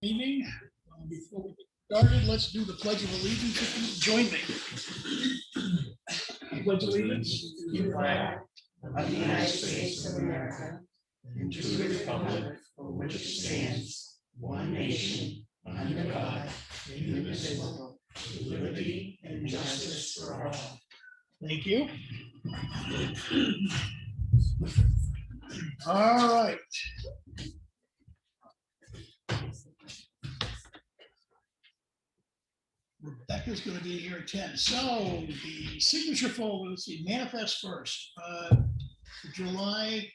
Evening. Before we get started, let's do the Pledge of Allegiance. If you join me. Pledge allegiance to the flag of the United States of America and to the republic for which it stands, one nation, under God, indivisible, with liberty and justice for all. Thank you. All right. Rebecca's going to be here at 10. So the signature folder, let's see, manifest first. July.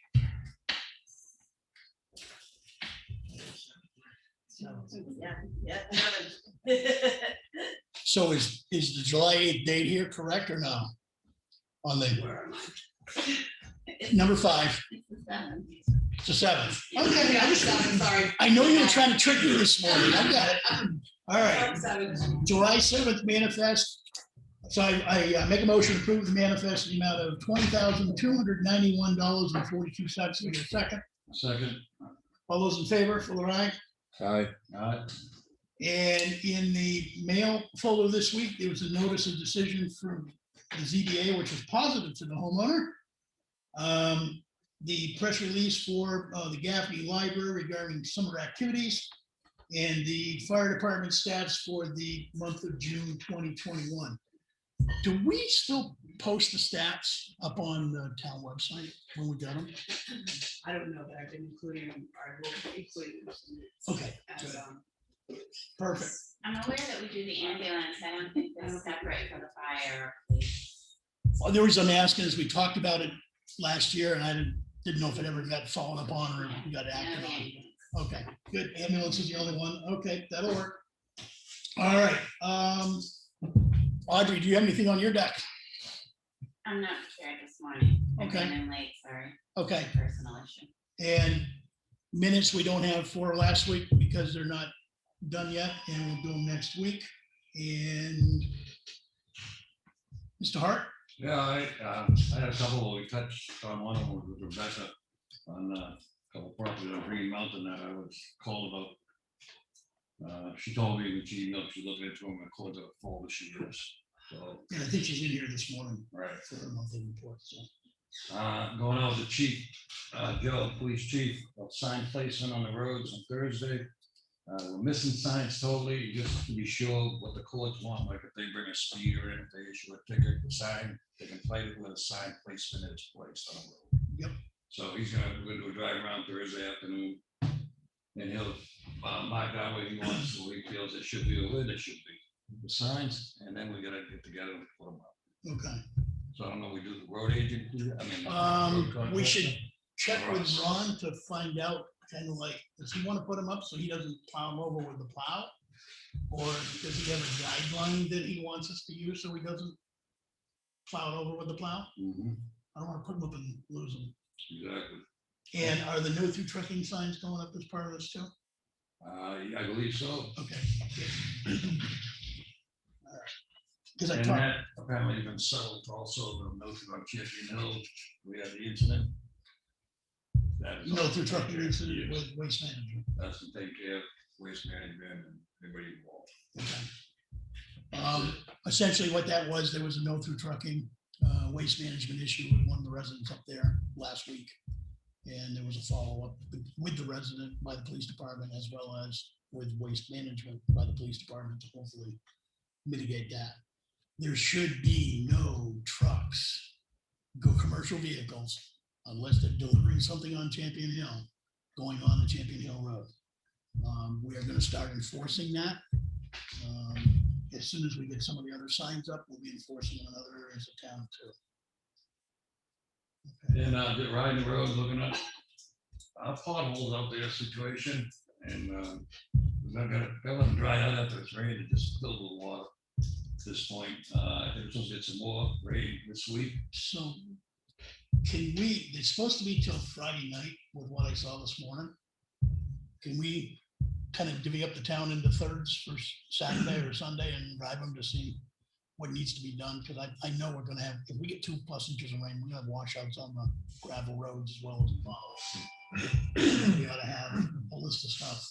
So is the July 8th date here correct or no? On the number 5. It's the 7th. Okay, Sorry. I know you were trying to trick me this morning. I got it. All right. July 7th manifest. So I make a motion to approve the manifest in the amount of $20,291.42. Give me a second. Second. All those in favor, Fuller, aye. Aye. Aye. And in the mail folder this week, there was a notice of decision from the ZBA, which was positive to the homeowner. The press release for the Gaffney Library regarding summer activities, and the fire department stats for the month of June 2021. Do we still post the stats up on the town website when we got them? I don't know that I've been including them. I will include them. Okay, As, perfect. I'm aware that we do the ambulance. I don't think they're separate for the fire or police. Well, the reason I'm asking is we talked about it last year, and I didn't know if it ever got followed up on or got acted on. Okay, good. Ambulance is the only one. Okay, that'll work. All right. Audrey, do you have anything on your deck? I'm not sure this morning. I Okay. came in late, sorry. Okay. Personal issue. And minutes we don't have for last week because they're not done yet, and we'll do them next week. And Mr. Hart? Yeah, I had a couple, we touched on one of them with Rebecca on a couple properties on Green Mountain that I was called about. She told me when she emailed, she's looking into them and close out a folder she is. So, Yeah, I think she's in here this morning right. for her monthly report. So Going out with the chief, Joe, police chief, of sign placement on the roads on Thursday. We're missing signs totally, just to be sure what the courts want, like if they bring a speeder in, if they issue a ticket, the sign, they can fight it with a sign placement is placed on the road. Yep. So we're gonna do a drive around Thursday afternoon, and he'll mark out what he wants, so he feels it should be, or where they should be, the signs, and then we gotta get together and put them up. okay. So I don't know, we do the road agent, road We should contractor? check with Ron to find out, kind of like, does he want to put them up so he doesn't plow them over with the plow? Or does he have a guideline that he wants us to use so he doesn't plow it over with the plow? Mhm, I don't want to put them up and lose them. exactly. And are the no through trucking signs going up as part of this too? Yeah, I believe so. Okay. Because I And talked, that apparently been settled also, the notion on Champion Hill, we had the incident. That is no all through trucking taken care of. incident with waste management. That's been taken care of, waste management and everybody involved. Okay. Essentially what that was, there was a no through trucking waste management issue with one of the residents up there last week. And there was a follow-up with the resident by the police department as well as with waste management by the police department to hopefully mitigate that. There should be no trucks, commercial vehicles, unless they're delivering something on Champion Hill, going on the Champion Hill Road. We are going to start enforcing that. As soon as we get some of the other signs up, we'll be enforcing in other areas of town too. Okay. And just riding the road, looking at potholes out there situation, and I've got them dry out after it's rained, it just filled with water at this point. I think we're supposed to get some more rain this week. So can we, it's supposed to be till Friday night with what I saw this morning. Can we kind of divvy up the town into thirds for Saturday or Sunday and drive them to see what needs to be done? Because I know we're gonna have, if we get 2+ inches of rain, we're gonna have washouts on the gravel roads as well as the bottom. We ought to have a list of stuff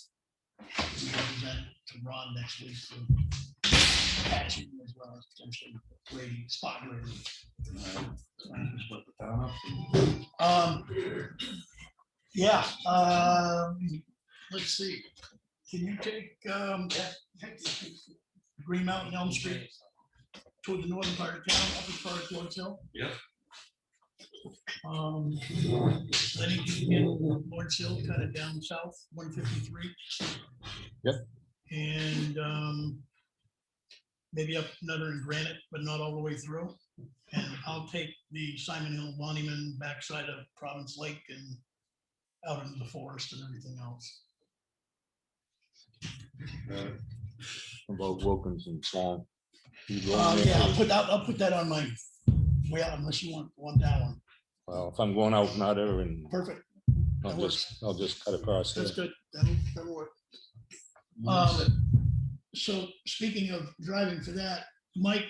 present to Ron next week for patching as well as potentially grading, spot grading. Split the town up. Yeah, let's see. Can you take Green Mountain Elm Street toward the northern part of town, up as far as Lord's Hill? Yep. Then you can get Lord's Hill kind of down south, 153. Yep. And maybe up another in Granite, but not all the way through. And I'll take the Simon Hill Monument backside of Province Lake and out into the forest and everything else. About Wilkinson Swamp. Yeah, I'll put that on my way out unless you want that one. Well, if I'm going out Nutter and Perfect. I'll just cut across there. That's good. That'll work. So speaking of driving for that, Mike,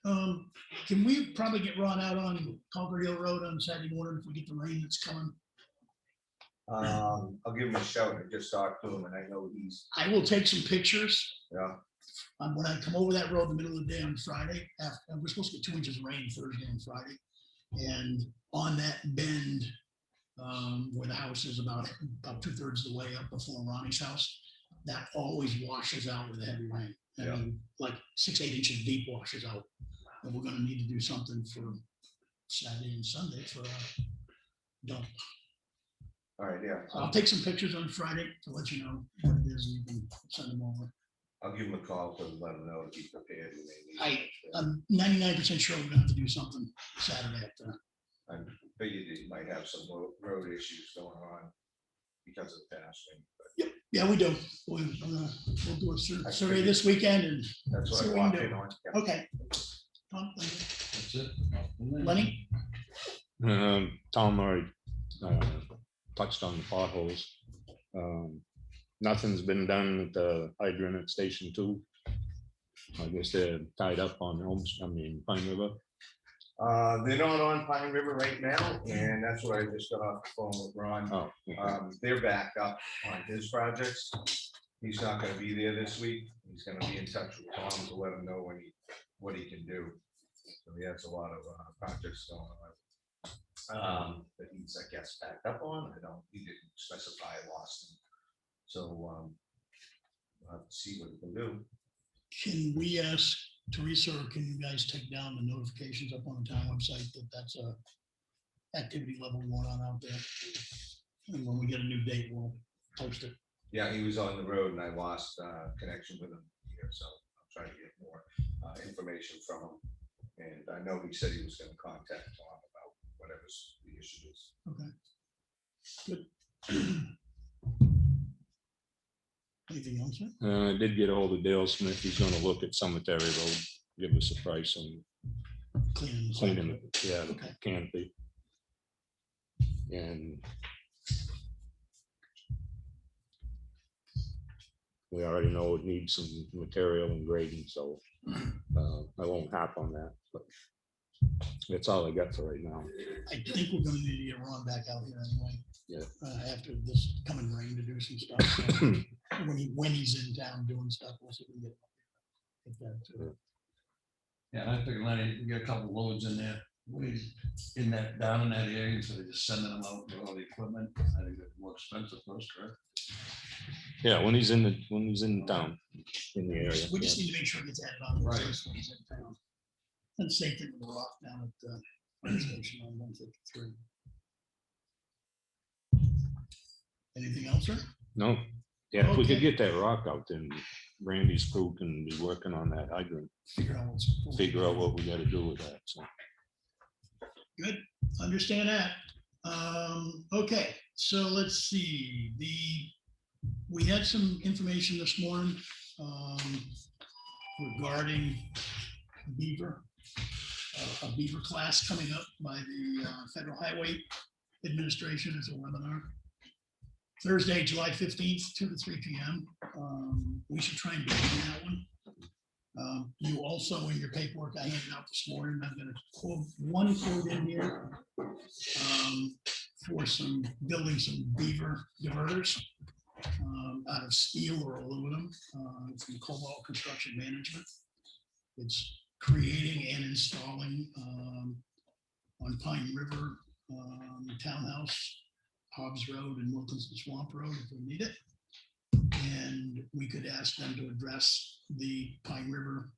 can we probably get Ron out on Concord Hill Road on Saturday morning if we get the rain that's coming? I'll give him a shout. I just talked to him and I know he's, I will take some pictures. yeah, When I come over that road in the middle of the day on Friday, we're supposed to get 2 inches of rain Thursday and Friday. And on that bend, where the house is about 2/3 of the way up before Ronnie's house, that always washes out with the heavy rain. I mean, like 6-8 inches deep washes out. And we're gonna need to do something for Saturday and Sunday for dump. all right, yeah. I'll take some pictures on Friday to let you know what it is and you can send them over. I'll give him a call to let him know to be prepared. when they need it. I'm 99% sure we're gonna have to do something Saturday up there. I figured he might have some road issues going on because of the past thing, but Yeah, we do. We'll do a survey this weekend and, that's what See I what walked we can in do. on. Yeah. okay. Tom, thank That's it. you. Lenny? Tom already touched on the potholes. Nothing's been done at the hydrant at Station 2. I guess they're tied up on Pine River. They're not on Pine River right now, and that's what I just got off the phone with Ron. Oh, okay. They're backed up on his projects. He's not gonna be there this week. He's gonna be in touch with Tom to let him know what he can do. So he has a lot of projects going on. That he's, I guess, backed up on. He didn't specify lost him. So we'll have to see what he can do. Can we ask Teresa, or can you guys take down the notifications up on the town website that that's a activity level going on out there? And when we get a new date, we'll post it. Yeah, he was on the road and I lost connection with him here, so I'm trying to get more information from him. And I know he said he was gonna contact Tom about whatever the issue is. Okay. Good. Anything else, sir? I did get a hold of Dale Smith. He's gonna look at Cemetery Road, give us a price on cleaning it, yeah, the Okay. canopy. And we already know it needs some material and grading, so I won't hop on that, but that's all I got for right now. I think we're gonna need to get Ron back out here anyway. Yeah. After this coming rain to do some stuff. So when he's in town doing stuff, we'll see if we can get that too. Yeah, I figured Lenny, we get a couple loads in there. In that, down in that area, so they're just sending them out with all the equipment. I think it's more expensive for us, correct? Yeah, when he's in town, in the area. We just need to make sure it gets added on. Right. First when he's in town. And same thing with the rock down at the fire station on 153. Anything else, sir? No, yeah, if we Okay. could get that rock out, then Randy's crew can be working on that hydrant, Figure out what's. figure out what we gotta do with that, so. Good, understand that. Okay, so let's see, we had some information this morning regarding beaver, a beaver class coming up by the Federal Highway Administration as a webinar. Thursday, July 15th, 2 to 3 p.m. We should try and be on that one. You also, in your paperwork I handed out this morning, I'm gonna quote one quote in here for building some beaver diverters. out of steel or aluminum from Cobalt Construction Management. It's creating and installing on Pine River Townhouse, Hobbs Road and Wilkinson Swamp Road if we need it. And we could ask them to address the Pine River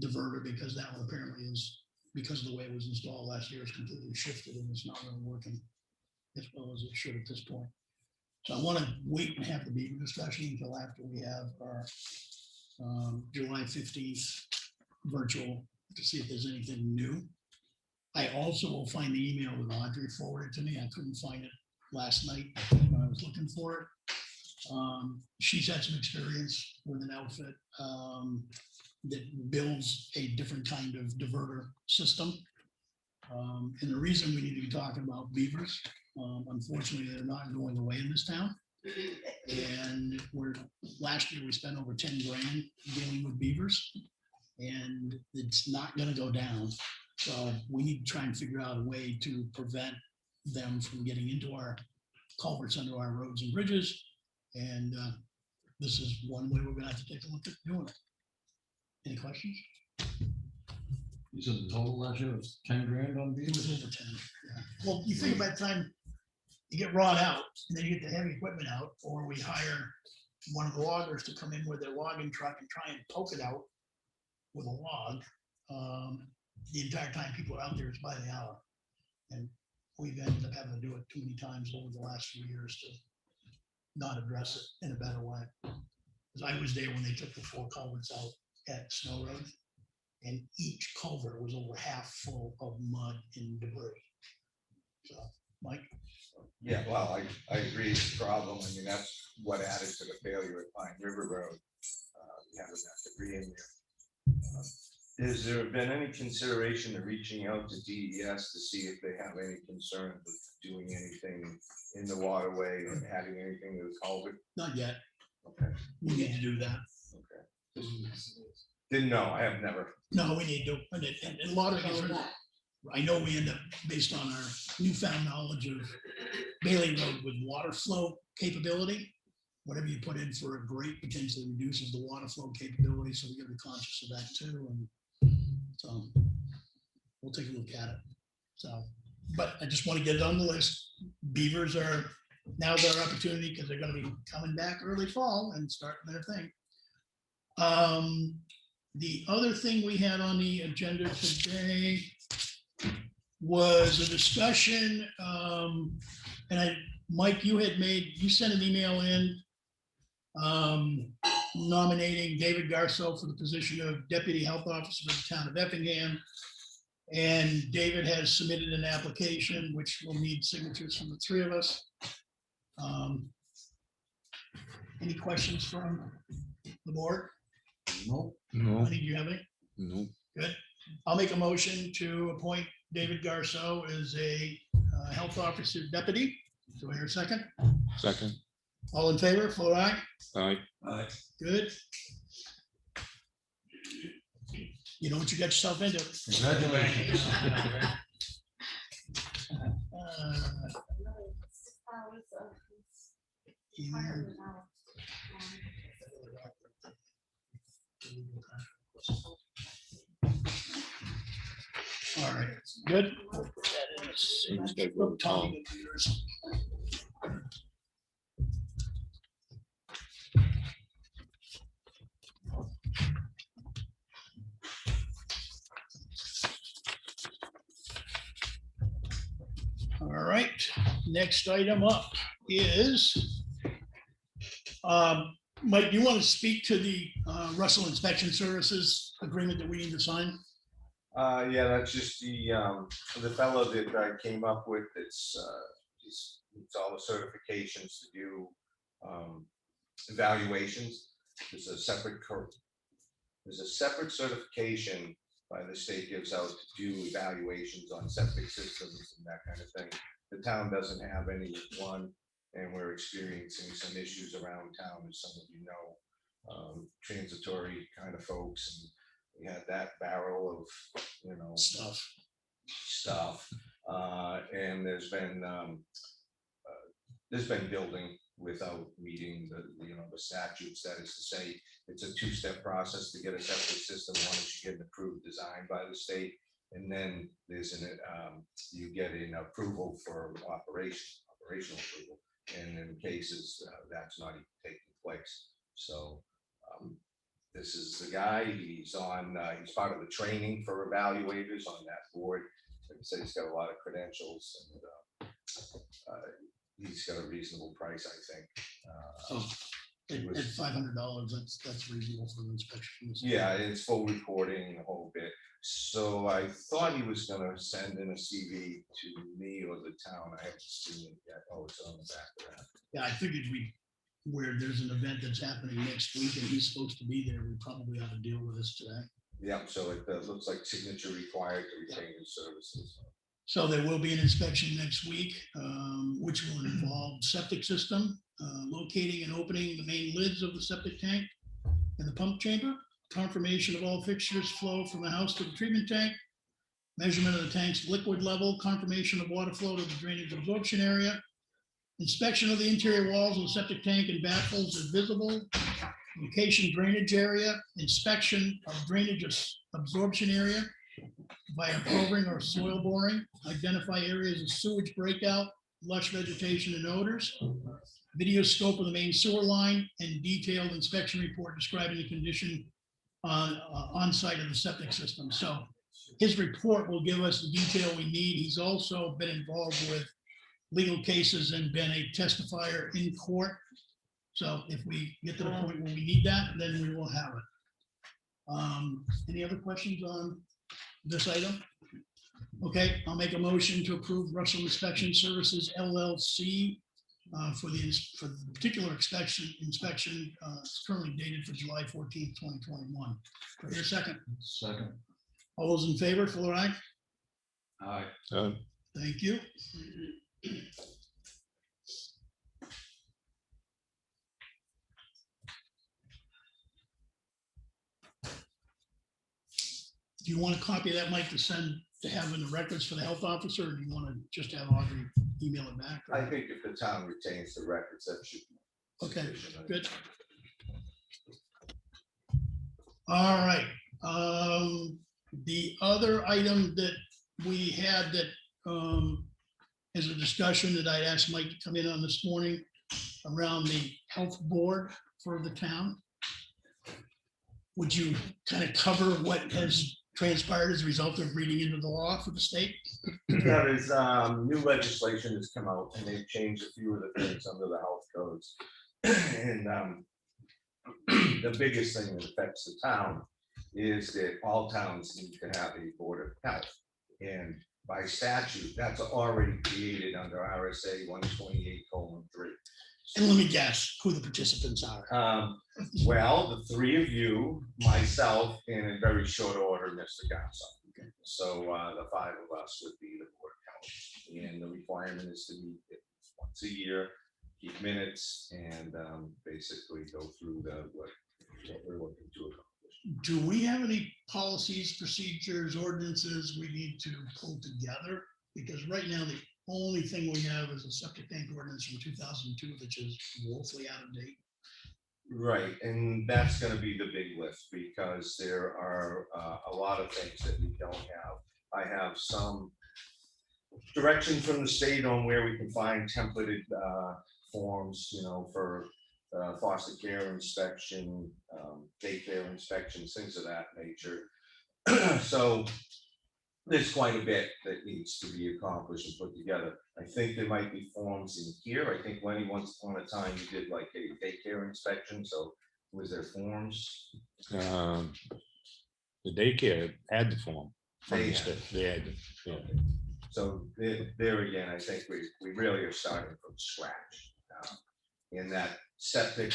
diverter because that one apparently is, because of the way it was installed last year, is completely shifted and it's not really working as well as it should at this point. So I want to wait and have the meeting discussion until after we have our July 15th virtual to see if there's anything new. I also will find the email that Audrey forwarded to me. I couldn't find it last night when I was looking for it. She's had some experience with an outfit that builds a different kind of diverter system. And the reason we need to be talking about beavers, unfortunately, they're not going away in this town. And last year we spent over 10 grand dealing with beavers, and it's not gonna go down. So we need to try and figure out a way to prevent them from getting into our culverts under our roads and bridges. And this is one way we're gonna have to take a look at doing it. Any questions? You said the total last year was 10 grand on It was beavers? over 10. Yeah. Well, you think about the time you get rod out and then you get the heavy equipment out, or we hire one of the loggers to come in with their logging truck and try and poke it out with a log. The entire time people are out there, it's by the hour. And we've ended up having to do it too many times over the last few years to not address it in a better way. Because I was there when they took the 4 culverts out at Snow Road, and each culvert was over half full of mud and debris. So, Mike? Yeah, well, I agree it's a problem. I mean, that's what added to the failure at Pine River Road. Having that debris in there. Has there been any consideration of reaching out to DES to see if they have any concern with doing anything in the waterway or adding anything to the culvert? Not yet. Okay, We need to do that. okay. Didn't know, I have never. No, we need to, and a lot of it, I know we end up, based on our newfound knowledge of Bailey Road with water flow capability, whatever you put in for a grate potentially reduces the water flow capability, so we gotta be conscious of that too, and so we'll take a look at it. So, but I just want to get it on the list. Beavers are now their opportunity because they're gonna be coming back early fall and starting their thing. The other thing we had on the agenda today was a discussion, and Mike, you sent an email in nominating David Garso for the position of Deputy Health Officer for the town of Effingham. And David has submitted an application, which will need signatures from the 3 of us. Any questions from the board? Nope. No, Lenny, do you have any? no. Good. I'll make a motion to appoint David Garso as a health officer deputy. Do I hear a second? Second. All in favor, vote aye. Aye. Good. You know what you got yourself into. Congratulations. And- All right, good. We'll put that in a Seems like we're Tommy, with yours. All right, next item up is, Mike, do you want to speak to the Russell Inspection Services agreement that we need to sign? Yeah, that's just the fellow that I came up with. It's all the certifications to do evaluations. There's a separate certification by the state gives out to do evaluations on septic systems and that kind of thing. The town doesn't have any one, and we're experiencing some issues around town, as some of you know, transitory kind of folks. And we had that barrel of, stuff. And there's been there's been building without meeting the statutes. That is to say, it's a two-step process to get a septic system. One is you get an approved design by the state, and then there's you get an approval for operational approval. And in cases that's not even taking place. So this is the guy. He's part of the training for evaluators on that board. Like I said, he's got a lot of credentials, and he's got a reasonable price, I think. At $500, that's reasonable for an inspection. Yeah, it's full reporting, the whole bit. So I thought he was gonna send in a CV to me or the town. I haven't seen it yet. Oh, it's on the back of that. Yeah, I figured where there's an event that's happening next week and he's supposed to be there, we probably ought to deal with this today. Yeah, so it looks like signature required to retain his services. So there will be an inspection next week, which will involve septic system, locating and opening the main lids of the septic tank and the pump chamber, confirmation of all fixtures flow from the house to the treatment tank, measurement of the tank's liquid level, confirmation of water flow to the drainage absorption area, inspection of the interior walls of the septic tank and baffles if visible, location drainage area, inspection of drainage absorption area via probing or soil boring, identify areas of sewage breakout, lush vegetation and odors, video scope of the main sewer line, and detailed inspection report describing the condition on site of the septic system. So his report will give us the detail we need. He's also been involved with legal cases and been a testifier in court. So if we get to the point where we need that, then we will have it. Any other questions on this item? Okay, I'll make a motion to approve Russell Inspection Services LLC for the particular inspection currently dated for July 14th, 2021. For your second. Second. All those in favor, Fuller, aye? Aye. Thank you. Do you want a copy of that, Mike, to have in the records for the health officer, or do you want to just have Audrey email it back? I think if the town retains the records, that should be Okay, sufficient. good. All right. The other item that we had that is a discussion that I asked Mike to come in on this morning around the health board for the town. Would you kind of cover what has transpired as a result of reading into the law for the state? Yeah, there's new legislation that's come out, and they've changed a few of the things under the health codes. And the biggest thing that affects the town is that all towns need to have a board of health. And by statute, that's already created under RSA 128:3. And let me guess who the participants are. Well, the three of you, myself, and in very short order, Mr. Gasso. So the five of us would be the board of health. And the requirement is to meet once a year, keep minutes, and basically go through what we're looking to accomplish. Do we have any policies, procedures, ordinances we need to pull together? Because right now, the only thing we have is a septic tank ordinance from 2002, which is woefully out of date. Right, and that's gonna be the big lift, because there are a lot of things that we don't have. I have some direction from the state on where we can find templated forms, for foster care inspection, daycare inspections, things of that nature. So there's quite a bit that needs to be accomplished and put together. I think there might be forms in here. I think Lenny, once upon a time, you did like a daycare inspection, so was there forms? The daycare had the form. from They the had. state. They had, it, yeah. So there again, I think we really are starting from scratch. In that septic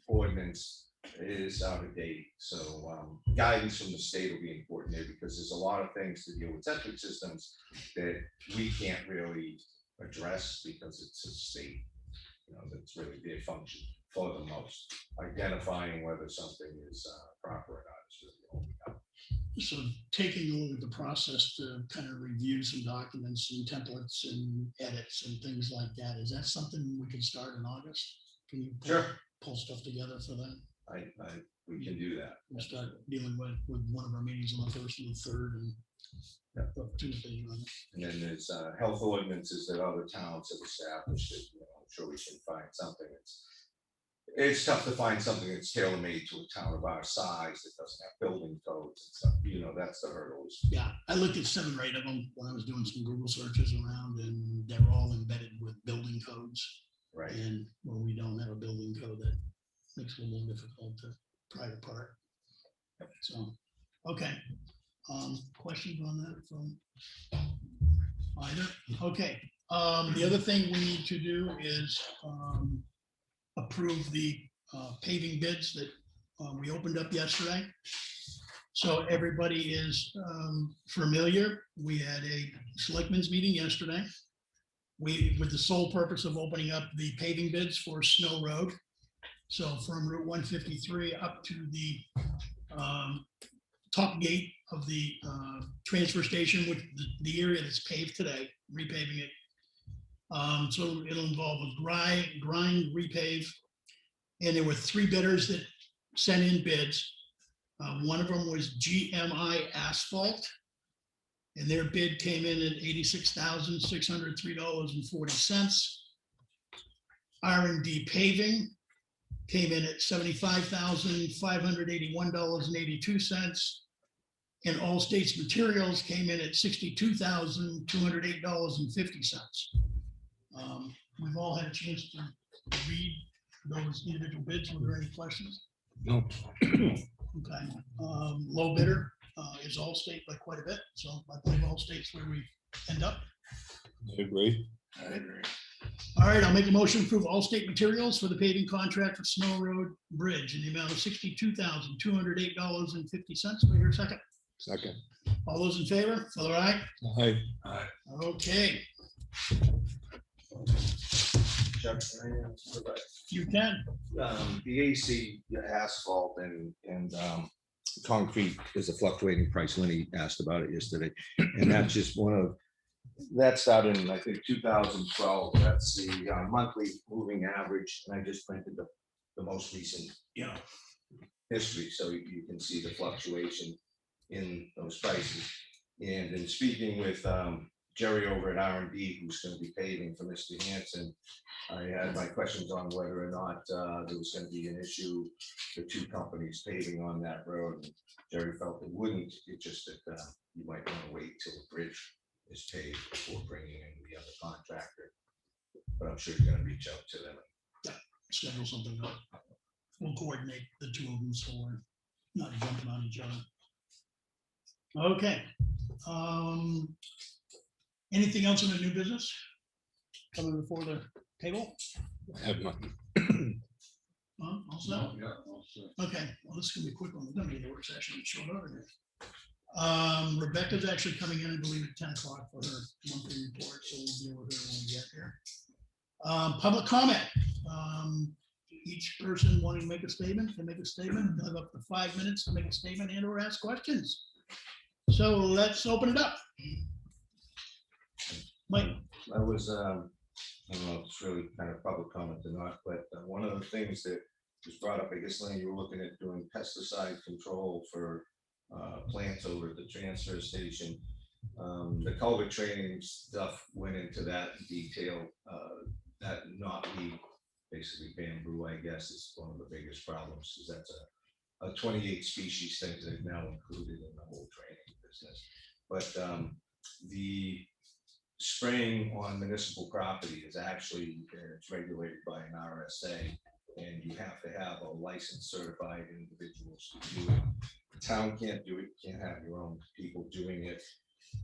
ordinance is out of date. So guidance from the state will be important there, because there's a lot of things to deal with septic systems that we can't really address because it's a state. That's really their function for the most. Identifying whether something is proper or not is really all we got. sort of taking a look at the process to kind of review some documents and templates and edits and things like that. Is that something we can start in August? Can you Sure. pull stuff together for that? We can do that. We'll start dealing with one of our meetings on the 1st and the 3rd and Tuesday. And then there's health ordinances that other towns have established that, I'm sure we can find something. It's tough to find something that's tailor-made to a town of our size that doesn't have building codes and stuff, that's the hurdles. Yeah, I looked at 7 or 8 of them when I was doing some Google searches around, and they're all embedded with building codes. Right. And when we don't have a building code, that makes it a little difficult to pry it apart. So, okay. Questions on that from either? Okay. The other thing we need to do is approve the paving bids that we opened up yesterday. So everybody is familiar. We had a selectmen's meeting yesterday. With the sole purpose of opening up the paving bids for Snow Road. So from Route 153 up to the top gate of the transfer station, which the area that's paved today, repaving it. So it'll involve a grind, repave. And there were 3 bidders that sent in bids. One of them was GMI Asphalt. And their bid came in at $86,603.40. R&D Paving came in at $75,581.82. And All States Materials came in at $62,208.50. We've all had a chance to read those individual bids. Were there any questions? No. Okay. Low bidder is Allstate by quite a bit. So I believe Allstate's where we end up. I agree. I agree. All right, I'll make a motion to approve Allstate Materials for the paving contract for Snow Road Bridge in the amount of $62,208.50. Do I hear a second? Second. All those in favor? Feather, aye? Aye. Okay, Chuck, can I answer that? you can. The AC asphalt and concrete is a fluctuating price. Lenny asked about it yesterday. And that's just that started in, I think, 2012. That's the monthly moving average. And I just printed the most recent, history. So you can see the fluctuation in those prices. And in speaking with Jerry over at R&D, who's going to be paving for Mr. Hanson, I had my questions on whether or not there was going to be an issue for 2 companies paving on that road. And Jerry felt it wouldn't. It's just that you might want to wait till the bridge is paved before bringing in the other contractor. But I'm sure you're going to reach out to them. Schedule something up. We'll coordinate the 2 of them so we're not jumping on each other. Okay. Anything else in the new business coming before the table? I have nothing. Also, Yeah, also. okay, well, this is gonna be a quick one. We're gonna be in the work session in short order. Rebecca's actually coming in, I believe, at 10 o'clock for her monthly report, so we'll deal with her when we get here. Public comment. Each person wanting to make a statement can make a statement. They'll have up to 5 minutes to make a statement and or ask questions. So let's open it up. Mike. I was, I don't know if it's really kind of public comment or not, but one of the things that was brought up, I guess, Lane, you were looking at doing pesticide control for plants over at the transfer station. The culvert training stuff went into that in detail. That knotweed, basically bamboo, I guess, is one of the biggest problems, because that's a 28 species thing that they've now included in the whole training business. But the spraying on municipal property is actually, it's regulated by an RSA, and you have to have a licensed certified individuals to do it. The town can't do it, you can't have your own people doing it.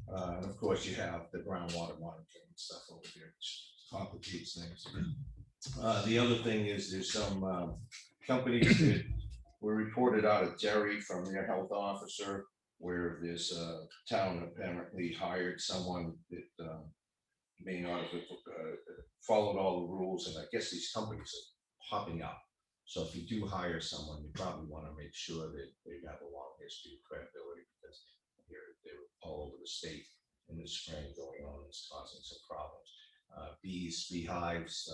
And of course, you have the groundwater monitoring and stuff over there, which complicates things. The other thing is there's some companies that were reported out of Jerry from their health officer, where this town apparently hired someone that may not have followed all the rules, and I guess these companies are popping up. So if you do hire someone, you probably want to make sure that they have a long history of credibility, because they were all over the state in the spring going on, it's causing some problems. Bees, beehives,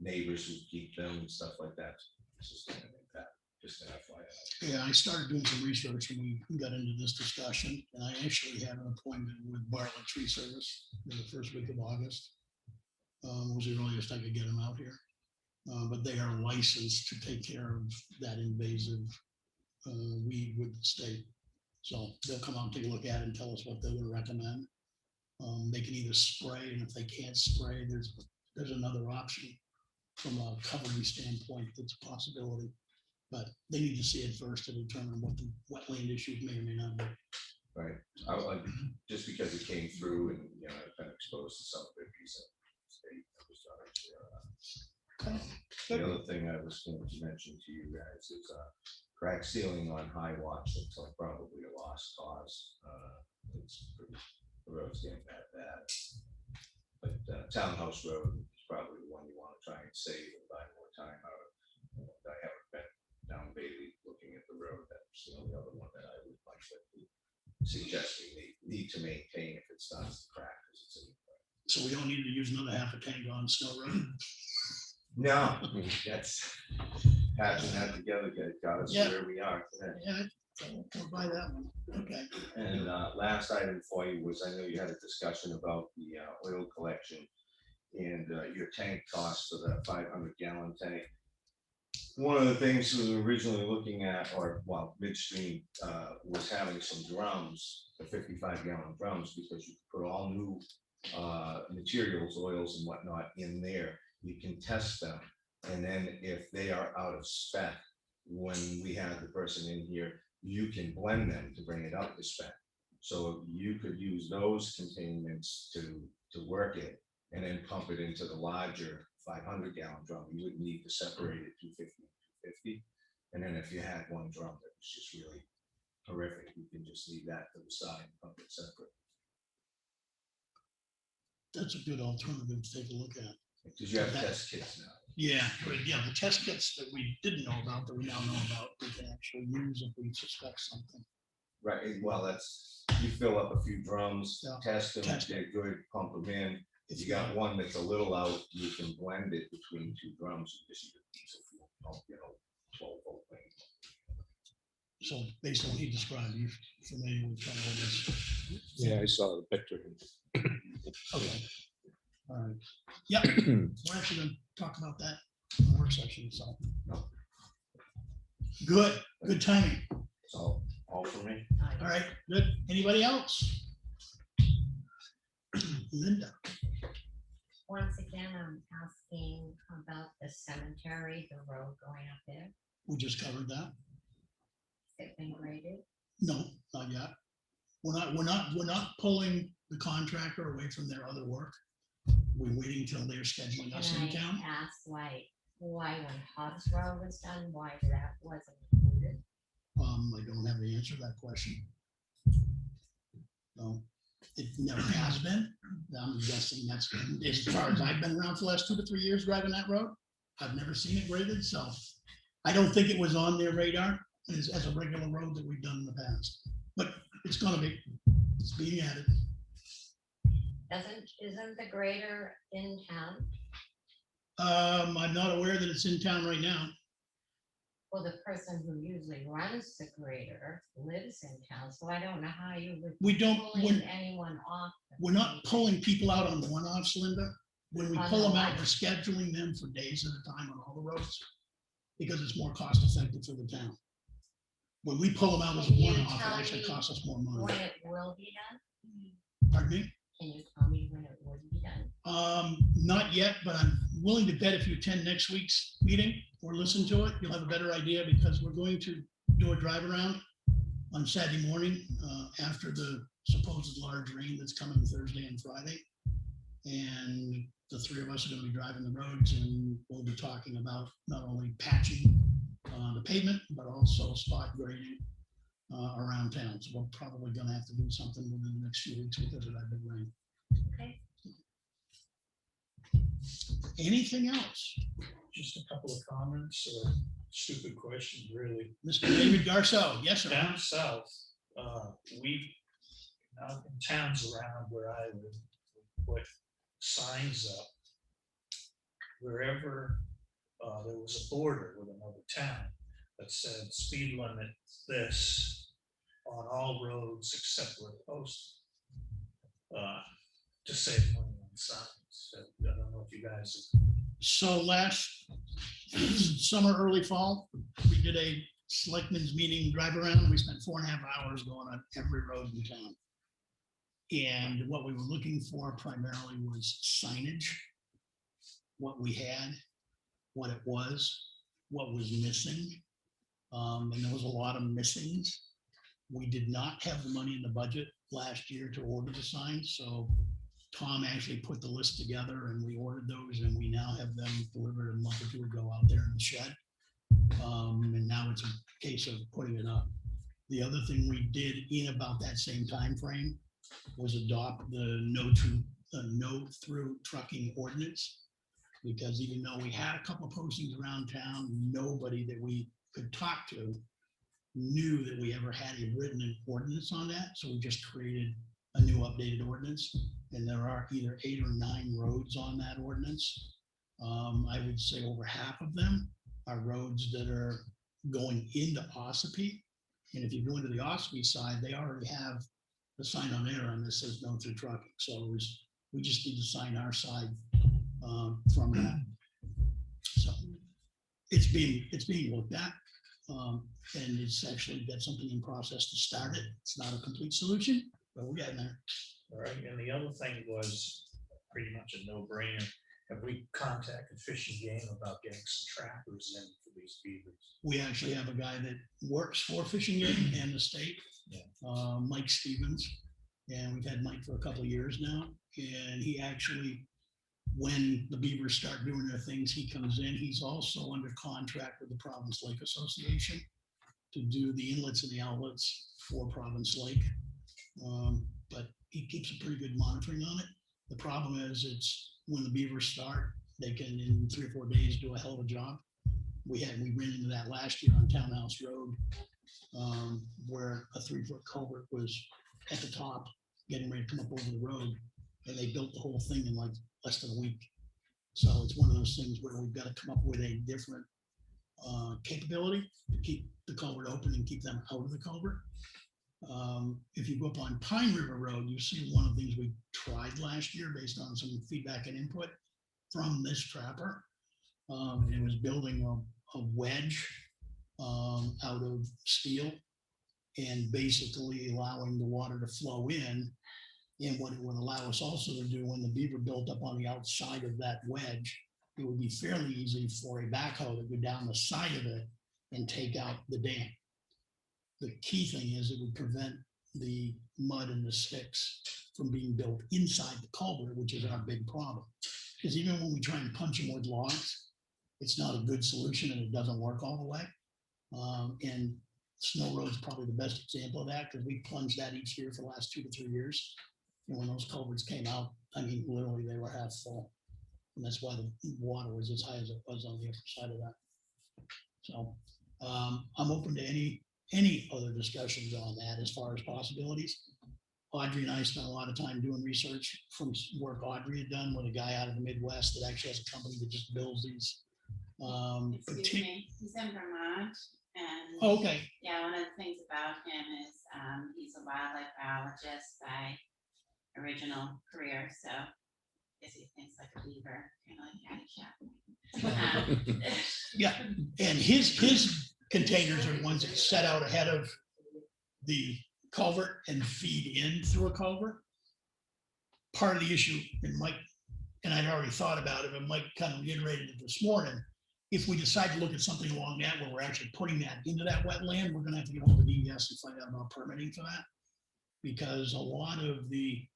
neighbors who keep them and stuff like that. It's just an impact, just an FYI. Yeah, I started doing some research when we got into this discussion, and I actually had an appointment with Bartlett Tree Service in the first week of August. Was the earliest I could get them out here. But they are licensed to take care of that invasive weed with the state. So they'll come out and take a look at it and tell us what they would recommend. They can either spray, and if they can't spray, there's another option from a covering standpoint that's a possibility. But they need to see it first to determine what the wetland issues may or may not be. Right. Just because it came through and, I've been exposed to some of it recently. I just thought I'd share that. The other thing I was going to mention to you guys is crack sealing on High Watch. Looks like probably a lost cause. The road's getting that bad. But Townhouse Road is probably the one you want to try and save and buy more time out of. I haven't been down Bailey looking at the road. That's the only other one that I would like to suggest we need to maintain if it starts to crack. So we don't need to use another half a tank on Snow Road. No, that's patching that together, got us where we are today. Yeah, so we'll buy that one. Okay. And last item for you was, I know you had a discussion about the oil collection and your tank cost for that 500-gallon tank. One of the things we were originally looking at, midstream, was having some drums, the 55-gallon drums, because you could put all new materials, oils and whatnot in there. You can test them, and then if they are out of spec, when we have the person in here, you can blend them to bring it up to spec. So you could use those containments to work it, and then pump it into the larger 500-gallon drum. You would need to separate it 250 and 250, and then if you had one drum that was just really horrific, you can just leave that to the side and pump it separate. That's a good alternative to take a look at. Because you have test kits now. Yeah, but yeah, the test kits that we didn't know about, that we now know about, we can actually use if we suspect something. Right, well, that's, you fill up a few drums, Yeah. test them, Test they're good, pump them in. If you got one that's a little out, you can blend it between two drums. You just use a diesel fuel pump, 12-volt thing. So based on what he described, you're familiar with kind of what this. Yeah, I saw the picture. Okay. All right. Yeah, we're actually going to talk about that in the work session. So good timing. So all for me. All right, good. Anybody else? Linda. Once again, I'm asking about the cemetery, the road going up there. We just covered that. Has it been graded? No, not yet. We're not pulling the contractor away from their other work. We're waiting till they're scheduling us in And town. I asked why when Hobbs Road was done, why that wasn't included. I don't have the answer to that question. No, it never has been. I'm guessing that's, as far as I've been around for the last 2 to 3 years driving that road, I've never seen it graded, so I don't think it was on their radar as a regular road that we've done in the past. But it's gonna be, it's being added. Isn't the grader in town? I'm not aware that it's in town right now. Well, the person who usually runs the grader lives in town, so I don't know how you would. We don't, pulling anyone off. we're not pulling people out on one-offs, Linda. When we On pull the them out, line. we're scheduling them for days at a time on all the roads because it's more cost effective for the town. When we pull them out as a Can you one-off, tell it actually me costs us more When money. it will be done? Pardon me? Can you tell me when it would be done? Not yet, but I'm willing to bet if you attend next week's meeting or listen to it, you'll have a better idea because we're going to do a drive around on Saturday morning after the supposed large rain that's coming Thursday and Friday. And the three of us are going to be driving the roads and we'll be talking about not only patching the pavement, but also spot grading around town. So we're probably going to have to do something within the next few weeks because of that big rain. Okay. Anything else? Just a couple of comments. Stupid question, really. Mr. David Garso, yes, sir. Down south, we, out in towns around where I live, we put signs up wherever there was a border with another town that said speed limit this on all roads except where posted. To save money on signs. So, I don't know if you guys, So last summer, early fall, we did a selectmen's meeting drive around. We spent 4.5 hours going on every road in town. And what we were looking for primarily was signage, what we had, what it was, what was missing. And there was a lot of missings. We did not have the money in the budget last year to order the signs, so Tom actually put the list together and we ordered those, and we now have them delivered a month or two ago out there in the shed. And now it's a case of putting it up. The other thing we did in about that same time frame was adopt the no through trucking ordinance. Because even though we had a couple of postings around town, nobody that we could talk to knew that we ever had a written ordinance on that. So we just created a new updated ordinance. And there are either 8 or 9 roads on that ordinance. I would say over half of them are roads that are going into Ossipee. And if you go into the Ossipee side, they already have the sign on there and that says no through trucking. So we just need to sign our side from that. So it's being looked at. And it's actually got something in process to start it. It's not a complete solution, but we're getting there. all right, and the other thing was pretty much a no-brainer. Have we contacted Fish and Game about getting some trappers in for these beavers? We actually have a guy that works for Fishing Game and the state, Mike Stevens. And we've had Mike for a couple of years now. And he actually, when the beavers start doing their things, he comes in. He's also under contract with the Province Lake Association to do the inlets and the outlets for Province Lake. But he keeps a pretty good monitoring on it. The problem is it's when the beavers start, they can in 3 or 4 days do a hell of a job. We ran into that last year on Townhouse Road, where a 3-foot culvert was at the top, getting ready to come up over the road, and they built the whole thing in like less than a week. So it's one of those things where we've got to come up with a different capability to keep the culvert open and keep them out of the culvert. If you go up on Pine River Road, you see one of the things we tried last year based on some feedback and input from this trapper. It was building a wedge out of steel and basically allowing the water to flow in. And what it would allow us also to do when the beaver built up on the outside of that wedge, it would be fairly easy for a backhoe to go down the side of it and take out the dam. The key thing is it would prevent the mud and the sticks from being built inside the culvert, which is our big problem. Because even when we try and punch them with logs, it's not a good solution and it doesn't work all the way. And Snow Road's probably the best example of that because we plunged that each year for the last 2 to 3 years. And when those culverts came out, I mean, literally they were half full. And that's why the water was as high as it was on the upper side of that. So I'm open to any other discussions on that as far as possibilities. Audrey and I spent a lot of time doing research from work Audrey had done with a guy out of the Midwest that actually has a company that just builds these. Excuse me, he's in Vermont, and Oh, okay, yeah, one of the things about him is he's a wildlife biologist by original career, so I guess he thinks like a beaver, kind of like Caddyshack. yeah, and his containers are the ones that set out ahead of the culvert and feed in through a culvert. Part of the issue, and Mike, and I'd already thought about it, but Mike kind of reiterated it this morning. If we decide to look at something along that where we're actually putting that into that wetland, we're gonna have to get hold of DES and find out about permitting for that. Because a lot of the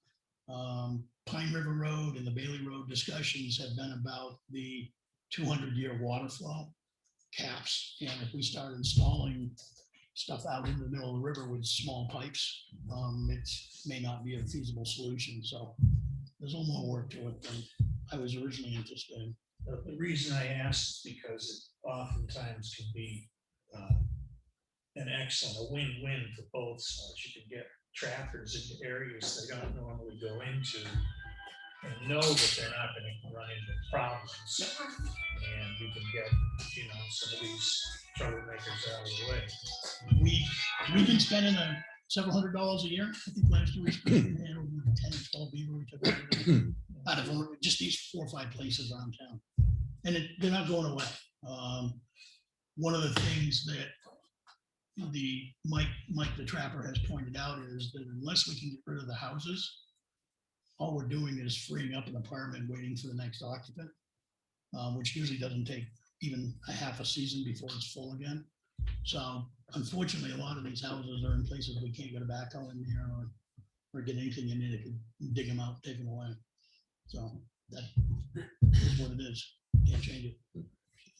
Pine River Road and the Bailey Road discussions have been about the 200-year water flow caps. And if we start installing stuff out in the middle of the river with small pipes, it may not be a feasible solution. So there's a little more work to it than I was originally anticipating. The reason I asked is because oftentimes can be an excellent, a win-win for both sides. You can get trappers into areas they don't normally go into and know that they're not going to run into problems. And you can get, some of these troublemakers out of the way. We've been spending several $100s a year. I think last year we spent 10 or 12 beaver we took out of just these 4 or 5 places around town. And they're not going away. One of the things that the Mike the Trapper has pointed out is that unless we can get rid of the houses, all we're doing is freeing up an apartment waiting for the next occupant, which usually doesn't take even a half a season before it's full again. So unfortunately, a lot of these houses are in places we can't get a backhoe in there or get anything in there that could dig them out, take them away. So that is what it is. Can't change it.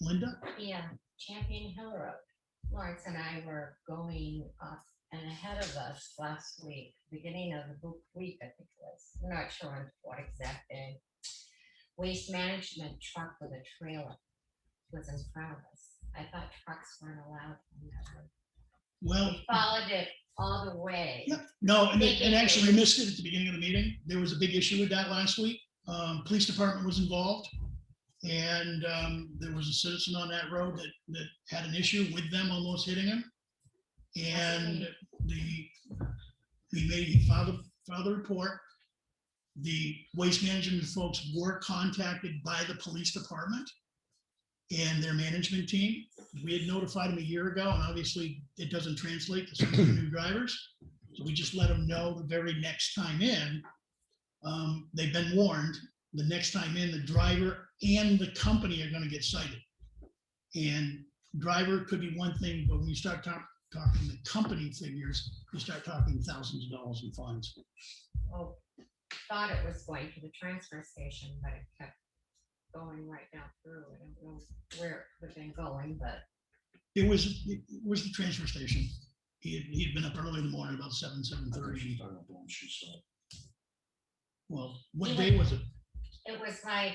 Linda? Yeah, Champion Hill Road. Lawrence and I were going off and ahead of us last week, beginning of the week, I think it was. I'm not sure on what exact day. Waste management truck with a trailer was in front of us. I thought trucks weren't allowed on that road. Well, We followed it all the way. yeah, no, and actually we missed it at the beginning of the meeting. There was a big issue with that last week. Police department was involved. And there was a citizen on that road that had an issue with them almost hitting him. And he filed the report. The waste management folks were contacted by the police department and their management team. We had notified them a year ago, and obviously it doesn't translate to some of the new drivers. So we just let them know the very next time in. They've been warned. The next time in, the driver and the company are going to get cited. And driver could be one thing, but when you start talking the company figures, you start talking thousands of dollars in fines. Oh, thought it was going to the transfer station, but it kept going right down through. I don't know where it could have been going, but It was the transfer station. He'd been up early in the morning, about 7:30. Well, what day was it? it was like,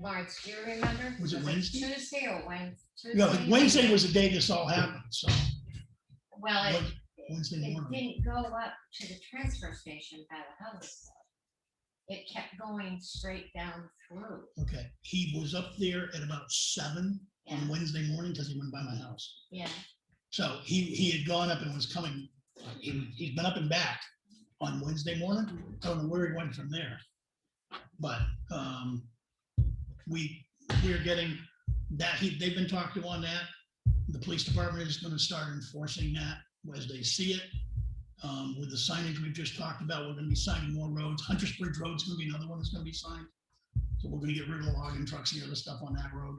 Lawrence, do you remember? Was it Wednesday? Tuesday or Wednesday? Yeah, but Wednesday was the day this all happened, so. Well, it Wednesday morning. didn't go up to the transfer station by the house. It kept going straight down through. Okay, he was up there at about 7 Yeah. on Wednesday morning because he went by my house. Yeah, So he had gone up and was coming, he's been up and back on Wednesday morning. Don't know where he went from there. But we're getting that, they've been talked to on that. The police department is going to start enforcing that as they see it. With the signage we've just talked about, we're going to be signing more roads. Hunter's Bridge Road's going to be another one that's going to be signed. So we're going to get rid of the logging trucks and the other stuff on that road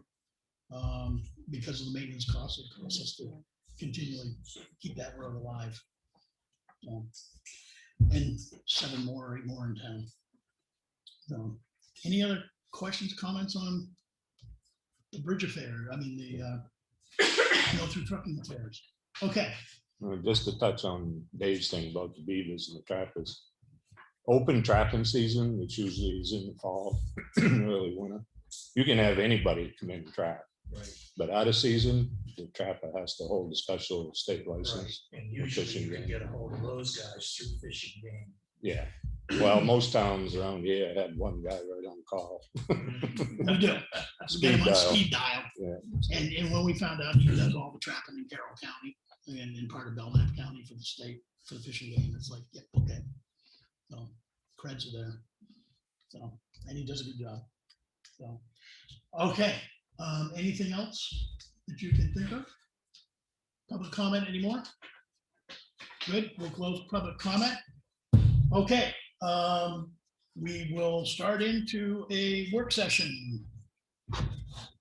because of the maintenance costs. It costs us to continually keep that road alive. So, and 7 more or 8 more in town. So, any other questions, comments on the bridge affair? I mean, the go through trucking affairs. Okay. Just to touch on Dave's thing about the beavers and the trappers. Open trapping season, which usually is in the fall, early winter, you can have anybody come in and trap. Right. But out of season, the trapper has to hold a special state Right. license. And usually fishing you can game. get a hold of those guys through fishing game. Yeah, well, most towns around here had one guy right on call. We do. We get Speed him on dial. speed dial. Yeah. And when we found out he does all the trapping in Carroll County and in part of Belknap County for the state, for the fishing game, it's like, yep, okay. So creds are there. So, and he does a good job. So, okay. Anything else that you can think of? Public comment anymore? Good, we'll close public comment. Okay, we will start into a work session,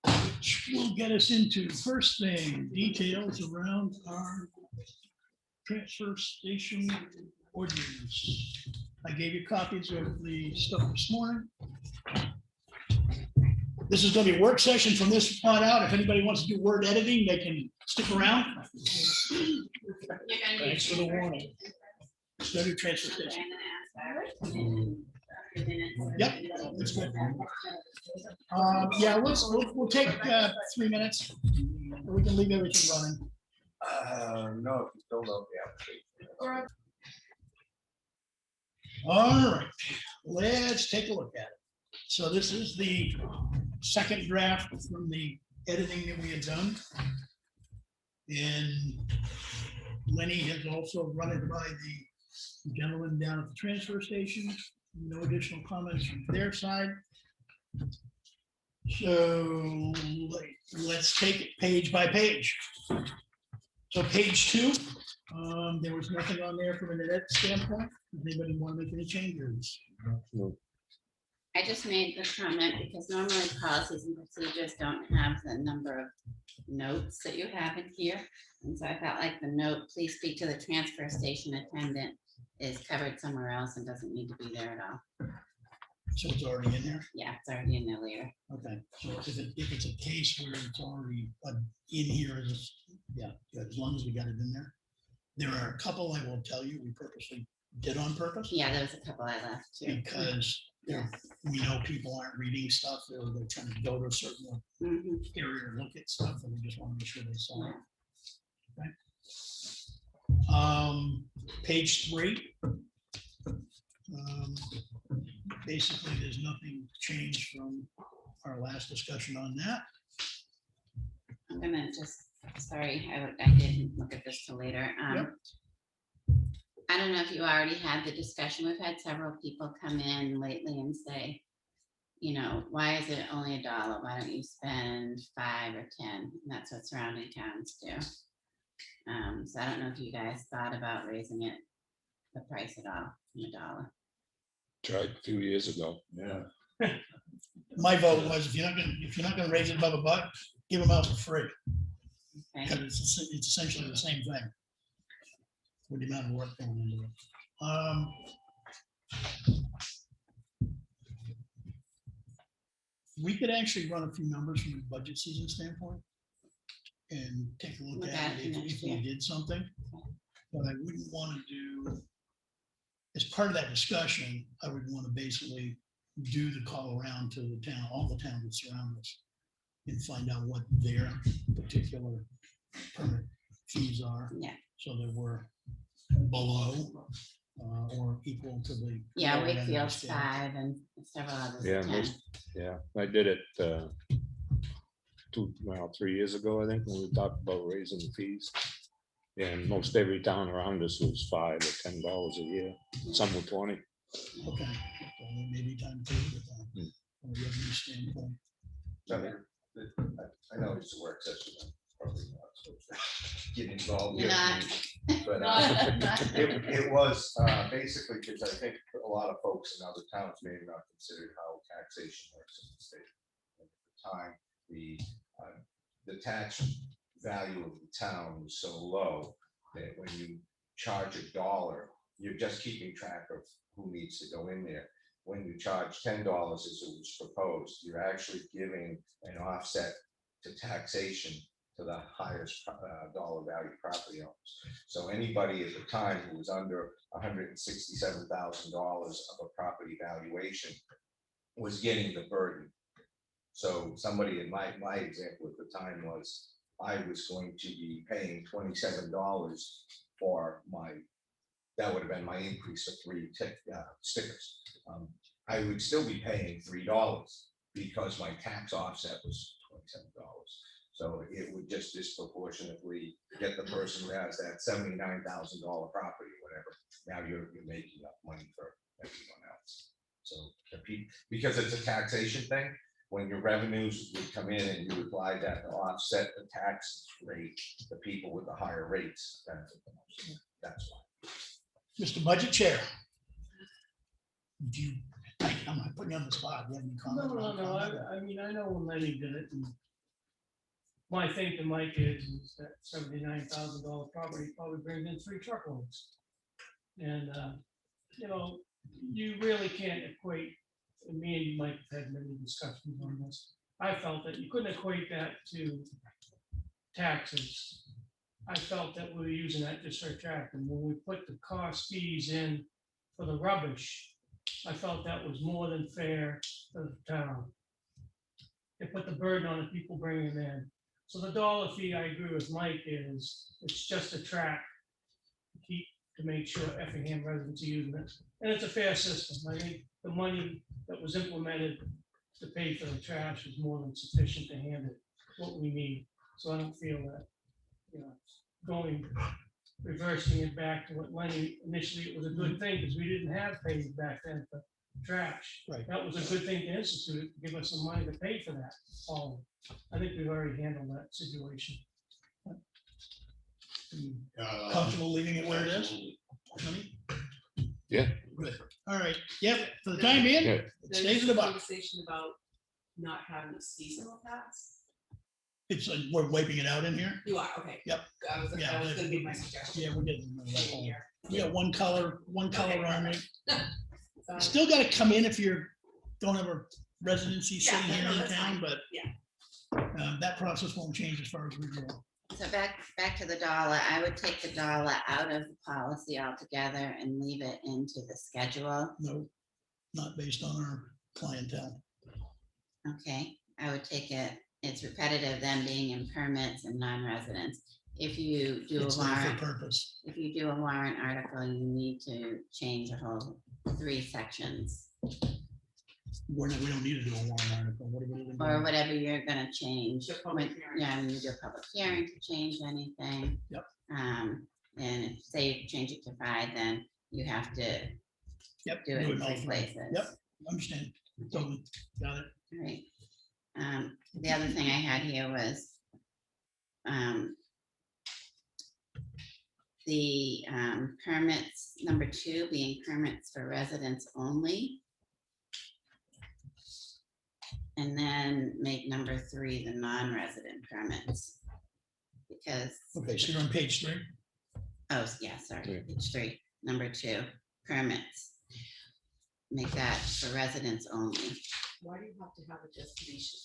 which will get us into first thing, details around our transfer station ordinance. I gave you copies of the stuff this morning. This is gonna be a work session from this spot out. If anybody wants to do word editing, they can stick around. Thanks for the warning. Let's go to transfer station. the minutes. Yep, that's good. Yeah, we'll take 3 minutes. We can leave everything running. No, if you don't know the application. All right, let's take a look at it. So this is the second draft from the editing that we had done. And Lenny has also run it by the gentleman down at the transfer station. No additional comments from their side. So let's take it page by page. So page 2, there was nothing on there from an edit standpoint. Does anybody want to make any changes? I just made the comment because normally policies and procedures don't have the number of notes that you have in here. And so I felt like the note, please speak to the transfer station attendant, is covered somewhere else and doesn't need to be there at all. So it's already in there? Yeah, it's already in there later. Okay, so if it's a case where it's already in here, yeah, good, as long as we got it in there. There are a couple, I will tell you, we purposely did on purpose. Yeah, there was a couple I left too. Because we know people aren't reading stuff, they're trying to go to a certain Mhm. area or look at stuff, and we just want to make sure they saw it. Yeah. Page 3. Basically, there's nothing changed from our last discussion on that. I'm gonna just, sorry, I didn't look at this till later. Yep. I don't know if you already had the discussion. We've had several people come in lately and say, you know, why is it only $1? Why don't you spend 5 or 10? And that's what surrounding towns do. So I don't know if you guys thought about raising it, the price at all, from $1. Tried a few years ago. Yeah. My vote was, if you're not gonna raise it above $1, give them out for free. Okay, Because it's essentially the same thing. With the amount of work going into it. We could actually run a few numbers from a budget season standpoint. And take a look Look at at it it if next we year. did something. But I wouldn't want to do, as part of that discussion, I would want to basically do the call around to the town, all the towns that surround us. And find out what their particular permit fees are. yeah, So that we're below or equal to the. yeah, lower end of the Wakefield's scale. 5 and several others Yeah, are 10. Yeah, I did it 3 years ago, I think, when we talked about raising the fees. And most every town around us was $5 or $10 a year, some were 20. Okay, so maybe time to look at that. From a revenue standpoint. I know it's a work session. I'm probably not supposed to get involved. You're here, not. But it was basically because I think a lot of folks in other towns may have not considered how taxation works in the state. At the time, the tax value of the town was so low that when you charge $1, you're just keeping track of who needs to go in there. When you charge $10 as it was proposed, you're actually giving an offset to taxation to the highest dollar value property owners. So anybody at the time who was under $167,000 of a property valuation was getting the burden. So somebody in my example at the time was, I was going to be paying $27 for that would have been my increase of 3 stickers. I would still be paying $3 because my tax offset was $27. So it would just disproportionately get the person who has that $79,000 property, whatever. Now you're making up money for everyone else. So because it's a taxation thing, when your revenues would come in and you apply that to offset the tax rate, the people with the higher rates benefit the most. That's why. Mr. Budget Chair. I'm not putting you on the spot. Do you have any comment? No, I mean, I know when Lenny did it, and my thing to Mike is that $79,000 property probably brings in 3 truckloads. And, you know, you really can't equate, and me and you might have had many discussions on this. I felt that you couldn't equate that to taxes. I felt that we were using that just for track, and when we put the cost fees in for the rubbish, I felt that was more than fair to the town. They put the burden on the people bringing them in. So the dollar fee, I agree with Mike, it's just a track to make sure Effingham residents are using it. And it's a fair system. I think the money that was implemented to pay for the trash is more than sufficient to handle what we need. So I don't feel that, reversing it back to what Lenny, initially, it was a good thing, because we didn't have paid back then for trash. Right. That was a good thing to institute, to give us some money to pay for that. I think we've already handled that situation. Comfortable leaving it where it is? Honey? Yeah. Good. All right. Yep, for the time being, Yeah. it There's stays in the a box. conversation about not having a seasonal pass. It's like, we're wiping it out in here. You are, okay. Yep. That was Yeah, gonna be my suggestion. Yeah, we're getting rid of that whole. Here. We got one color Okay, only. So, Still gotta come in if you don't have a residency Yeah, sitting here in that's town, fine. but. Yeah. That process won't change as far as we go. So back to the dollar, I would take the dollar out of the policy altogether and leave it into the schedule. No, not based on our clientele. Okay, I would take it, it's repetitive, them being in permits and non-residents. If you do a It's there for warrant, purpose. if you do a warrant article, you need to change the whole 3 sections. We don't need to do a warrant article. What are we gonna do? Or whatever you're gonna change. The public when- hearing. Yeah, when you do a public hearing to change anything. Yep. And if, say you change it to 5, then you have to Yep. do it in all 3 three. places. Yep. Understand. Totally. Got it. Right. The other thing I had here was the permits, number 2 being permits for residents only. And then make number 3 the non-resident permits. Because, Okay, so you're on page 3. oh, yeah, sorry, Yeah. page 3, number 2, permits. Make that for residents only. why do you have to have a destination?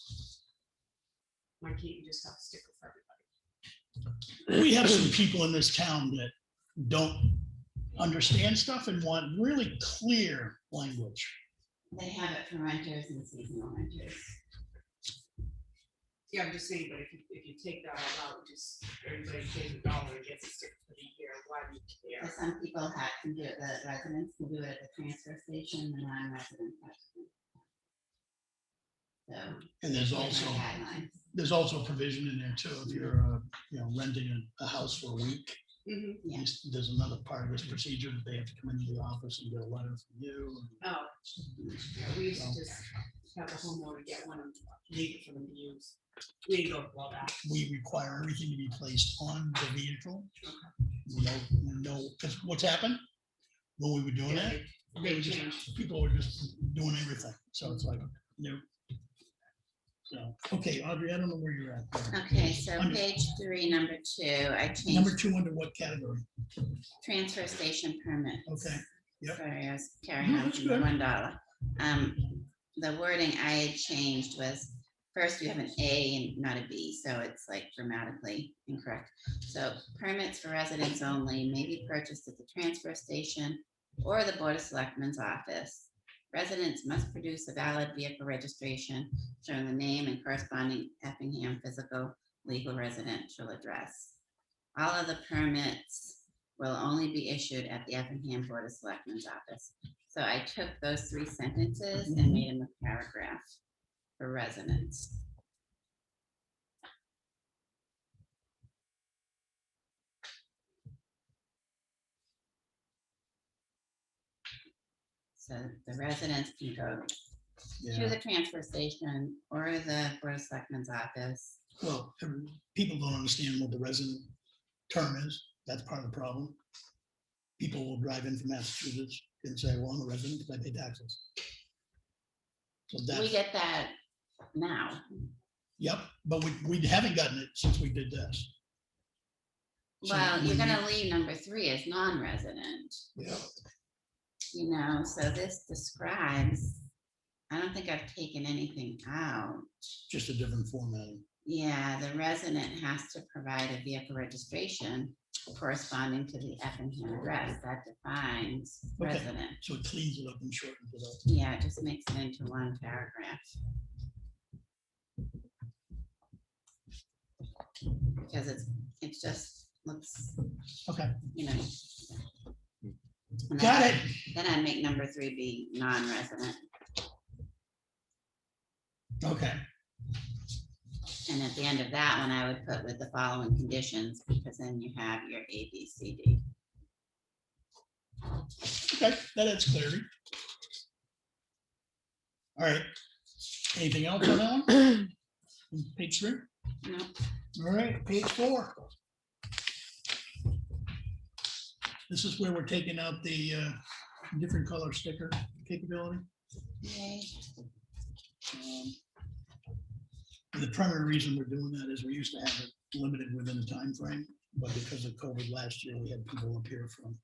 Why can't you just have a sticker for everybody? We have some people in this town that don't understand stuff and want really clear language. They have it for renters and seasonal renters. Yeah, I'm just saying, but if you take that all out, just everybody pays $1 and gets a sticker for the year, why do you care? But some people can do it, the residents can do it at the transfer station, the non-residents have to. So. And there's those are also, guidelines. there's also a provision in there too, if you're, renting a house for a week. Mhm. Yeah. There's another part of this procedure that they have to come into the office and get a letter from you. Oh, yeah, we used to just have the homeowner get one and leave it for them to use. We didn't go through all that. We require everything to be placed on the vehicle. No, because what's happened when we were doing that, they were just, people were just doing everything. So it's like, no. So, okay, Audrey, I don't know where you're at. there. Okay, so Under- page 3, number 2, I Number changed 2 under what category? transfer station permit. Okay, yep. Sorry, I was carrying No, on that's from the good. $1. The wording I had changed was, first you have an A and not a B, so it's like grammatically incorrect. So permits for residents only may be purchased at the transfer station or the Board of Selectmen's office. Residents must produce a valid vehicle registration showing the name and corresponding Effingham physical legal residential address. All of the permits will only be issued at the Effingham Board of Selectmen's office. So I took those 3 sentences and made them a paragraph for residents. So the residents can go to Yeah. the transfer station or the Board of Selectmen's office. Well, people don't understand what the resident term is. That's part of the problem. People will drive in from Massachusetts and say, well, I'm a resident because I pay taxes. So We that's, get that now. yep, but we haven't gotten it since we did this. So Well, you're when gonna leave number 3 as non-resident, Yeah, so this describes, I don't think I've taken anything out. just a different formatting. Yeah, the resident has to provide a vehicle registration corresponding to the Effingham address, that defines Okay. resident. So it cleans it up and shortens it up. Yeah, it just makes it into one paragraph. Because it's just looks, Okay, you know. And got then- it. Then I'd make number 3 be non-resident, Okay, and at the end of that one, I would put with the following conditions, because then you have your A, B, C, D. okay, that adds clarity. All right. Anything else on that one? Page 3? No, All right, page 4. This is where we're taking out the different color sticker capability. yay. The primary reason we're doing that is we used to have it limited within a time frame, but because of COVID last year, we had people up here from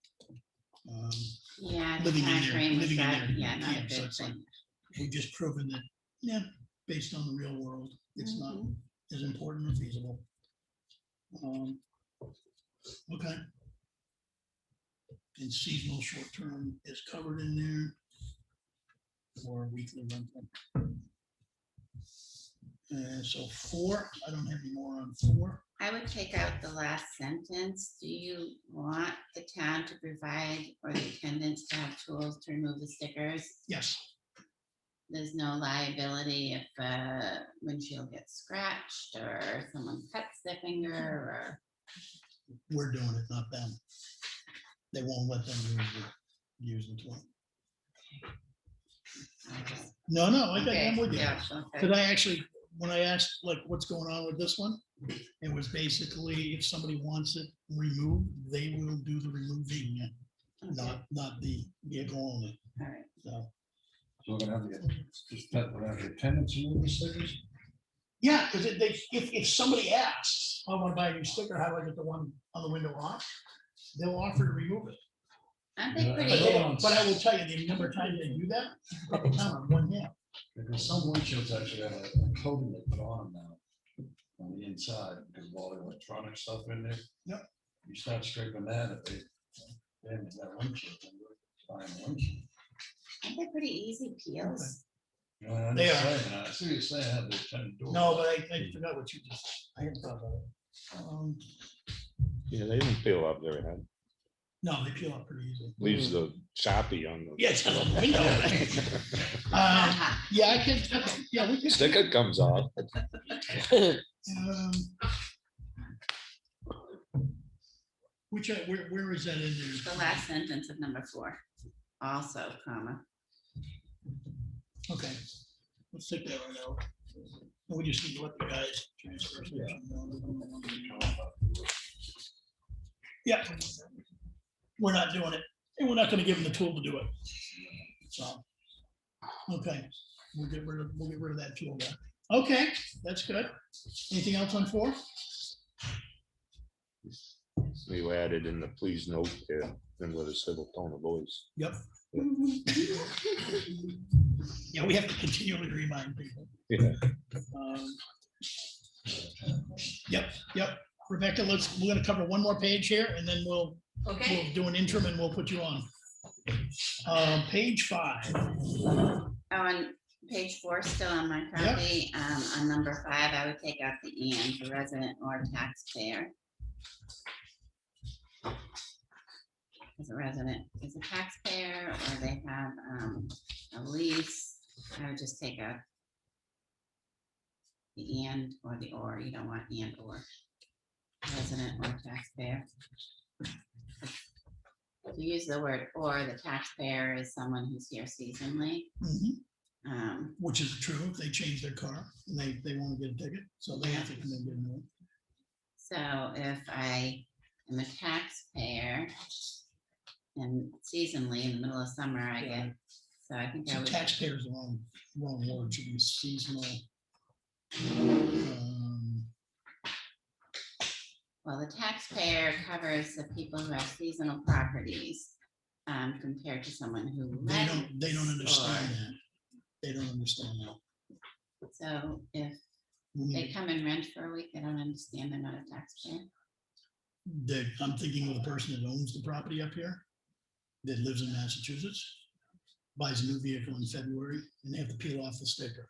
Yeah, the living in time there, frame was living in that, their yeah, not a camp, so good it's like, thing. we've just proven that, yeah, based on the real world, it's not as important or feasible. Okay. And seasonal short term is covered in there. Or weekly rental. So 4, I don't have any more on 4. I would take out the last sentence. Do you want the town to provide or the attendants to have tools to remove the stickers? Yes, There's no liability if a windshield gets scratched or someone cuts their finger or, we're doing it, not them. They won't let them use the tool. No, I'm okay, with you. yeah, okay. Because I actually, when I asked like what's going on with this one, it was basically if somebody wants it removed, they will do the removing, not the vehicle owner. All right. So, So we're gonna have we're gonna have the attendants remove the stickers? yeah, because if somebody asks, I want to buy a new sticker, how do I get the one on the window off? They'll offer to remove it. Aren't they Yeah, But, pretty, but I will tell you, the number of times they do that, put the count on one hand. Because some windshields actually have a coating they put on them now, on the inside, because of all the electronic stuff in there. Yep. You start scraping that, if they damage that windshield, then you're buying a windshield. aren't they pretty easy peels? You know, I'm They just are. saying, I see what you're saying, have the attendant do it. No, but I forgot what you just, I hadn't thought about it. Yeah, they don't peel up their head. No, they peel up pretty easily. Leaves the choppy on the. Yeah, it's on the window. Yeah, I can, okay, yeah, we can. Sticker comes off. Um, Which, where is that in The there? last sentence of number 4, also, comma. Okay, let's take that right out. And we just need to let the guys transfer. station know. Yeah. We're not doing it, and we're not gonna give them the tool to do it. So, okay, we'll get rid of that tool there. Okay, that's good. Anything else on 4? We added in the please note there, and with a civil tone of voice. Yep. Yeah, we have to continually remind people. Yeah. Yep. Rebecca, we're gonna cover one more page here and then we'll do an interim and we'll put you on. Page 5. Oh, on page 4, still on my copy, on number 5, I would take out the and, the resident or taxpayer. As a resident is a taxpayer, or they have a lease, I would just take out the and or the or, you don't want and or. Resident or taxpayer. If you use the word or, the taxpayer is someone who's here seasonally. Mhm. Which is true, if they change their car and they want to get a ticket, so they have to come and get a new one. So if I am a taxpayer and seasonally in the middle of summer, I get, so I think I So would. taxpayer is the wrong word, should be seasonal. Well, the taxpayer covers the people who have seasonal properties compared to someone who. They don't rents understand or- that. They don't understand that. So if We they need- come and rent for a week, they don't understand they're not a taxpayer. that I'm thinking of the person that owns the property up here, that lives in Massachusetts, buys a new vehicle in February, and they have to peel off the sticker.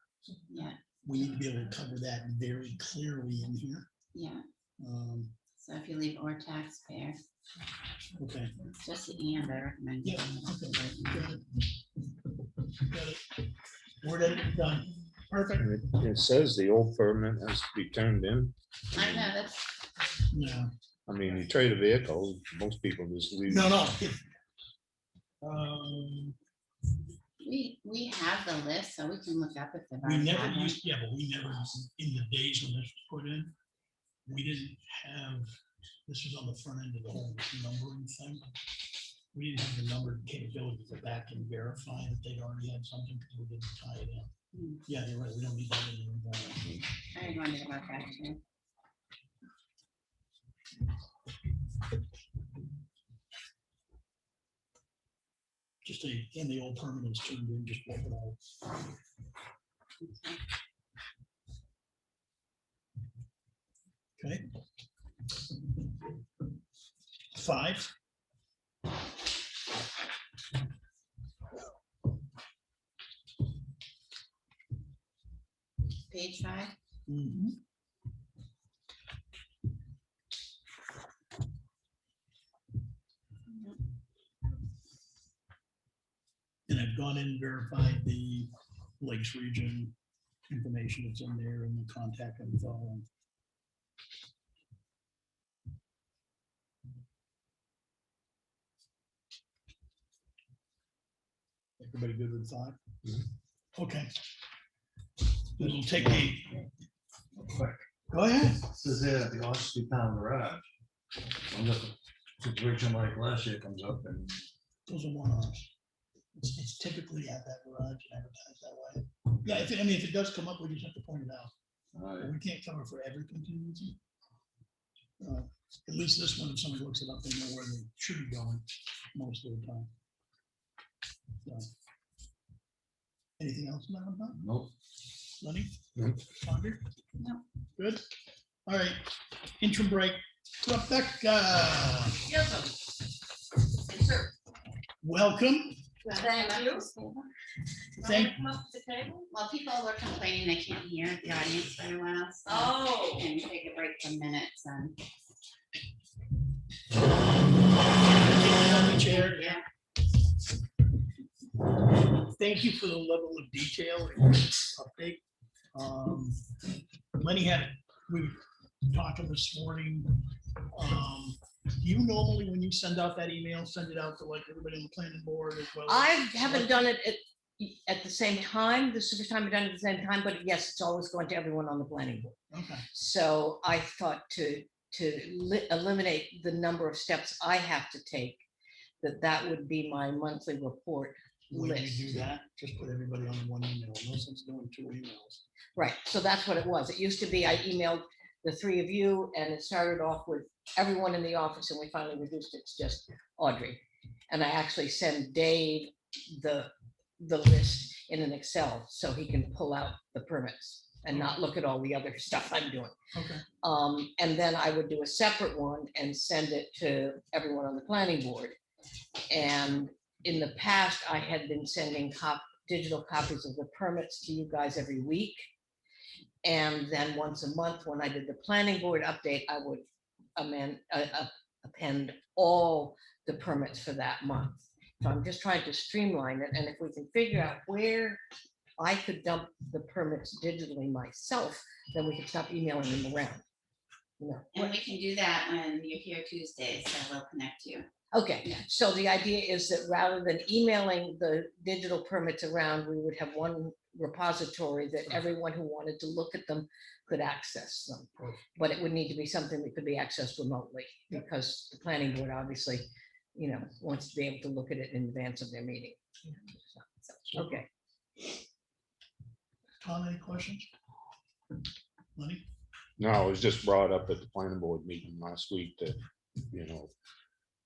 Yeah, We need to be able to cover that very clearly in here. yeah. Um, So if you leave or taxpayer, Okay. it's just the and I recommend. Yeah. Okay. Got it. Got it. Word edit done. Perfect. It says the old permit has to be turned in. I know, that's, Yeah. I mean, you trade a vehicle, most people just leave. No. we have the list, so we can look up if they've We already never had one. used, yeah, but we never, in the days when this was put in, we didn't have, this was on the front end of the whole numbering thing. We didn't have the numbered capability to go back and verify that they'd already had something because we didn't tie it in. Hmm. Yeah, you're right. We don't need that anymore. I wanted to look back too. Just and the old permit is turned in, just wipe it out. Okay. 5. Page 5. Mhm. And I've gone in and verified the Lakes Region information that's in there and the contact info. Everybody good with 5? Okay. It'll take me, Quick. go ahead. Says there, the Ospey Town Garage. When the situation like last year comes up and Those are one-offs. It's typically at that garage and advertised that way. Yeah, if it does come up, we just have to point it out. But we can't cover for every contingency. At least this one, if somebody looks it up, they know where they should be going most of the time. So. Anything else in that one, Bob? nope. Lenny? No. Sandra? No. Good. All right. Interim break. Rebecca, Yes, sir. welcome. Thank you. Thank. Come up to the table? Well, people were complaining they can't hear the audience very well. So Oh. can we take a break for minutes and. Chair. Yeah. Thank you for the level of detail in this update. Lenny we were talking this morning. Do you normally, when you send out that email, send it out to like everybody on the planning board as well? I haven't done it at the same time. This is the first time I've done it at the same time, but yes, it's always going to everyone on the planning board. Okay. So I thought to eliminate the number of steps I have to take, that would be my monthly report When you list. do that, just put everybody on one email. No sense doing 2 emails. Right, so that's what it was. It used to be I emailed the 3 of you, and it started off with everyone in the office, and we finally reduced it to just Audrey. And I actually send Dave the list in an Excel so he can pull out the permits and not look at all the other stuff I'm doing. Okay. And then I would do a separate one and send it to everyone on the planning board. And in the past, I had been sending digital copies of the permits to you guys every week. And then once a month, when I did the planning board update, I would append all the permits for that month. So I'm just trying to streamline it. And if we can figure out where I could dump the permits digitally myself, then we can stop emailing them around. You know. And we can do that when you're here Tuesdays, so we'll connect you. Okay, Yeah. so the idea is that rather than emailing the digital permits around, we would have one repository that everyone who wanted to look at them could access them. But it would need to be something that could be accessed remotely, because the planning board obviously, wants to be able to look at it in advance of their meeting. So, okay. Tom, any questions? Lenny? No, it was just brought up at the planning board meeting last week that,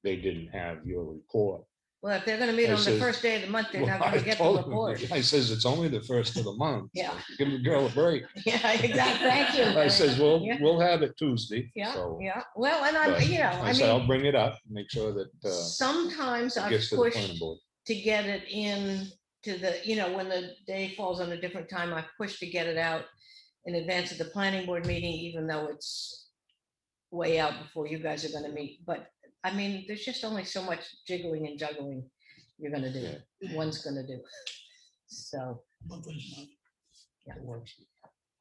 they didn't have your report Well, if they're gonna meet I on the says, first day of the month, they're not Well, gonna I get the told him, report. I says, it's only the first of the month. Yeah. Give the girl a break. Yeah, exactly. Thank you. I says, well, Yeah. we'll have it Tuesday. Yeah, So, yeah. Well, and but I I said, I'll mean, bring it up, make sure that sometimes it I've gets to the pushed planning board. to get it in to the, when the day falls on a different time, I've pushed to get it out in advance of the planning board meeting, even though it's way out before you guys are gonna meet. But I mean, there's just only so much jiggling and juggling you're gonna do, one's gonna do. So, Monthly's not. Yeah. It works.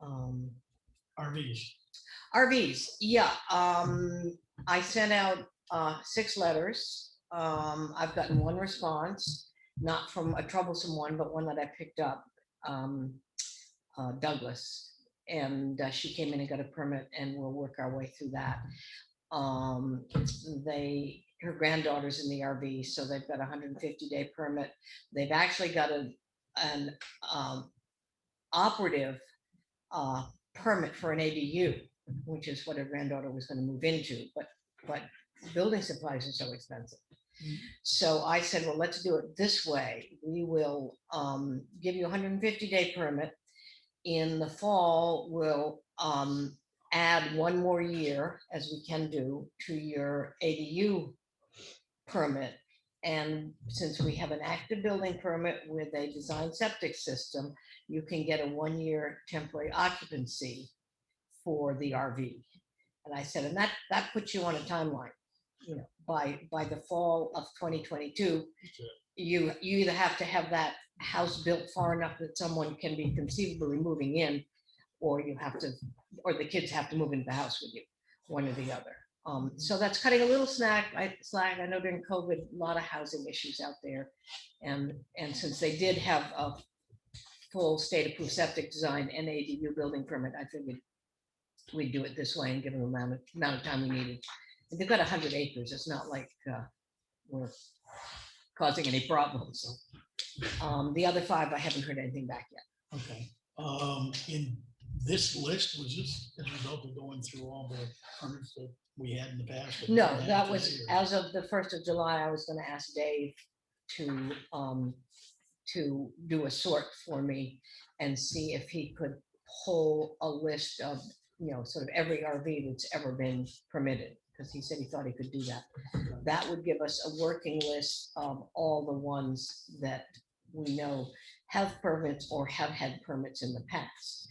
um, RVs. RVs, yeah, I sent out 6 letters. I've gotten 1 response, not from a troublesome one, but one that I picked up, Douglas. And she came in and got a permit, and we'll work our way through that. Her granddaughter's in the RV, so they've got a 150-day permit. They've actually got an operative permit for an ADU, which is what her granddaughter was going to move into, but building supplies are so expensive. So I said, well, let's do it this way. We will give you a 150-day permit. In the fall, we'll add 1 more year, as we can do, to your ADU permit. And since we have an active building permit with a design septic system, you can get a 1-year temporary occupancy for the RV. And I said, and that puts you on a timeline. By the fall of 2022, you either have to have that house built far enough that someone can be conceivably moving in, or the kids have to move into the house with you, one or the other. So that's cutting a little slack. I know during COVID, a lot of housing issues out there. And since they did have a full state approved septic design and ADU building permit, I figured we'd do it this way and give them the amount of time we needed. And they've got 100 acres. It's not like we're causing any problems. The other 5, I haven't heard anything back yet. Okay. In this list, was this as a result of going through all the permits that we had in the past? but No, didn't have that today, was, or- as of the 1st of July, I was gonna ask Dave to do a sort for me and see if he could pull a list of, sort of every RV that's ever been permitted, because he said he thought he could do that. That would give us a working list of all the ones that we know have permits or have had permits in the past.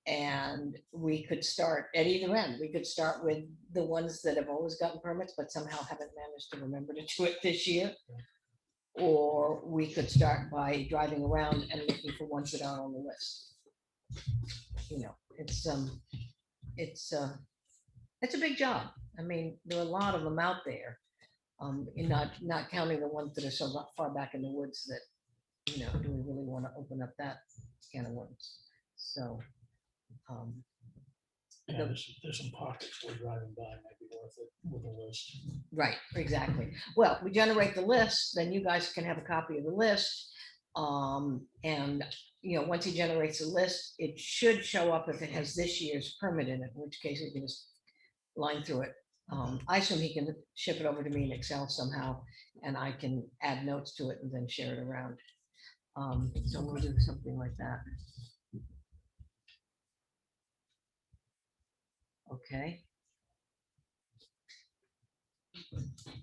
And we could start at either end. We could start with the ones that have always gotten permits, but somehow haven't managed to remember to do it this year. Or we could start by driving around and looking for ones that aren't on the list. It's a big job. I mean, there are a lot of them out there. Not counting the ones that are so far back in the woods that, do we really want to open up that can of worms? So, Yeah, there's some pockets where driving by might be worth it with a list. right, exactly. Well, we generate the list, then you guys can have a copy of the list. And, once he generates a list, it should show up if it has this year's permit in it, in which case you can just line through it. I assume he can ship it over to me in Excel somehow, and I can add notes to it and then share it around. So we'll do something like that. Okay.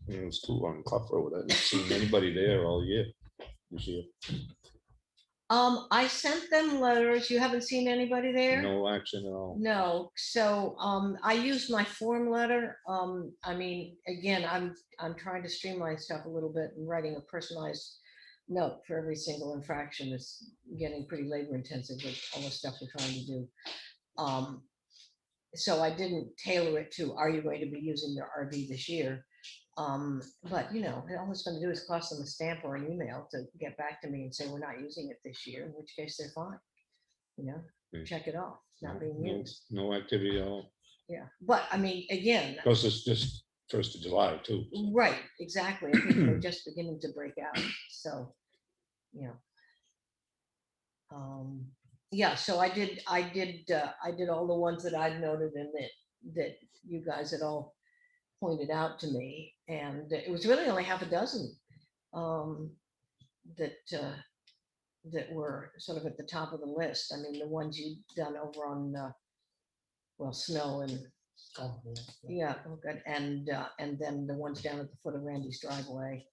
It was too long, Clough Road. I haven't seen anybody there all year this year. I sent them letters. You haven't seen anybody there? No action at all. No, so I used my form letter. I mean, again, I'm trying to streamline stuff a little bit, and writing a personalized note for every single infraction is getting pretty labor intensive with all the stuff we're trying to do. So I didn't tailor it to, are you going to be using your RV this year? But all it's going to do is cost them a stamp or an email to get back to me and say, we're not using it this year, in which case they're fine. Check it off, it's not being used. No activity at all. Yeah, but I mean, again, Because it's just 1st of July too. right, exactly. I think they're just beginning to break out. So, yeah, so I did all the ones that I'd noted and that you guys had all pointed out to me, and it was really only half a dozen that, that were sort of at the top of the list. I mean, the ones you've done over on, well, Snow and, Oh, yeah, oh, good, and then the ones down at the foot of Randy's driveway.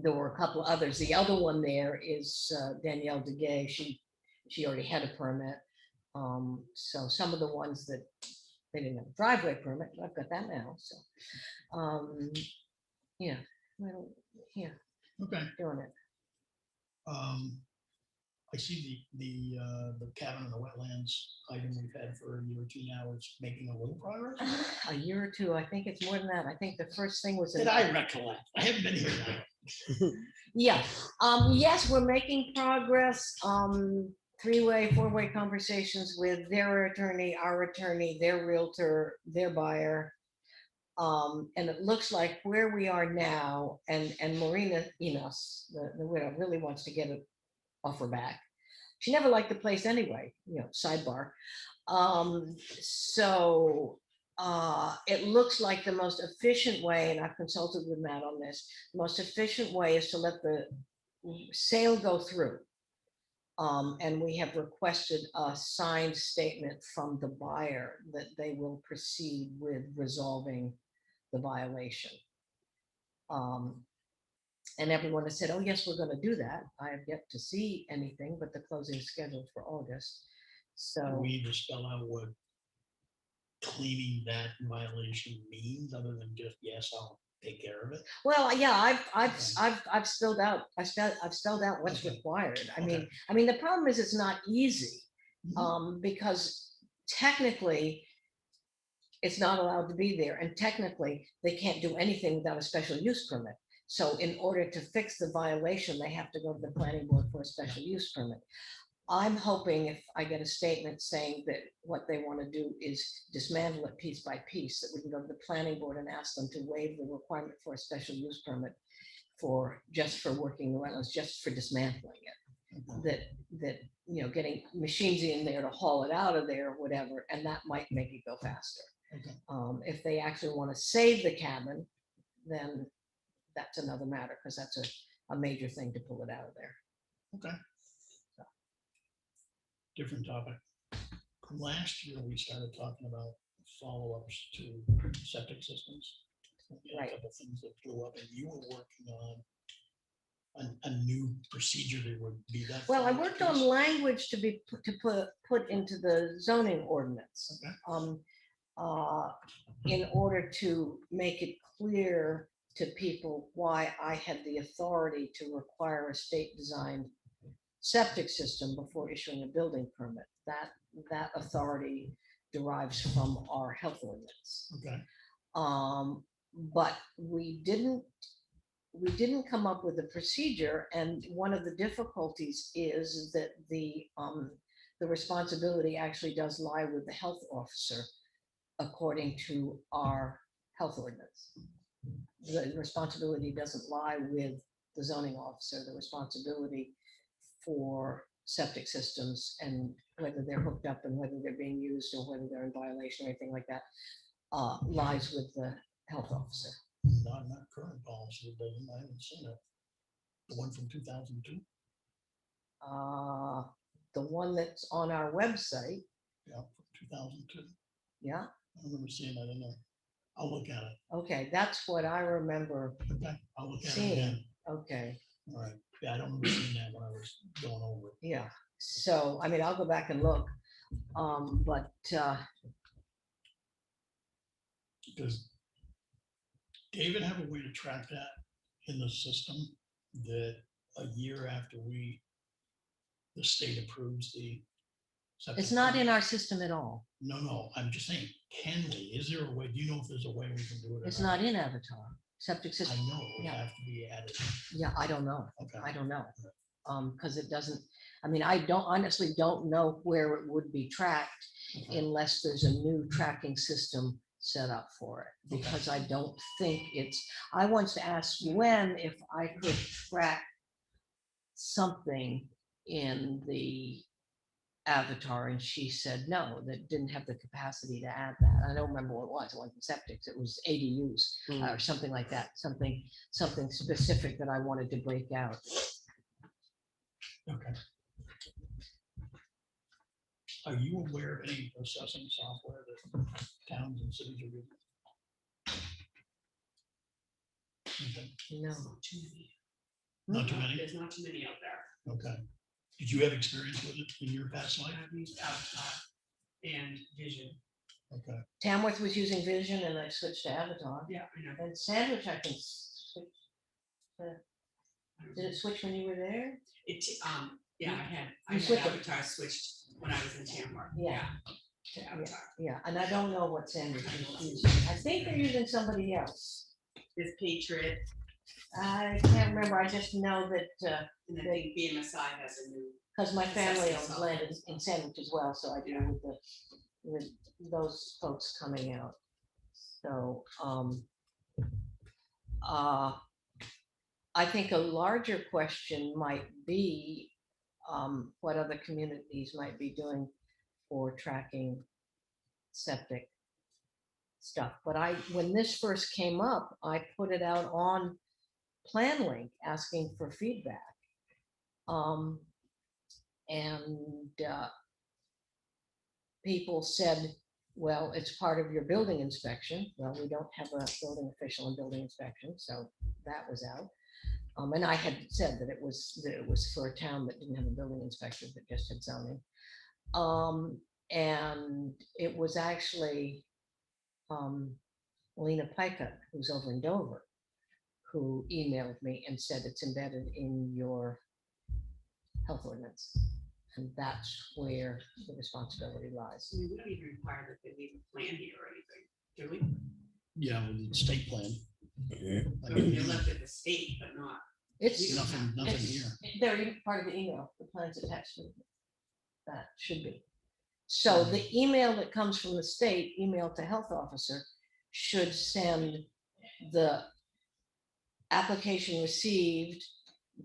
There were a couple others. The other one there is Danielle DeGay. She already had a permit. So some of the ones that they didn't have a driveway permit, I've got that now, so. Yeah, well, yeah, Okay. doing it. I see the cabin in the wetlands item we've had for a year or two now is making a little progress. A year or two, I think it's more than that. I think the first thing was. Did I recollect? I haven't been here now. Yeah, yes, we're making progress. Three-way, four-way conversations with their attorney, our attorney, their realtor, their buyer. And it looks like where we are now, and Marina Enos, the widow, really wants to get it off her back. She never liked the place anyway, sidebar. So it looks like the most efficient way, and I've consulted with Matt on this, the most efficient way is to let the sale go through. And we have requested a signed statement from the buyer that they will proceed with resolving the violation. And everyone has said, oh, yes, we're going to do that. I have yet to see anything, but the closing is scheduled for August. So We just spell out what claiming that violation means, other than just, yes, I'll take care of it. well, yeah, I've spelled out, I've spelled out what's Okay. required. I Okay. mean, the problem is it's not easy, Mhm. because technically it's not allowed to be there, and technically they can't do anything without a special use permit. So in order to fix the violation, they have to go to the planning board for a special use permit. I'm hoping if I get a statement saying that what they want to do is dismantle it piece by piece, that we can go to the planning board and ask them to waive the requirement for a special use permit just for working the wetlands, just for dismantling it. That getting machines in there to haul it out of there, whatever, and that might make it go faster. Okay. If they actually want to save the cabin, then that's another matter, because that's a major thing to pull it out of there. Okay. Different topic. Last year, we started talking about follow-ups to septic systems. We had Right. A couple things that blew up, and you were working on a new procedure that would be that. Well, I follow-up worked on piece. language to put into the zoning ordinance. Okay. In order to make it clear to people why I had the authority to require a state-designed septic system before issuing a building permit. That authority derives from our health ordinance. Okay. But we didn't come up with a procedure, and one of the difficulties is that the responsibility actually does lie with the health officer, according to our health ordinance. The responsibility doesn't lie with the zoning officer. The responsibility for septic systems and whether they're hooked up and whether they're being used or whether they're in violation or anything like that lies with the health officer. Not current policy, it doesn't, I haven't seen it. The one from 2002. The one that's on our website, Yeah, from 2002. yeah, I remember seeing that in there. I'll look at it. okay, that's what I remember Okay, I'll look at it seeing. again. Okay, All right. Yeah, I don't remember seeing that when I was going over it. yeah, so, I mean, I'll go back and look, but Does David have a way to track that in the system, that a year after the state approves the septic it's not in permit? our system at all. No, I'm just saying, can we? Is there a way? Do you know if there's a way we can do it? or It's not in Avatar. Septic I system, know it would yeah. have to be added. yeah, I don't know. Okay. I don't know. Because it doesn't, I mean, I honestly don't know where it would be tracked Okay. unless there's a new tracking system set up for it. Okay. Because I don't think I once asked Gwen if I could track something in the Avatar, and she said no, that didn't have the capacity to add that. I don't remember what it was. It wasn't septics. It was ADUs or something like that. Something specific that I wanted to break out. Okay. Are you aware of any processing software that towns and cities are using? Okay. No. Too many. Not too many? There's not too many out there. Okay. Did you have experience with it in your past life? I've used Avatar and Vision. Okay. Tamworth was using Vision, and I switched to Avatar. Yeah, I know. And Sandwich, I can switch. Did it switch when you were there? Yeah, I You had switched it. Avatar switched when I was in Tamworth. Yeah. To Avatar. Yeah, and I don't know what Sandwich is using. I think they're using somebody else. There's Patriot, I can't remember. I just know that, and then I think BMSI has a new. because my family Assessment owns land in Sandwich as well, so I deal with those folks coming out. So, I think a larger question might be, what other communities might be doing for tracking septic stuff. But when this first came up, I put it out on PlanLink asking for feedback. People said, well, it's part of your building inspection. Well, we don't have a building official in building inspection, so that was out. And I had said that it was for a town that didn't have a building inspector, that just had zoning. And it was actually Lena Pica, who's over in Dover, who emailed me and said it's embedded in your health ordinance. And that's where the responsibility lies. We don't even require that they leave a plan here or anything, do we? Yeah, with the state plan. Yeah. I I mean, mean, they're left at the state, but not. It's, nothing here. they're part of the email, the plans attached to that should be. So the email that comes from the state, email to health officer, should send the application received,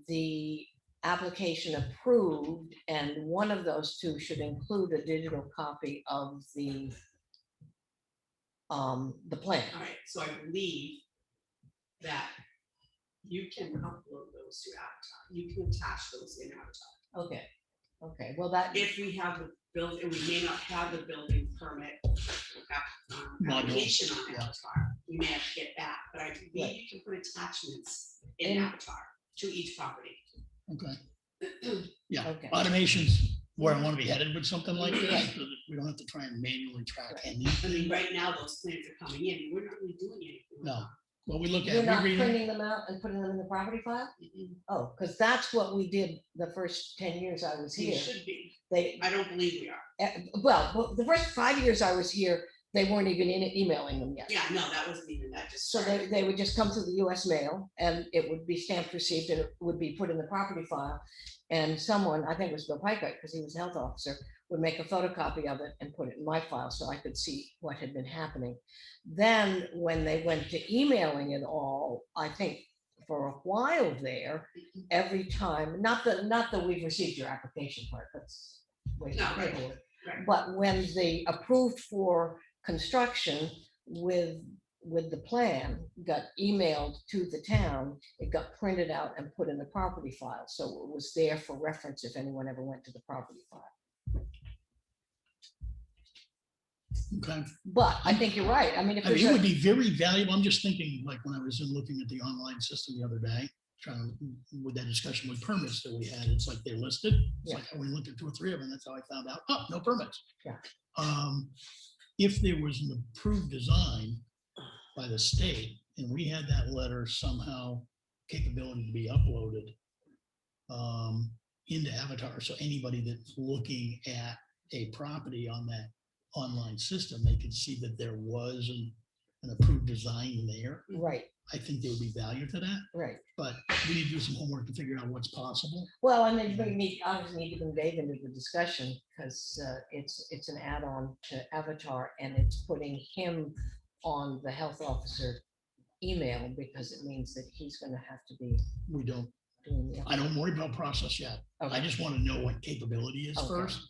the application approved, and one of those two should include a digital copy of the plan. All right, so I believe that you can upload those to Avatar. You can attach those in Avatar. Okay, well, that, If we have the build, and we may not have the building permit Module, application on yeah. Avatar, we may have to get that, but I believe Right. you can put attachments in In- Avatar to each property. Okay. Yeah, Okay. automation's where I want to be headed with something like this, so that we don't have to try and manually track Right. I anything. mean, right now, those plans are coming in, we're not really doing anything. with No. them. Well, we look you're at, not we read them. printing them out and putting them in the property file? Mhm. Oh, because that's what we did the first 10 years I was We here. should be. They, I don't believe we are. well, the first 5 years I was here, they weren't even emailing them yet. Yeah, no, that wasn't even, that just. So started. they would just come through the US mail, and it would be stamped received, and it would be put in the property file. And someone, I think it was Bill Piker, because he was health officer, would make a photocopy of it and put it in my file so I could see what had been happening. Then when they went to emailing it all, I think for a while there, every time, not that we've received your application part, that's way too No, right, paperwork. right. But when they approved for construction with the plan got emailed to the town, it got printed out and put in the property file. So it was there for reference if anyone ever went to the property file. Okay. But I think you're right. I mean, if I mean, there's it would a, be very valuable. I'm just thinking, like, when I was in looking at the online system the other day, trying to, with that discussion with permits that we had, it's like they're listed. It's Yeah. like, we looked at 2 or 3 of them, that's how I found out, oh, no permits. Yeah. If there was an approved design by the state, and we had that letter somehow capability to be uploaded into Avatar, so anybody that's looking at a property on that online system, they could see that there was an approved design there. right, I think there would be value to that, right. but we need to do some homework to figure out what's possible. Well, and then we need, obviously need to bring Dave into the discussion because it's an add-on to Avatar and it's putting him on the health officer email because it means that he's gonna have to be We don't, doing the. I don't worry about process yet. I Okay. just want to know what capability is Okay. first.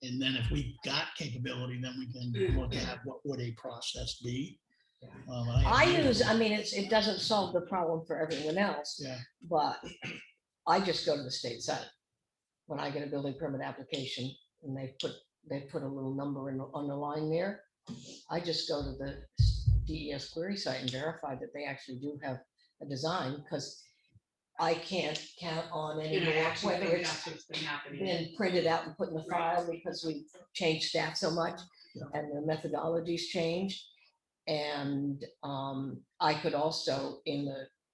And then if we got capability, then we can look at what would a process be. I mean, it doesn't solve the problem for everyone else, Yeah, but I just go to the state site. When I get a building permit application and they put a little number on the line there, I just go to the DES query site and verify that they actually do have a design, because I can't count on And I anymore actually whether think it's that's what's been happening. been printed out and put in the file, because we changed staff so much Yeah. and the methodologies changed. And I could also, in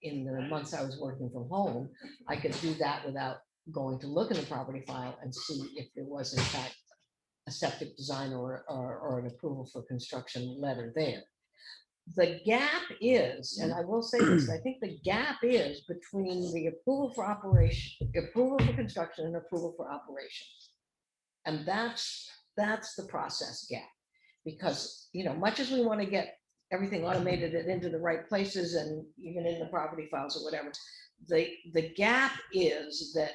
the months I was working from home, I could do that without going to look in the property file and see if there was in fact a septic design or an approval for construction letter there. The gap is, and I will say this, I think the gap is between the approval for operation, approval for construction and approval for operations. And that's the process gap. Because, much as we want to get everything automated and into the right places and even in the property files or whatever, the gap is that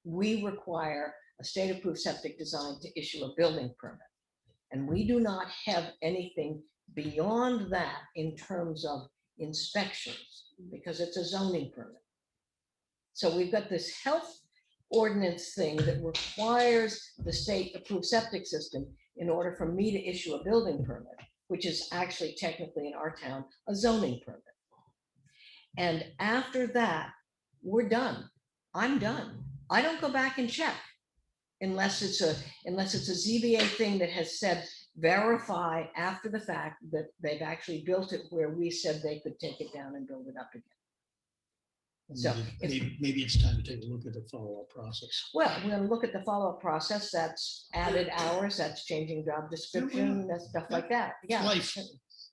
we require a state approved septic design to issue a building permit. And we do not have anything beyond that in terms of inspections, because it's a zoning permit. So we've got this health ordinance thing that requires the state approved septic system in order for me to issue a building permit, which is actually technically in our town, a zoning permit. And after that, we're done. I'm done. I don't go back and check unless it's a ZBA thing that has said, verify after the fact that they've actually built it where we said they could take it down and build it up again. So maybe it's time to take a look at the follow-up process. Well, we're gonna look at the follow-up process. That's added hours, that's changing job description, that's stuff like that. Yeah. Life,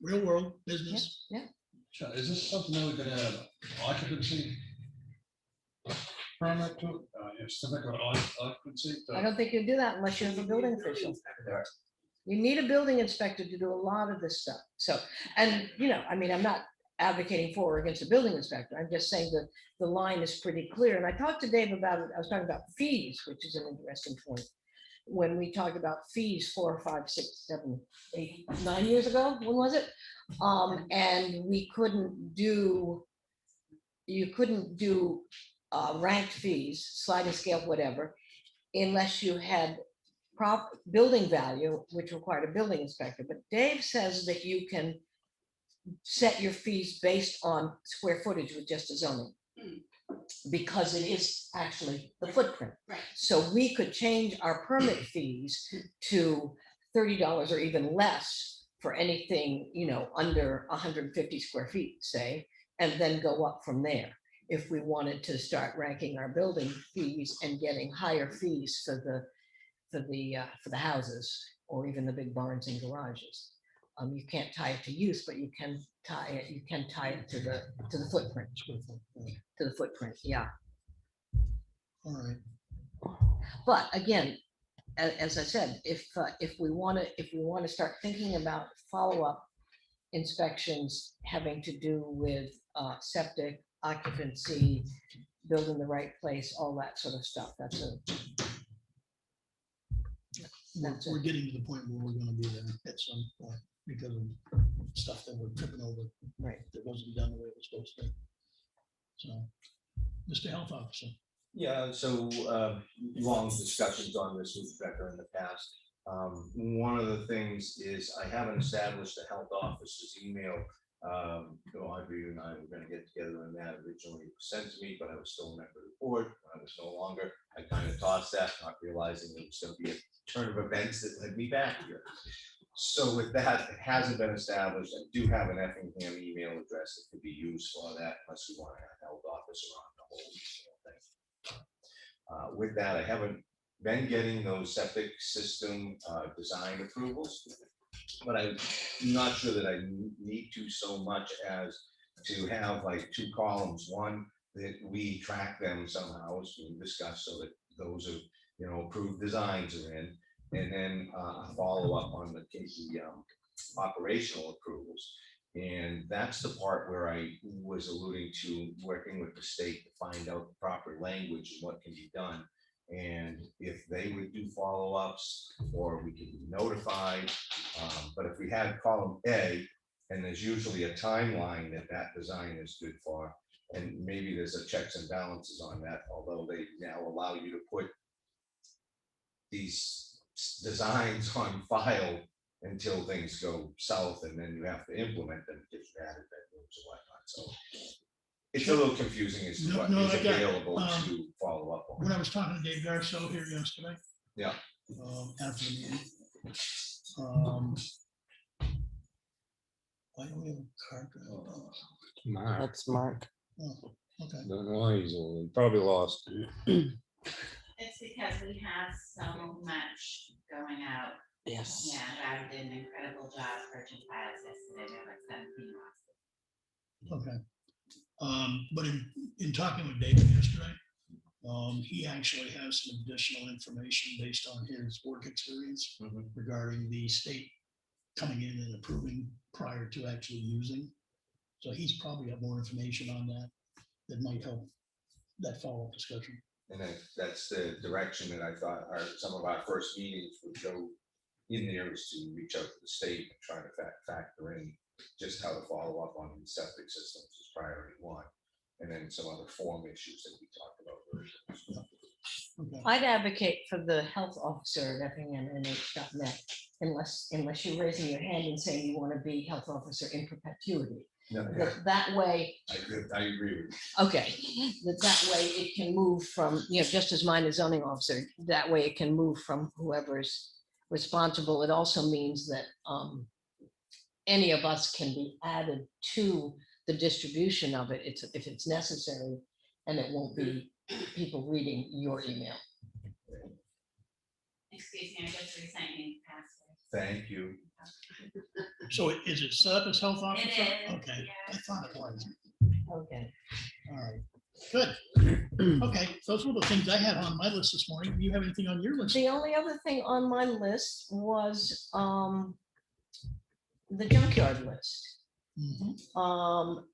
real world business. Yeah. Sean, is this something that we could have occupancy permit to, certificate of occupancy? I don't think you do that unless you have a building official. You need a building inspector to do a lot of this stuff. So, and, I mean, I'm not advocating for or against a building inspector. I'm just saying that the line is pretty clear. And I talked to Dave about it. I was talking about fees, which is an interesting point. When we talked about fees 4, 5, 6, 7, 8, 9 years ago, when was it? And we couldn't do, you couldn't do ranked fees, sliding scale, whatever, unless you had building value, which required a building inspector. But Dave says that you can set your fees based on square footage with just a zoning, because it is actually the footprint. Right. So we could change our permit fees to $30 or even less for anything, under 150 square feet, say, and then go up from there. If we wanted to start ranking our building fees and getting higher fees for the houses or even the big barns and garages. You can't tie it to use, but you can tie it to the footprint. To the footprint, yeah. All right. But again, as I said, if we want to start thinking about follow-up inspections having to do with septic, occupancy, building the right place, all that sort of stuff, We're getting to the point where we're gonna be there at some point because of stuff that we're tripping over. Right. That wasn't done the way it was supposed to. So, Mr. Health Officer. Yeah, so long discussions on this with Becca in the past. One of the things is I haven't established a health officer's email. Audrey and I were going to get together on that. Originally it was sent to me, but I was still a member of the board. When I was no longer, I kind of tossed that, not realizing it was going to be a turn of events that led me back here. So with that, it hasn't been established. I do have an Effingham email address that could be used for that, unless we want to have a health officer on the whole thing. With that, I haven't been getting those septic system design approvals, but I'm not sure that I need to so much as to have like 2 columns. One, that we track them somehow, as we discussed, so that those are, approved designs are in, and then a follow up on the operational approvals. And that's the part where I was alluding to working with the state to find out the proper language and what can be done. And if they would do follow-ups, or we could be notified. But if we had column A, and there's usually a timeline that that design is good for, and maybe there's a checks and balances on that, although they now allow you to put these designs on file until things go south, and then you have to implement them, get added bedrooms and whatnot. So it's a little confusing as to what No, is I got it. available to follow up on. When I was talking to Dave Garso here yesterday. Yeah. After the meeting. Why don't we have a card? Mark, That's Mark. Oh, okay. don't know, he probably lost. It's because we have so much going out. Yes. Yeah, Rob did an incredible job purchasing files yesterday. There were like 17 boxes. Okay. But in talking with David yesterday, he actually has some additional information based on his work experience regarding the state coming in and approving prior to actually using. So he's probably got more information on that that might help that follow-up discussion. And that's the direction that I thought some of our first meetings would go in there, is to reach out to the state and try to factor in just how to follow up on these septic systems is priority one. And then some other form issues that we talked about. Okay. I'd advocate for the health officer at Effingham NH unless you're raising your hand and saying you want to be health officer in perpetuity. No, That way, I agree with you. okay, that way it can move from, just as mine is zoning officer, that way it can move from whoever's responsible. It also means that any of us can be added to the distribution of it if it's necessary, and it won't be people reading your email. Excuse me, I just resent you the password. Thank you. So is it set up as health officer? It is, Okay, yeah. I thought it was. Okay. All right, good. Okay, those were the things I had on my list this morning. Do you have anything on your list? The only other thing on my list was the junkyard list. Mhm.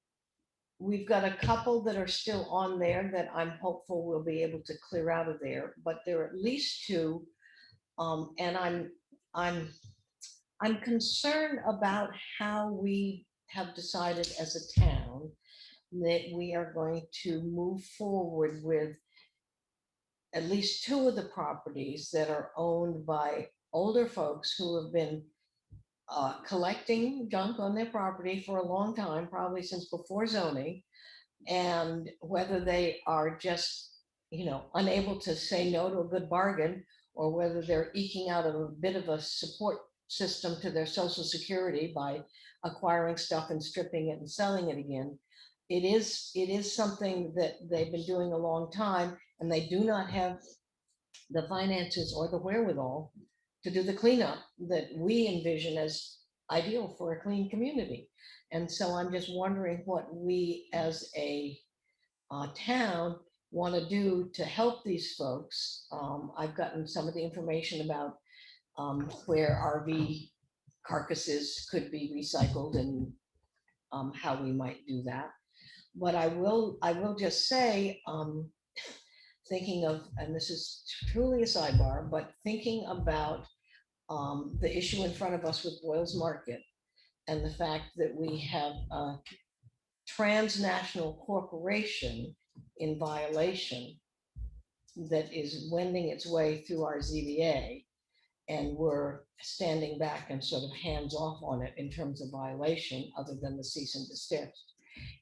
We've got a couple that are still on there that I'm hopeful we'll be able to clear out of there, but there are at least two. And I'm concerned about how we have decided as a town that we are going to move forward with at least two of the properties that are owned by older folks who have been collecting junk on their property for a long time, probably since before zoning. And whether they are just, unable to say no to a good bargain, or whether they're eking out a bit of a support system to their social security by acquiring stuff and stripping it and selling it again. It is something that they've been doing a long time, and they do not have the finances or the wherewithal to do the cleanup that we envision as ideal for a clean community. And so I'm just wondering what we as a town want to do to help these folks. I've gotten some of the information about where RV carcasses could be recycled and how we might do that. But I will just say, thinking of, and this is truly a sidebar, but thinking about the issue in front of us with Boyle's Market, and the fact that we have a transnational corporation in violation that is wending its way through our ZBA, and we're standing back and sort of hands off on it in terms of violation, other than the cease and desist.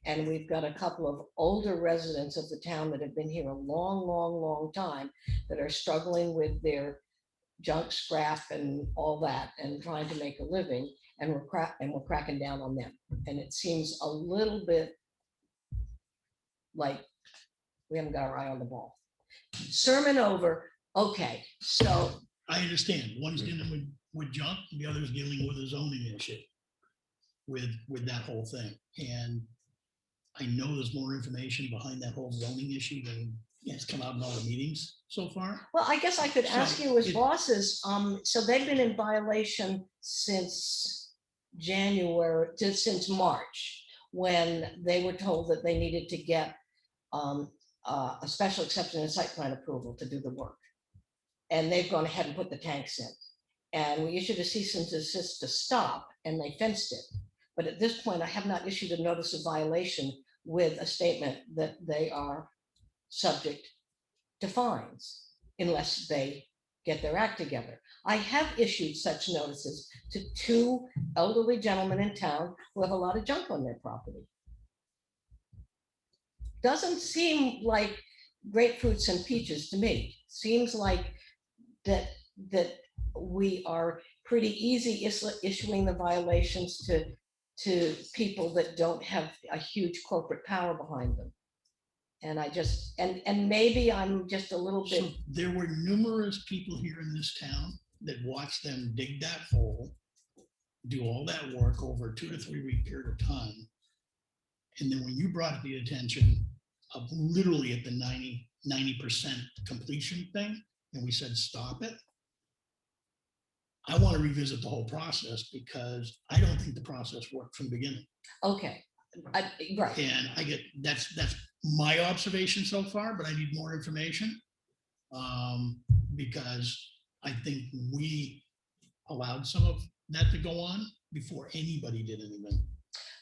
And we've got a couple of older residents of the town that have been here a long, long, long time that are struggling with their junk, scrap, and all that, and trying to make a living, and we're cracking down on them. And it seems a little bit like we haven't got our eye on the ball. Sermon over. Okay, so I understand. One's dealing with junk, and the other's dealing with a zoning issue with that whole thing. And I know there's more information behind that whole zoning issue than has come out in all the meetings so far. well, I guess I could ask So you as it- bosses, so they've been in violation since since March, when they were told that they needed to get a special exception and site plan approval to do the work. And they've gone ahead and put the tanks in. And we issued a cease and desist to stop, and they fenced it. But at this point, I have not issued a notice of violation with a statement that they are subject to fines unless they get their act together. I have issued such notices to 2 elderly gentlemen in town who have a lot of junk on their property. Doesn't seem like grapefruits and peaches to me. Seems like that we are pretty easy issuing the violations to people that don't have a huge corporate power behind them. And I just, and maybe I'm just a little bit, So there were numerous people here in this town that watched them dig that hole, do all that work over a 2 to 3 week period of time. And then when you brought it to the attention of literally at the 90% completion thing, and we said, stop it. I want to revisit the whole process because I don't think the process worked from the beginning. okay, right. And I get, that's my observation so far, but I need more information. Because I think we allowed some of that to go on before anybody did anything.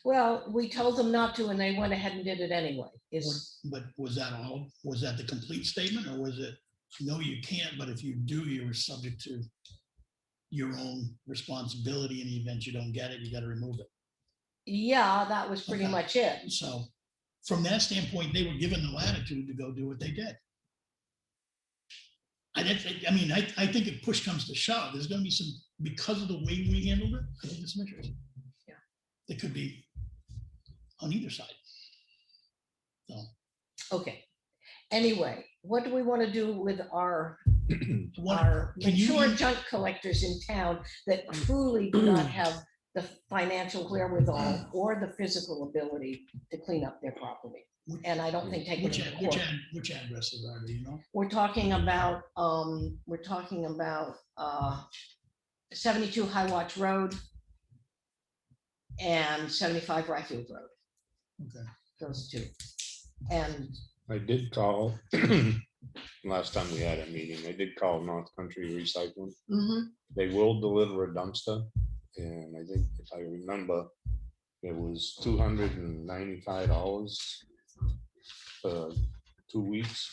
Well, we told them not to, and they went ahead and did it anyway. But was that all, was that the complete statement, or was it, no, you can't, but if you do, you're subject to your own responsibility in the event you don't get it, you got to remove it. Yeah, that was pretty Okay. much it. So from that standpoint, they were given the latitude to go do what they did. I think if push comes to shove, there's going to be some, because of the way we handled it, I think it's some issues. Yeah. It could be on either side. So Okay. Anyway, what do we want to do with our can you, mature junk collectors in town that truly do not have the financial wherewithal or the physical ability to clean up their property? And I don't think taking it to court. which addresses are they, you know? We're talking about 72 High Watch Road and 75 Ryfield Road, Okay. those 2. And I did call, last time we had a meeting, I did call North Country Recycling. They will deliver a dumpster, and I think if I remember, it was $295 for 2 weeks.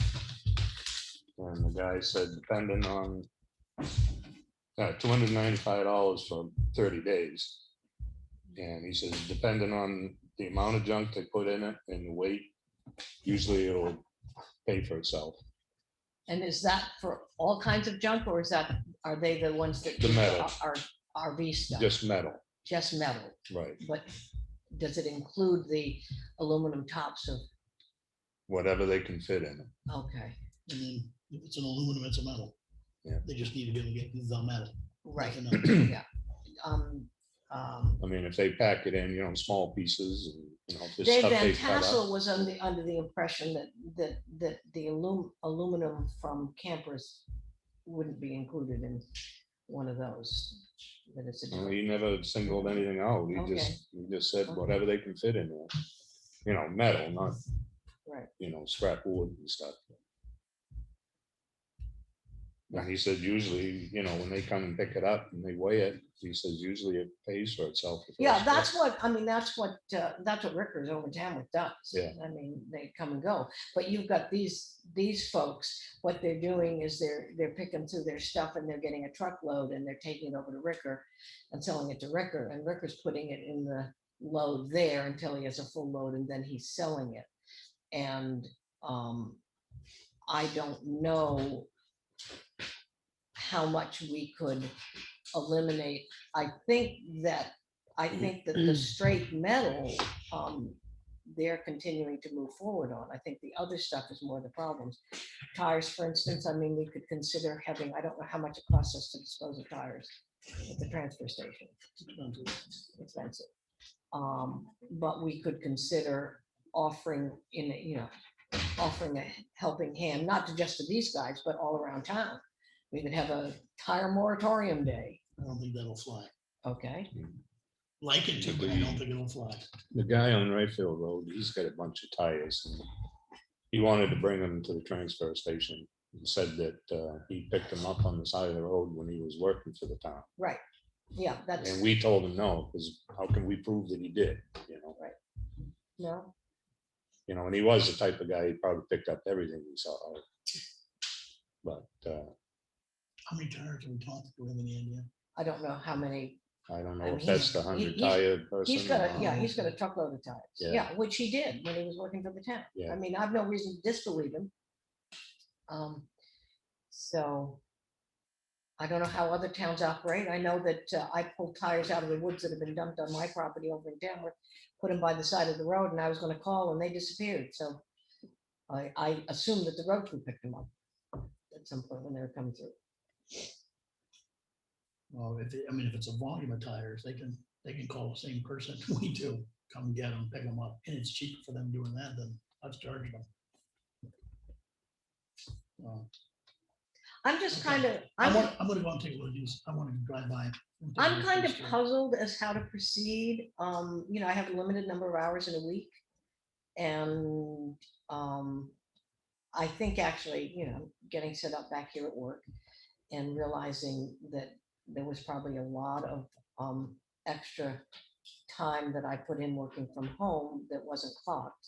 And the guy said, depending on $295 for 30 days. And he says, depending on the amount of junk they put in it and the weight, usually it'll pay for itself. And is that for all kinds of junk, or are they the ones that The do metal. our RV stuff? Just metal, Just metal, right? but does it include the aluminum tops of, Whatever they can fit in it. okay, I mean, if it's an aluminum, it's a metal. Yeah. They just need to be able to get the metal. right, Nothing else. yeah. I mean, if they pack it in, small pieces and, this Dave stuff Van they cut up. Tassel was under the impression that the aluminum from campers wouldn't be included in one of those. That it's a Well, he never singled anything out. He just said Okay. whatever they can fit in there. Metal, not, right. Scrap wood and stuff. And he said usually, when they come and pick it up and they weigh it, he says usually it pays for itself. the Yeah, first that's trip. that's what Rickers over in Tamworth does. Yeah. I mean, they come and go, but you've got these folks, what they're doing is they're picking through their stuff and they're getting a truckload and they're taking it over to Ricker and selling it to Ricker, and Ricker's putting it in the load there until he has a full load and then he's selling it. And I don't know how much we could eliminate. I think that the straight metal, they're continuing to move forward on. I think the other stuff is more the problems. Tires, for instance, I mean, we could consider having, I don't know how much it costs us to dispose of tires at the transfer station. Expensive. But we could consider offering offering a helping hand, not to just to these guys, but all around town. We could have a tire moratorium day. I don't think that'll fly. Okay. Like it to, but I don't think it'll fly. The guy on Rayfield Road, he's got a bunch of tires. And he wanted to bring him to the transfer station. He said that he picked him up on the side of the road when he was working for the town. Right, yeah, that's, And we told him no, because how can we prove that he did, no, and he was the type of guy, he probably picked up everything he saw. But How many tires are we talking? Do we have any idea? I don't know how many. I don't I know mean, if that's the he's- 100 tire person. He's got or a, not. yeah, he's got a truckload of tires. Yeah. Yeah, which he did when he was working for the town. Yeah. I mean, I've no reason to disbelieve him. So I don't know how other towns operate. I know that I pulled tires out of the woods that have been dumped on my property over in Denver, put them by the side of the road, and I was gonna call and they disappeared. So I assumed that the road crew picked them up at some point when they were coming through. Well, if it's a volume of tires, they can call the same person we do, come get them, pick them up, and it's cheaper for them doing that than us charging them. I'm just Okay. kind of, I'm gonna go and take a look at these. I want to drive by. and take a I'm look kind at of this, puzzled as how to proceed. I have a limited number of hours in a week. And I think actually, getting set up back here at work and realizing that there was probably a lot of extra time that I put in working from home that wasn't clocked,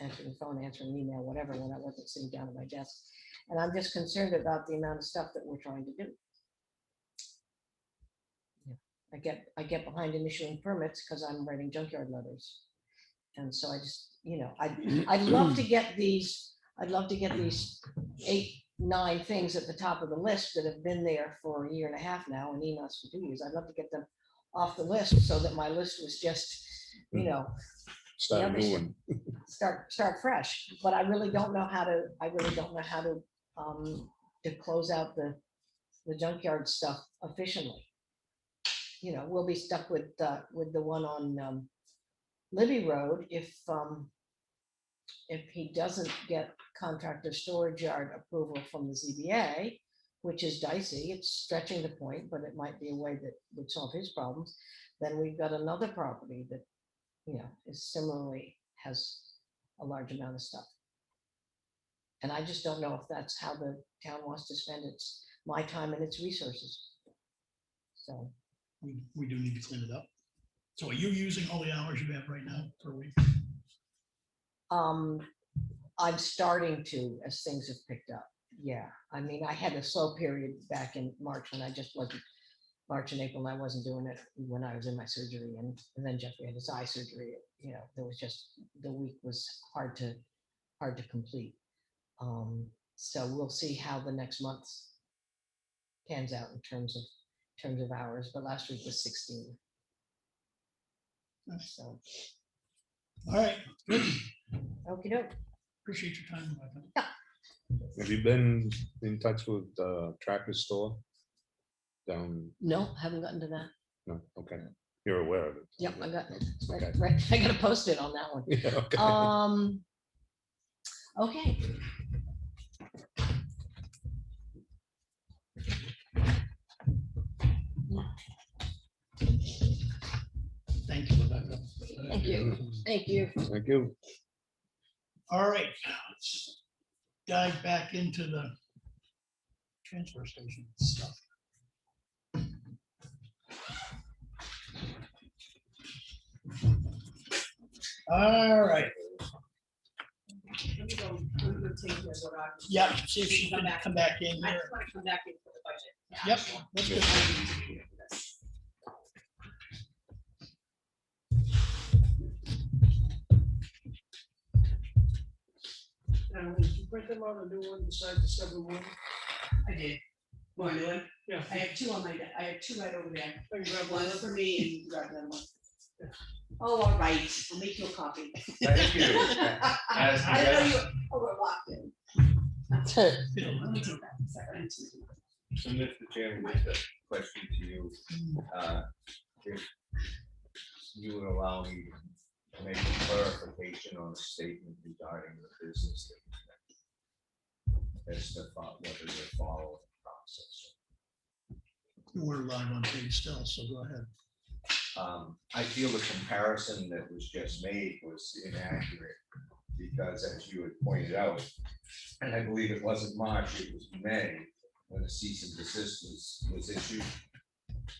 answering the phone, answering email, whatever, when I wasn't sitting down at my desk. And I'm just concerned about the amount of stuff that we're trying to do. I get behind in issuing permits because I'm writing junkyard letters. And so I just, I'd love to get these 8, 9 things at the top of the list that have been there for a year and a half now, and emails for 2 years. I'd love to get them off the list so that my list was just, Start Yeah, a new one. start fresh. But I really don't know how to, to close out the junkyard stuff efficiently. We'll be stuck with the one on Libby Road if he doesn't get contractor storage yard approval from the ZBA, which is dicey. It's stretching the point, but it might be a way that would solve his problems. Then we've got another property that, is similarly has a large amount of stuff. And I just don't know if that's how the town wants to spend my time and its resources. So. We do need to clean it up. So are you using all the hours you have right now per week? I'm starting to, as things have picked up. Yeah, I mean, I had a slow period back in March when I just wasn't, March and April, I wasn't doing it when I was in my surgery, and then Jeffrey had his eye surgery. There was just, the week was hard to complete. So we'll see how the next month pans out in terms of hours, but last week was 16. So, All right, good. okey doke. Appreciate your time. Rebecca. Have you been in touch with Tractor Store? Down, No, haven't gotten to that. no, okay, you're aware of it. Yep, I got, Okay. right, I got to post it on that one. Yeah, okay. Okay. Thank you, Rebecca. Thank you. Thank you. Thank you. All right, let's dive back into the transfer station stuff. All right, Let me go, I'm gonna take this one out. yeah, see if she can come back in I here. just wanna come back in for the budget. Yep, that's good. Did you print them out and do one beside the 7-1? I did. Want to do it? Yeah. I have 2 on my, I have 2 right over there. I can grab One one. for me and you grab that one. Oh, all right, I'll make you a copy. Thank you. As I the know best. you, oh, we're locked in. Let me take that a second. So, Mr. Chairman, just a question to you. If you would allow me to make a clarification on a statement regarding the business that you mentioned, as to whether they're following the process. We're live on page still, so go ahead. I feel the comparison that was just made was inaccurate because as you had pointed out, and I believe it wasn't March, it was May, when a cease and desist was issued.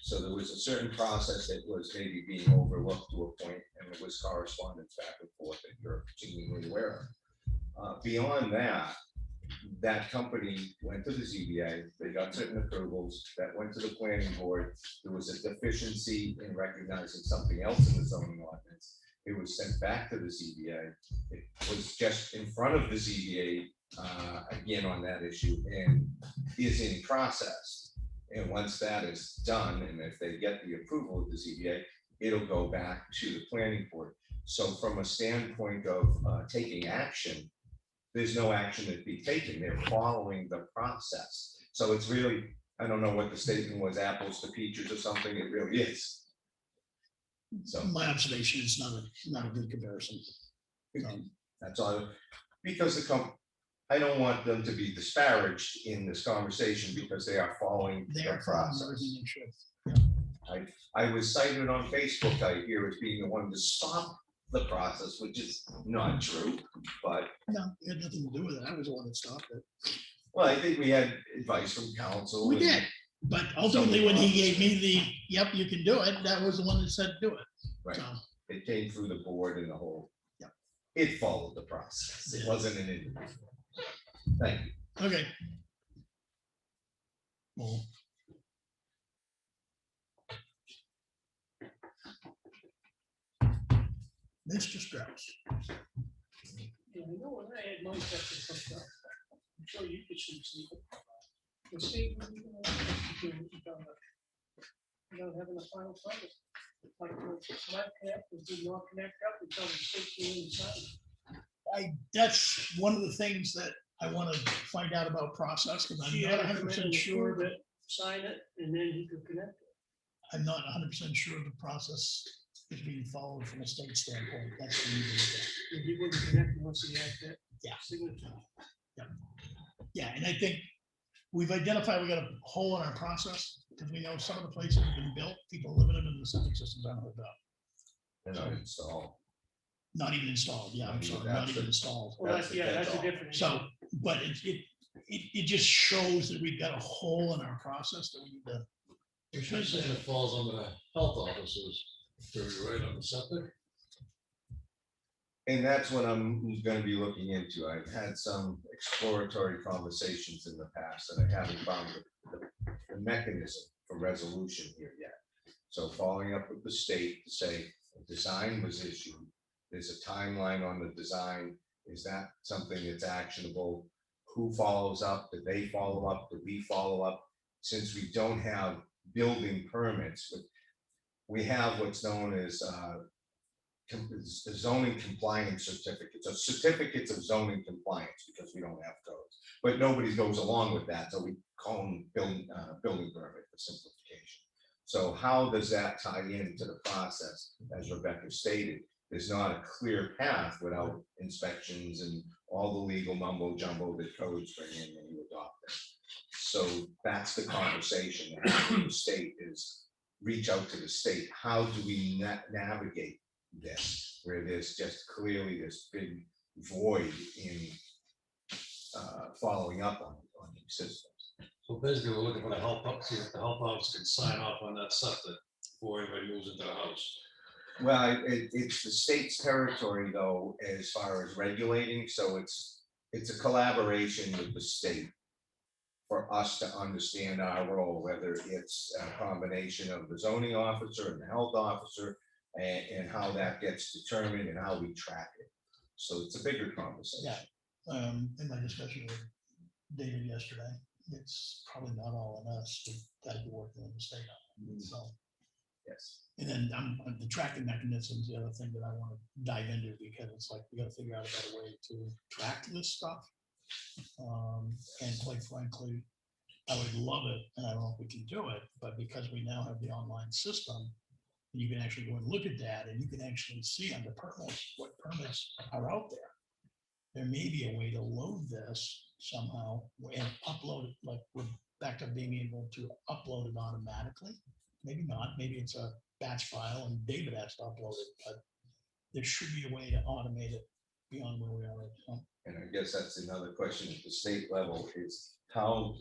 So there was a certain process that was maybe being overlooked to a point, and there was correspondence back and forth that you're seemingly aware of. Beyond that, that company went to the ZBA, they got certain approvals, that went to the planning board. There was a deficiency in recognizing something else in the zoning ordinance. It was sent back to the ZBA. It was just in front of the ZBA again on that issue and is in process. And once that is done, and if they get the approval of the ZBA, it'll go back to the planning board. So from a standpoint of taking action, there's no action to be taken. They're following the process. So it's really, I don't know what the statement was, apples to peaches or something. It really is. So My observation is not a good comparison. that's all. Because I don't want them to be disparaged in this conversation because they are following They the are following process. everything they should. I was cited on Facebook, I hear, as being the one to stop the process, which is not true, but, No, it had nothing to do with it. I was the one that stopped it. well, I think we had advice from council. We and- did, but ultimately, when he gave me the, yep, you can do it, that was the one that said do it. Right, So, it came through the board and the whole. Yeah. It followed the process, it wasn't an individual. Thank you. okay. Well, Mr. Strauss. Yeah, I know when I had my section from, I'm sure you could see it. The state, having a final product. Like my path did not connect up until the state came inside. That's one of the things that I want to find out about process, because She I'm had not to come in 100% and sure approve it, sign it, and then he could connect it. I'm not 100% sure the process is being followed from a state standpoint. That's what we need to look at. And he wouldn't connect unless he had that. Yeah. Signature. Yeah, and I think we've identified we got a hole in our process, because we know some of the places have been built, people living in them, and the septic systems aren't hooked up. And I installed. Not even installed, yeah, I'm sorry, not even installed. Well, That's that's, the yeah, that's a catch-all. different. So, but it just shows that we've got a hole in our process that we need to. You're saying it falls under the health officers, so you're right on the septic? And that's what I'm gonna be looking into. I've had some exploratory conversations in the past, and I haven't found the mechanism for resolution here yet. So following up with the state to say, a design was issued, there's a timeline on the design, is that something that's actionable? Who follows up? Do they follow up? Do we follow up? Since we don't have building permits, but we have what's known as zoning compliance certificates, or certificates of zoning compliance, because we don't have codes. But nobody goes along with that, so we call them building permit for simplification. So how does that tie into the process? As Rebecca stated, there's not a clear path without inspections and all the legal mumbo jumbo that codes bring in when you adopt them. So that's the conversation that happening in the state is reach out to the state. How do we navigate this, where there's just clearly this big void in following up on these systems? So basically, we're looking for the health, see if the health officer can sign off on that septic before anybody moves into the house. Well, it's the state's territory though, as far as regulating, so it's a collaboration with the state for us to understand our role, whether it's a combination of the zoning officer and the health officer, and how that gets determined and how we track it. So it's a bigger conversation. Yeah, in my discussion with David yesterday, it's probably not all on us, the guys who work in the state on it, so. Yes. And then the tracking mechanism is the other thing that I want to dive into, because it's like, we got to figure out a better way to track this stuff. And quite frankly, I would love it, and I don't know if we can do it, but because we now have the online system, you can actually go and look at that, and you can actually see under permits, what permits are out there. There may be a way to load this somehow and upload it, like we're back to being able to upload it automatically. Maybe not, maybe it's a batch file and David has to upload it, but there should be a way to automate it beyond where we are right now. And I guess that's another question at the state level is how,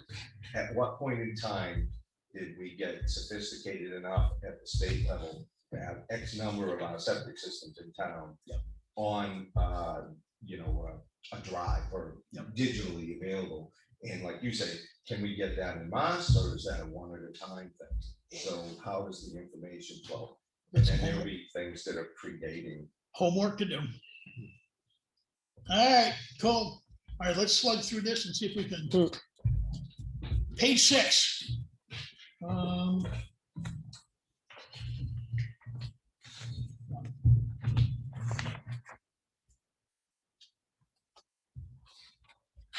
at what point in time did we get sophisticated enough at the state level to have X number of our septic systems in town Yep. on, a drive or Yep. digitally available? And like you say, can we get that in mass or is that a one at a time thing? So how does the information flow? And then there'll be things that are predating. Homework to do. All right, cool. All right, let's slug through this and see if we can. Page 6.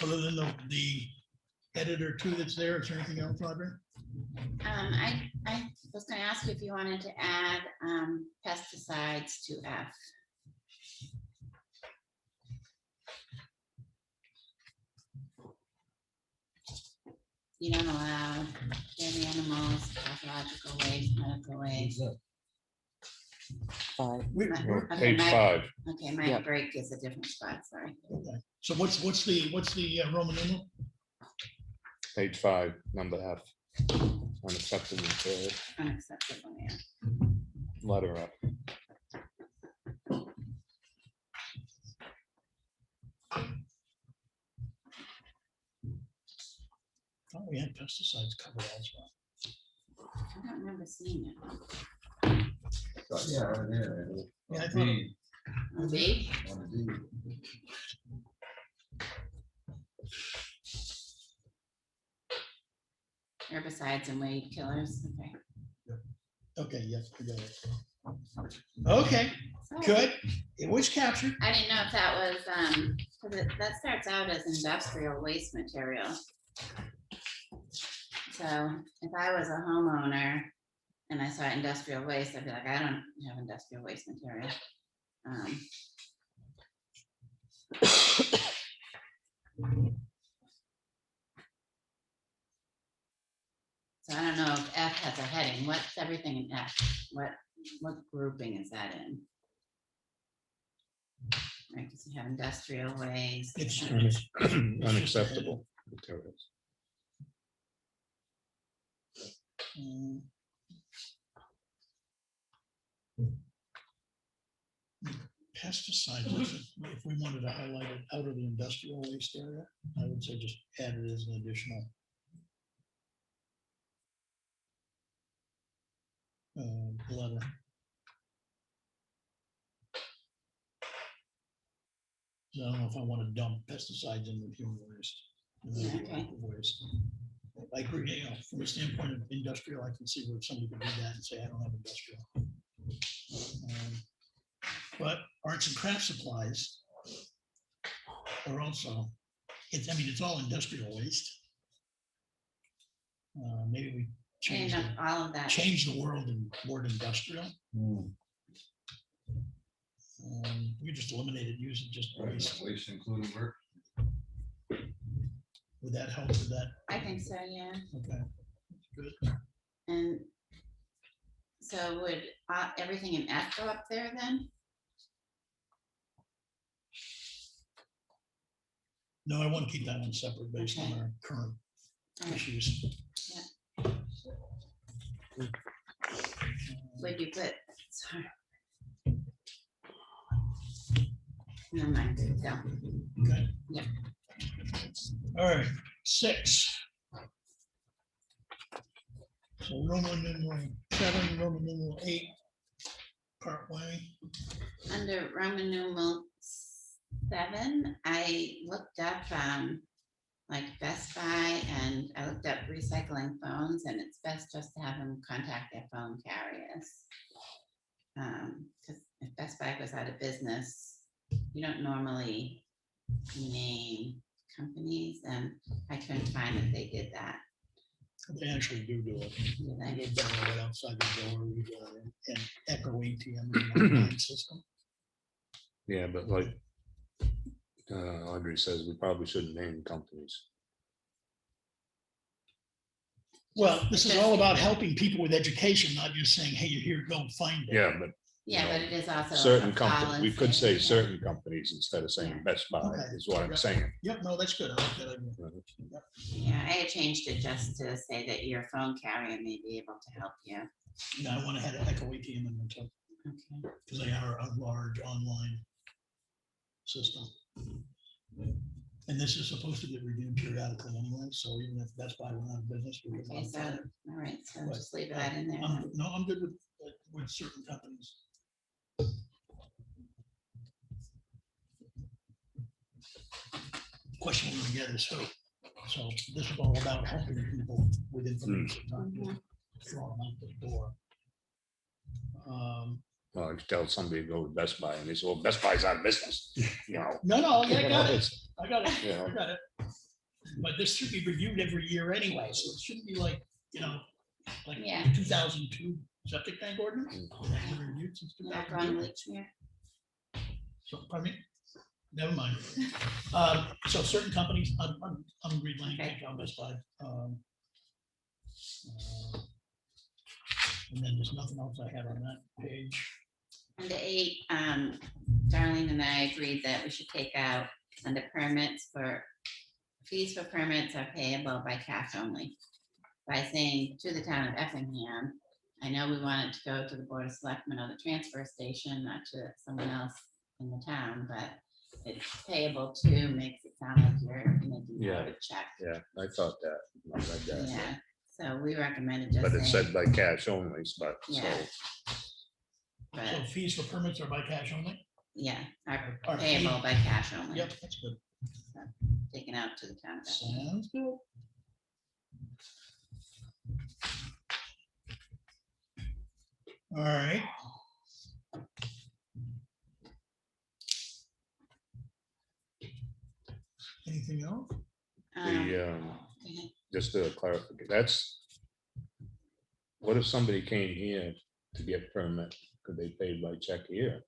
Other than the editor two that's there, is there anything else, Audrey? I was gonna ask you if you wanted to add pesticides to F. You don't allow dairy animals, pathological waste, medical waste. Okay, Page my- 5. Okay, my Yep. break is a different spot, sorry. Okay. So what's the Roman numeral? Page 5, number F. Unacceptable material, Unacceptable, yeah. letter F. Oh, we had pesticides covered elsewhere. I don't remember seeing it. Yeah, Yeah, I thought, On B? Herbicides and weed killers, okay. okay, yes, I got it. Okay, So, good. It was captured. I didn't know if that was, because that starts out as industrial waste material. So if I was a homeowner and I saw industrial waste, I'd be like, I don't have industrial waste material. So I don't know if F has a heading. What's everything in F? What grouping is that in? Right, because you have industrial waste. It's you have- Unacceptable materials. Pesticide, if we wanted to highlight it out of the industrial waste area, I would say just add it as an additional. Letter. So I don't know if I want to dump pesticides into human waste. Okay. Waste. I agree, you know, from a standpoint of industrial, I can see where somebody could do that and say, I don't have industrial. But arts and craft supplies are also, it's all industrial waste. Maybe we Change change, up all of that. change the word industrial. We just eliminate it, use it just waste. Waste including work. Would that help with that? I think so, yeah. Okay. Good. And so would everything in F go up there then? No, I want to keep that one separate based on Okay. our current All right. issues. Would you put, sorry. Never mind, go. Okay. Yeah. All right, 6. So Roman numeral 7, Roman numeral 8, part way. Under Roman numeral 7, I looked up like Best Buy and I looked up recycling phones, and it's best just to have them contact their phone carriers. Because if Best Buy goes out of business, you don't normally name companies, and I couldn't find that they did that. They actually do it. Do They they? go down right outside the door, we go and echo ATM in the online system. Yeah, but like Audrey says, we probably shouldn't name companies. Well, this is all about helping people with education, not just saying, hey, you're here, go find it. Yeah, but Yeah, but it is also. a certain companies, we could say policy, yeah. certain companies instead of saying Yeah. Best Buy Okay. is what I'm Yep. saying. Yep, no, that's good. I like that idea. Yeah, I had changed it just to say that your phone carrier may be able to help you. Yeah, I want to have an Echo ATM in there too, Okay. because they are a large online system. And this is supposed to get reviewed periodically anyway, so even if Best Buy went out of business, we would Okay, so, modify it. all right, so Right. just leave that in there. I'm then. good- No, I'm good with certain companies. Question we're gonna get is who? So this is all about helping people with information, not just throwing them out the door. Well, if you tell somebody to go to Best Buy and they say, well, Best Buy's out of business, you know. No, I You know, got it, it's- I got it, Yeah. I got it. But this should be reviewed every year anyway, so it shouldn't be like, like Yeah. 2002 septic tank ordinance. It hasn't been reviewed since Back on 2002. Lechmere. So, pardon me? Never mind. So certain companies, I'm reading like Okay. John Best Buy. And then there's nothing else I have on that page. Under 8, Darlene and I agreed that we should take out under permits for, fees for permits are payable by cash only. By saying to the town of Effingham, I know we want it to go to the Board of Selectmen or the transfer station, not to someone else in the town, but it's payable to makes it sound like you're making Yeah. out a check. Yeah, I thought that. I read that. Yeah, so we recommended just But it saying, said by cash only, but so, Yeah. So but, fees for permits are by cash only? yeah, are Are payable by cash only. Yep, that's good. Taken out to the town. of Effingham. Sounds good. All right. Anything else? the, Go ahead. just to clarify, that's, what if somebody came here to get permit, could they pay by check here?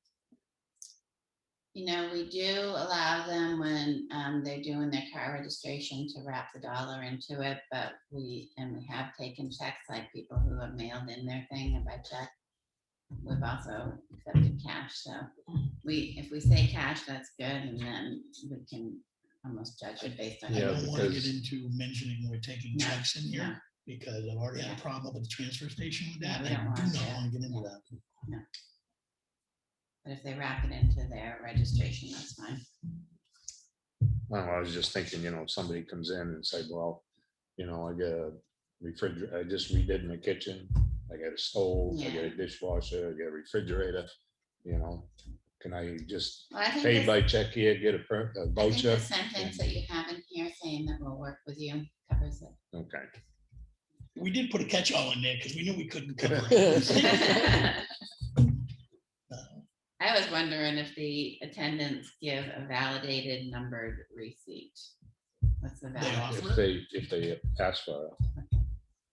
You know, we do allow them when they're doing their car registration to wrap the dollar into it, but we have taken checks, like people who have mailed in their thing by check. We've also accepted cash, so if we say cash, that's good, and then we can almost judge it based on. I Yeah, don't want to because- get into mentioning we're taking No, checks in no. here, because I've already had Yeah. a problem with the transfer station with Yeah, that. we I don't do want not to. want to get into that. But if they wrap it into their registration, that's fine. I was just thinking, if somebody comes in and said, well, I got a refrigerator, I just redid my kitchen, I got a stove, I got a dishwasher, I got a refrigerator, can I just Well, I think pay this- by check here, get a I think voucher? the sentence that you have in here saying that we'll work with you covers it. Okay. We did put a catch-all in there because we knew we couldn't cover it. I was wondering if the attendants give a validated numbered receipt. What's the They value? offer it. If they ask for it.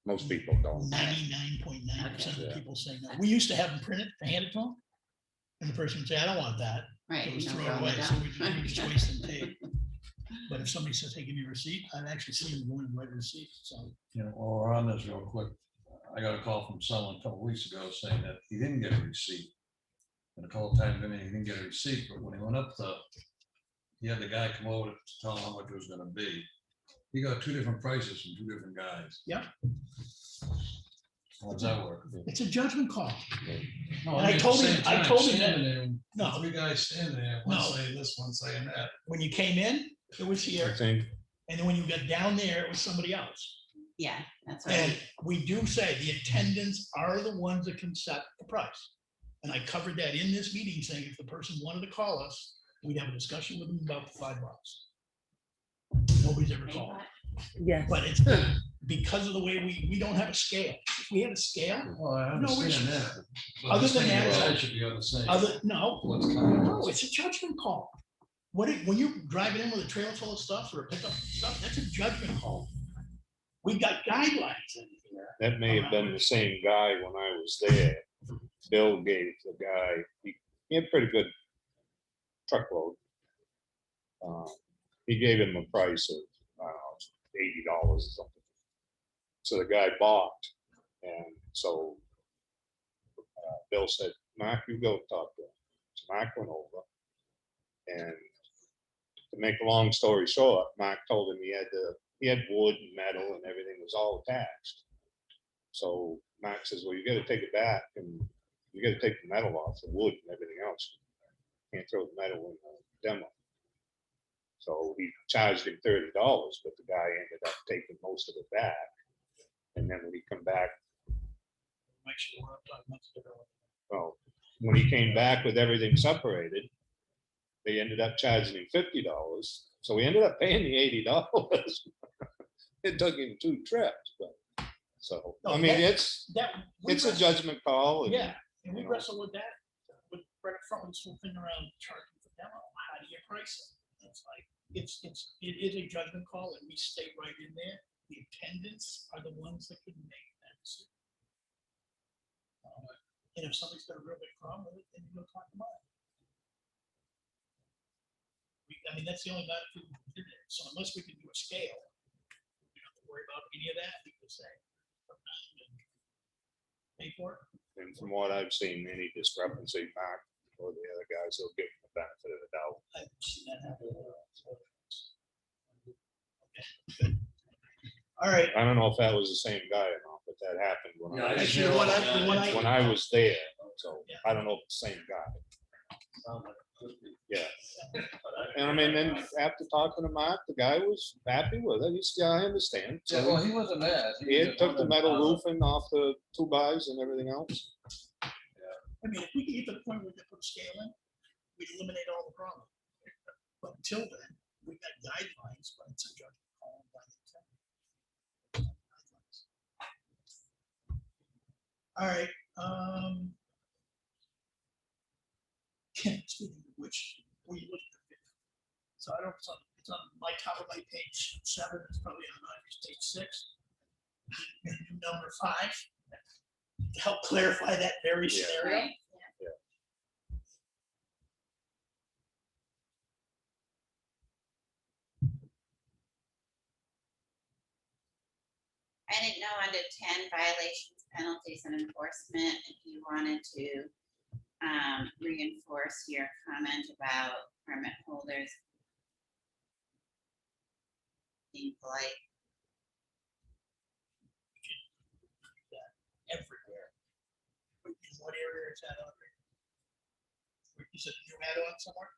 Most people don't. 99.9% Okay. of people say no. We used to have them printed, hand it to them. And the person would say, I don't want that. Right. It you was don't thrown throw away, it so out. we just wasting tape. But if somebody says, hey, give me a receipt, I've actually seen them going and write a receipt, so. While we're on this real quick, I got a call from someone a couple weeks ago saying that he didn't get a receipt. And a couple of times, he didn't get a receipt, but when he went up he had the guy come over to tell him how much it was gonna be. He got 2 different prices from 2 different guys. Yep. How does that work? It's a judgment call. No, And I mean, at the told him- same I time, told him standing there, No. 3 guys standing there, one No. saying this, one saying that. When you came in, it was I here, think, and then when you got down there, it was somebody else. Yeah, that's right. And we do say the attendants are the ones that can set the price. And I covered that in this meeting, saying if the person wanted to call us, we'd have a discussion with them about the $5. Nobody's ever called. Yes. But it's because of the way we don't have a scale. If we had a scale, Well, I No, we understand that. but Other this than thing that- was, I should be on the same. no, What's coming. no, it's a judgment call. When you're driving in with a trailer full of stuff or a pickup stuff, that's a judgment call. We got guidelines in here. that may have been the same guy when I was there. Bill gave the guy, he had pretty good truckload. He gave him a price of, I don't know, $80 or something. So the guy balked, and so Bill said, Mark, you go talk to him. So Mark went over. And to make a long story short, Mark told him he had wood and metal and everything was all attached. So Mark says, well, you gotta take it back and you gotta take the metal off, the wood and everything else. Can't throw the metal in the demo. So he charged him $30, but the guy ended up taking most of it back. And then when he come back, Make sure we're up to months ago. well, when he came back with everything separated, they ended up charging him $50. So he ended up paying the $80. It took him 2 trips, but so, I mean, it's a judgment call. and, Yeah, and we you know. wrestle with that, with Brett Front swooping around charging for demo, how do you price it? It's like, it is a judgment call, and we stay right in there. The attendants are the ones that can make that decision. And if somebody's got a real big problem with it, then you go talk about it. I mean, that's the only matter we can do there. So unless we can do a scale, we don't have to worry about any of that, we can say. Pay for it. And from what I've seen, any discrepancy, Mark or the other guys will give him the benefit of the doubt. I haven't seen that happen. Okay, good. All right. I don't know if that was the same guy or not, but that happened Yeah, I Actually, hear the one all I- the one I- when I was there. So Yeah. I don't know if it's the same guy. Sounds like it could be. Yeah. But And I mean, then after talking to Mark, the guy was happy with it. He said, yeah, I understand. Yeah, well, he wasn't mad. He had took the metal roofing off the 2x and everything else. I mean, if we can get to the point where we can put a scale in, we eliminate all the problems. But until then, we've got guidelines, but it's a judgment call by the attorney. All right, speaking of which, we look at it. So I don't, it's on my top of my page 7, it's probably on page 6. And number 5, to help clarify that very Yeah. scenario. Right, I didn't know under 10 violations, penalties and enforcement, if you wanted to reinforce your comment about permit holders being polite. Everywhere. In what area is that on? Is it new add-on somewhere?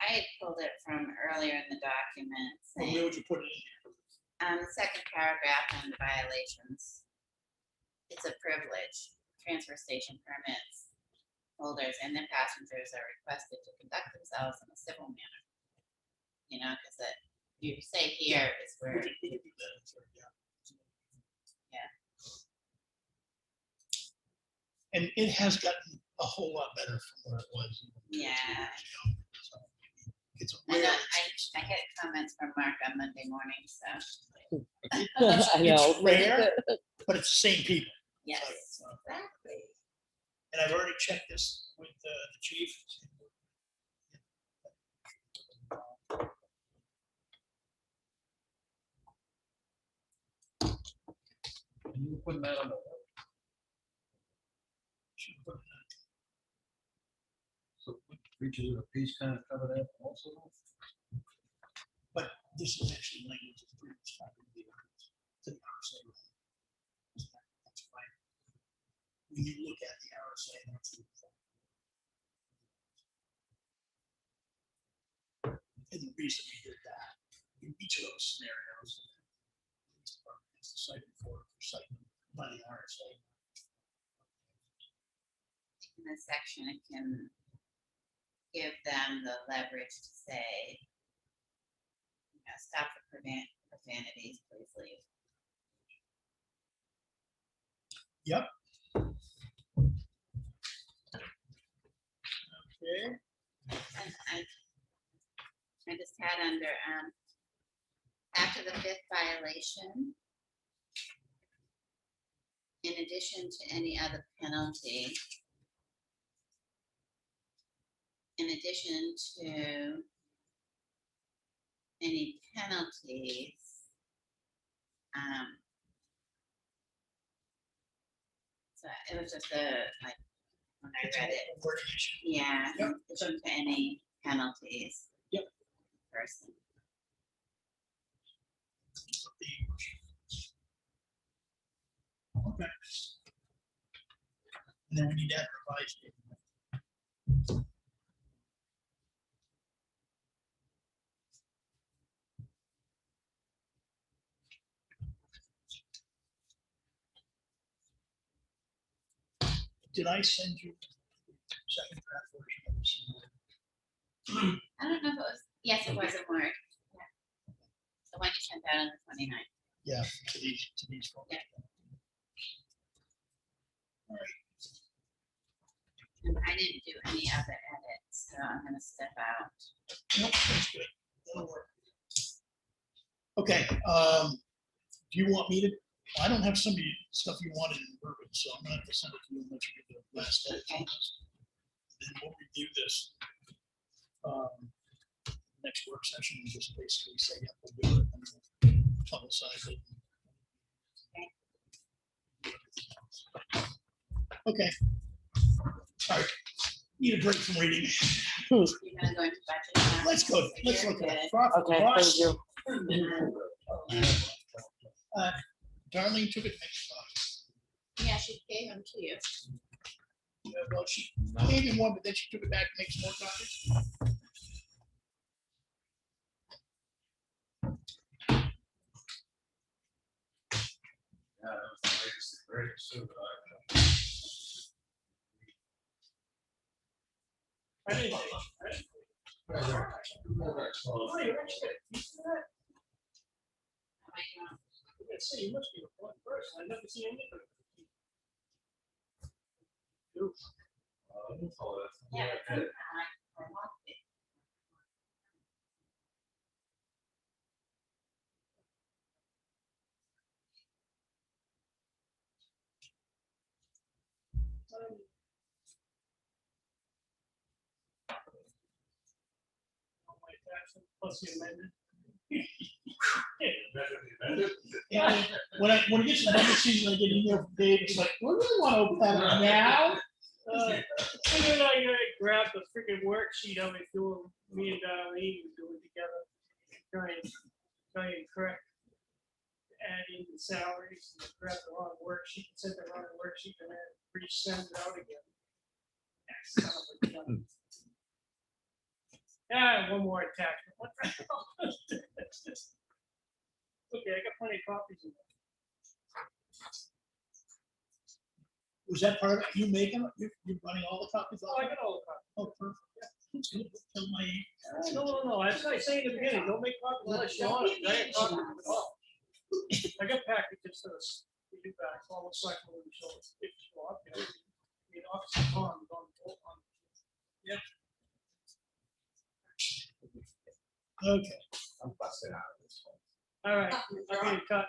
I had pulled it from earlier in the document Or where saying, would you put it in? the second paragraph on the violations. It's a privilege. Transfer station permits holders and their passengers are requested to conduct themselves in a civil manner. You know, because you say here is where. We could do that, yeah. Yeah. And it has gotten a whole lot better from where it was. even 2 or 3 Yeah. years ago. So, it's a And rare I get comments from Mark on Monday morning, so I know. It's rare, but it's the same people. yes, So, exactly. and I've already checked this with the chief. And you put that on the. Should put it on. So Creatures of the Peace kind of cover that also. But this is actually language of previous time. To the RSA. That's fine. When you look at the RSA, that's. And the reason we did that, in each of those scenarios, it's decided for cited by the RSA. In this section, it can give them the leverage to say, you know, stop the profanities, please leave. Yep. Okay. And I just had under, after the 5th violation, in addition to any other penalty, in addition to any penalties, so it was just a, like, when I read it. Wording issue. Yeah, Yep. it shouldn't put any penalties. Yep. Person. Okay. And then we need that revised. Did I send you second draft version of this? I don't know if it was, yes, it was a Word. Yeah. The one you sent out on the 29th. Yeah, to these folks. Yeah. All right. And I didn't do any other edits, so I'm gonna step out. Nope, that's good. That'll work. Okay, do you want me to, I don't have some of the stuff you wanted in verbiage, so I'm gonna have to send it to you and let you get the last edit. Okay. Then we'll review this. Next work session and just basically say, yeah, we'll do it. And we'll publicize it. Okay. All right. Need a break from reading. You're gonna go into budget now? Let's go. So Let's you're look at good. it. Profit Okay, loss. thank you. Darlene took it next time. Yeah, she gave them to you. Yeah, well, she gave him one, but then she took it back to make some more copies. Yeah, that was the latest and greatest, too, but I didn't. You must be a one person. I never see anything. Yeah. it's in, I lost it. Plus the amended. Yeah, when it gets to budget season, I get an email from Dave. It's like, we really want to open that up now. And then I grabbed the freaking worksheet of it, doing, me and Darlene were doing together. Trying to correct. Adding the salaries, and grab the wrong worksheet, send the wrong worksheet, and then resend it out again. Son of a gun. One more attachment. What the hell? Okay, I got plenty of copies of that. Was that part of it? You making it? You're running all the copies Oh, off? I got all the copies. Oh, perfect. Yeah. Tell my- No, that's what I say in the beginning, don't make copies unless you want it. I got copies of it all. I got packages for this, we do back, almost like when we show it, if you show up, you know. I mean, Officer Tom is on. Yeah. Okay, I'm busted out of this one. All right, I'll be in touch.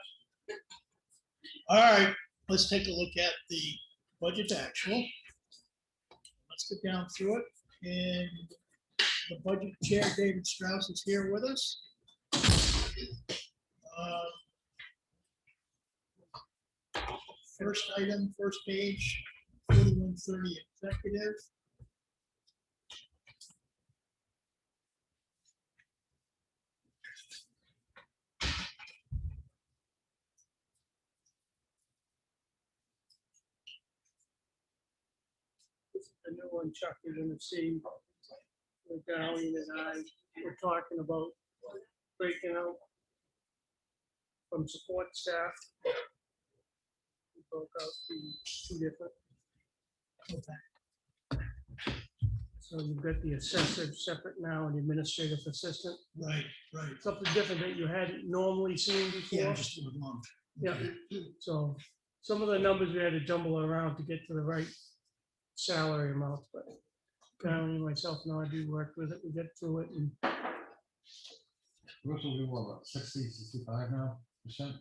all right, let's take a look at the budget actual. Let's get down through it, and the budget chair, David Strauss, is here with us. First item, first page, 4130 executive. This is the new one Chuck is gonna see. With Darlene and I, we're talking about breaking out from support staff. We broke out the two different. So you've got the assessor separate now and the administrative assistant, Right, right. something different that you hadn't normally seen Yeah, before. just a month. Yeah, so some of the numbers we had to jumble around to get to the right salary amounts, but Darlene, myself, and Audrey worked with it, we get through it, and Bruce will be what, about 65 now, percent?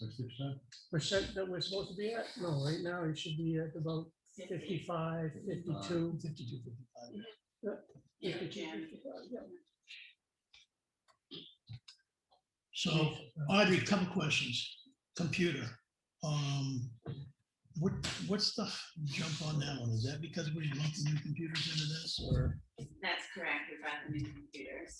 60%? percent that we're supposed to be at, no, right now it should be at about 55, 52. 52, 55. 52, 55, yeah. So Audrey, couple questions. Computer. What's the jump on that one? Is that because we lumped the new computers into this, or? That's correct, we brought the new computers.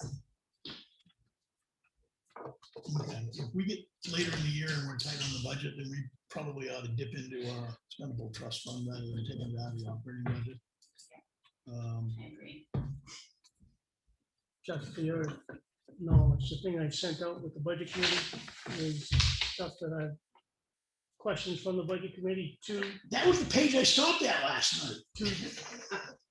Okay, if we get later in the year and we're tight on the budget, then we probably ought to dip into our expendable trust fund rather than taking it out of the operating budget. I agree. Just for your knowledge, the thing I sent out with the budget committee is stuff that I've questions from the budget committee to, That was the page I stopped at last night.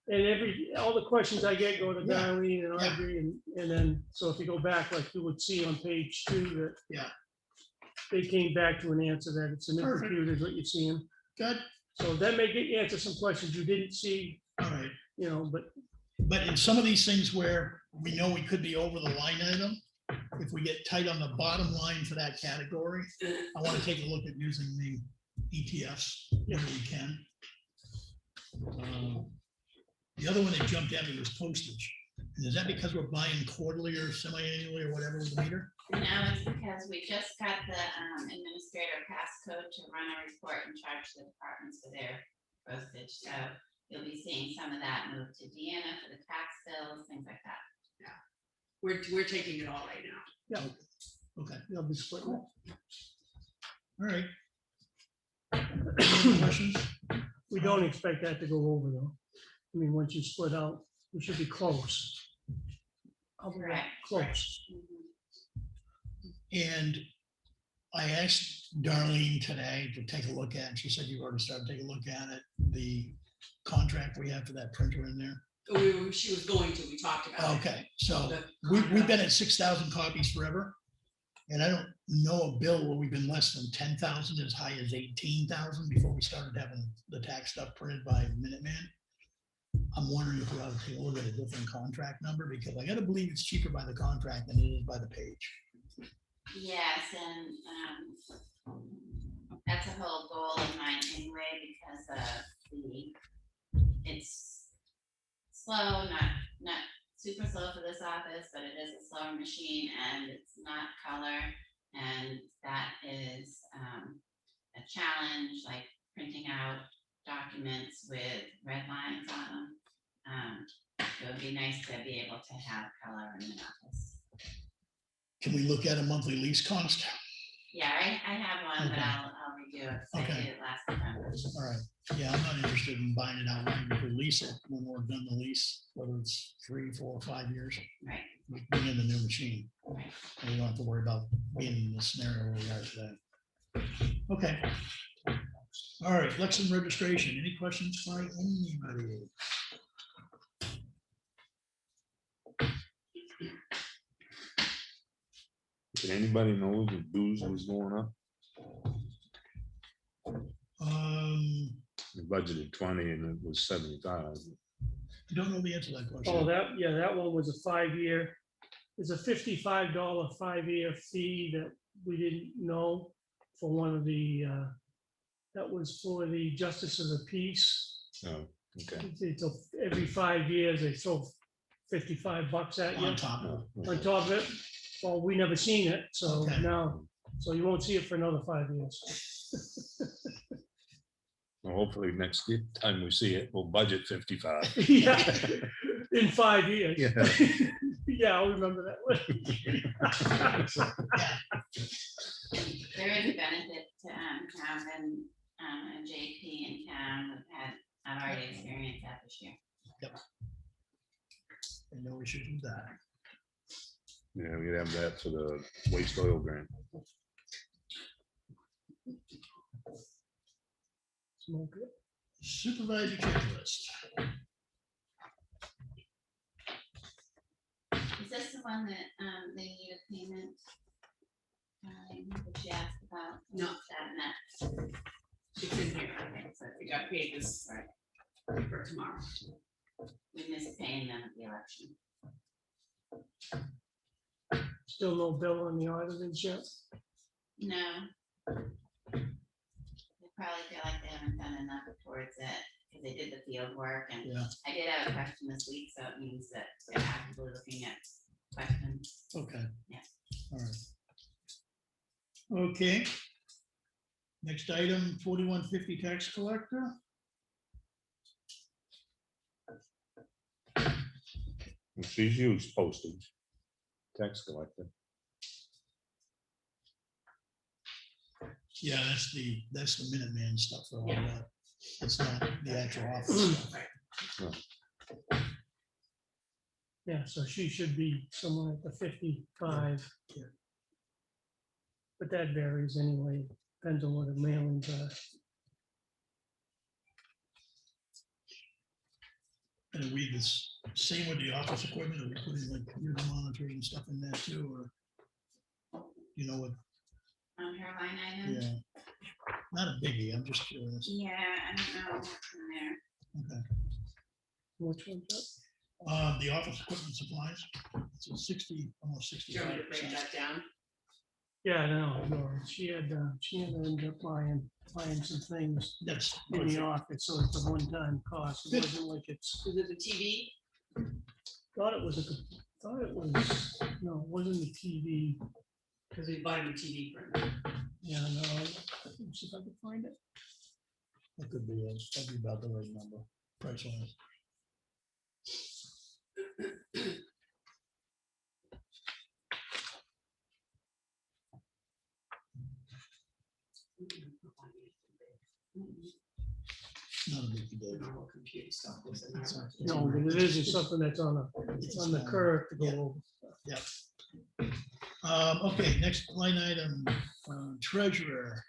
and all the questions I get go to Yeah. Darlene and Yeah. Audrey, and then, so if you go back, like you would see on page 2, that Yeah. they came back to an answer that it's a new Perfect. computer is what you're seeing. Good, So that may get you answer some questions you didn't see, all right. but In some of these things where we know we could be over the line item, if we get tight on the bottom line for that category, I want to take a look at using the ETFs if we can. The other one that jumped at me was postage. And is that because we're buying quarterly or semi-annually or whatever with the meter? No, it's because we just got the administrator passcode to run a report and charge the departments for their postage. So you'll be seeing some of that move to Deanna for the tax bills, things like that. We're taking it all right now. Okay, they'll be splitting it. all right. Any questions? We don't expect that to go over though. I mean, once you split out, we should be close. How about that? Correct. Close. And I asked Darlene today to take a look at, and she said you've already started taking a look at it, the contract we have for that printer in there. She was going to, we talked about it. Okay, so The we've been at 6,000 copies forever. And I don't know a bill where we've been less than 10,000, as high as 18,000 before we started having the tax stuff printed by Minuteman. I'm wondering if we ought to take a look at a different contract number, because I gotta believe it's cheaper by the contract than it is by the page. Yes, and that's a whole goal of mine anyway, because it's slow, not super slow for this office, but it is a slower machine and it's not color. And that is a challenge, like printing out documents with red lines on them. It would be nice to be able to have color in the office. Can we look at a monthly lease cost? Yeah, I have one, but Okay. I'll review it, 'cause I Okay. did it last November. All right, yeah, I'm not interested in buying it outright. If we lease it, when we're done the lease, whether it's 3, 4, or 5 years, Right, we bring in the new machine. right. And we don't have to worry about being in the scenario where we are today. Okay. All right, election registration. Any questions by anybody? Did anybody know the dues was going up? We budgeted 20 and it was 75. I don't know the answer to that question. Oh, that one was a 5-year. There's a $55 5-year fee that we didn't know for one of the, that was for the Justice of the Peace. Oh, okay. Every 5 years, they throw $55 at you On top of it. on top of it. Well, we never seen it, so Okay. now, so you won't see it for another 5 years. Well, hopefully next time we see it, we'll budget 55. Yeah, in 5 years. Yeah. Yeah, I'll remember that one. There is a benefit to having a JP in town. I've already experienced that this year. I know we should do that. Yeah, we'd have that for the waste oil grant. Smoke it. Supervisor checklist. Is this the one that they need a payment? That you asked about? No. That It's in here. Okay, so We got paid this for tomorrow. we missed paying them at the election. Still no bill on the auditors yet? No. They probably feel like they haven't done enough towards it, because they did the field work, and Yeah. I did have a question this week, so it means that they're actively looking at questions. Okay. Yeah. All right. Okay. Next item, 4150 tax collector. She's used postage. Tax collector. Yeah, that's the Minuteman stuff for all that. It's not the actual office stuff. Yeah, so she should be somewhere at the 55. Yeah. But that varies anyway, depends on what the mailings are. And we this same with the office equipment, are we putting like computer monitors and stuff in that too, or you know what? On her line item? Yeah, not a biggie. I'm just curious. Yeah, I don't know what's in there. Okay. Which one's that? The office equipment supplies. It's a 60, almost Do you want me to break 65%. that down? Yeah, I know, no, she had ended up buying some things That's in the office, so it's a one-time cost. It wasn't like it's, Is it the TV? thought it was, no, it wasn't the TV. Because we bought a new TV for him. Yeah, no, let me see if I can find it. that could be that'd be about the right number, price wise. Not a big deal. Normal computer stuff was in there. It's No, but it isn't something that's on the curve to go Yeah. over. Okay, next line item, treasurer.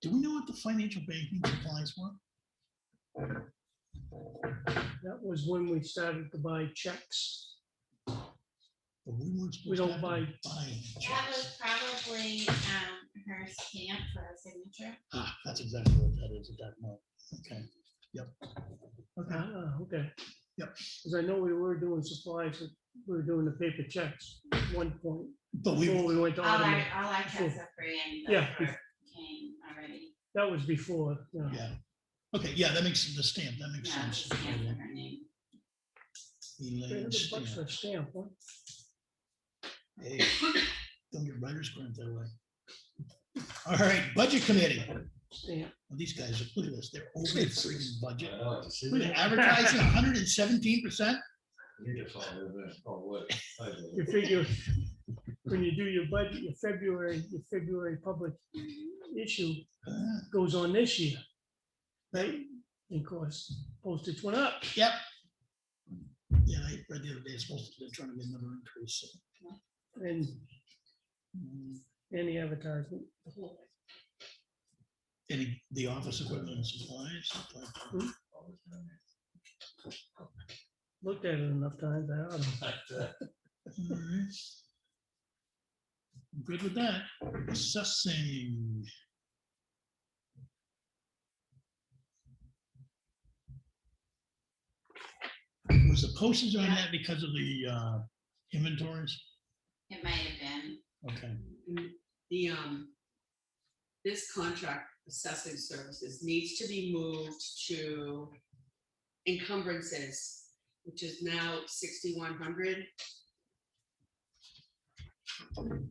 Do we know what the financial banking supplies were? That was when we started to buy checks. But we weren't We supposed to don't have to buy- buy any That checks. was probably her stamp for her signature. Ah, that's exactly what that is at that moment. Okay, yep. Okay, Okay. Yep. Because I know we were doing supplies, we were doing the paper checks at one point, but before we went to All automatic. our checks are free and Yeah. those were- came already. That was before, yeah. yeah. Okay, yeah, that makes the stamp, that makes Yeah, sense. the stamp for her name. Elaine $300 stamp. for a stamp, huh? Hey, don't get writer's cramp that way. All right, budget committee. Stamp. Well, these guys, look at this, they're over the freaking budget. I know, see Look at that? advertising, 117%. You just saw it, isn't it? Oh, what? I did. You figure, when you do your budget, your February public issue goes on this year, right? And of course, postage went up. Yep. Yeah, I read the other day, it's supposed to, they're trying to get another increase. So. And Mm, any advertisement. Any, the office equipment and supplies. Looked at it enough times, I ought to. All right. I'm good with that. Assessing. Was the postage on that because of the inventories? It might have been. Okay, The, this contract assessing services needs to be moved to encumbrances, which is now 6,100.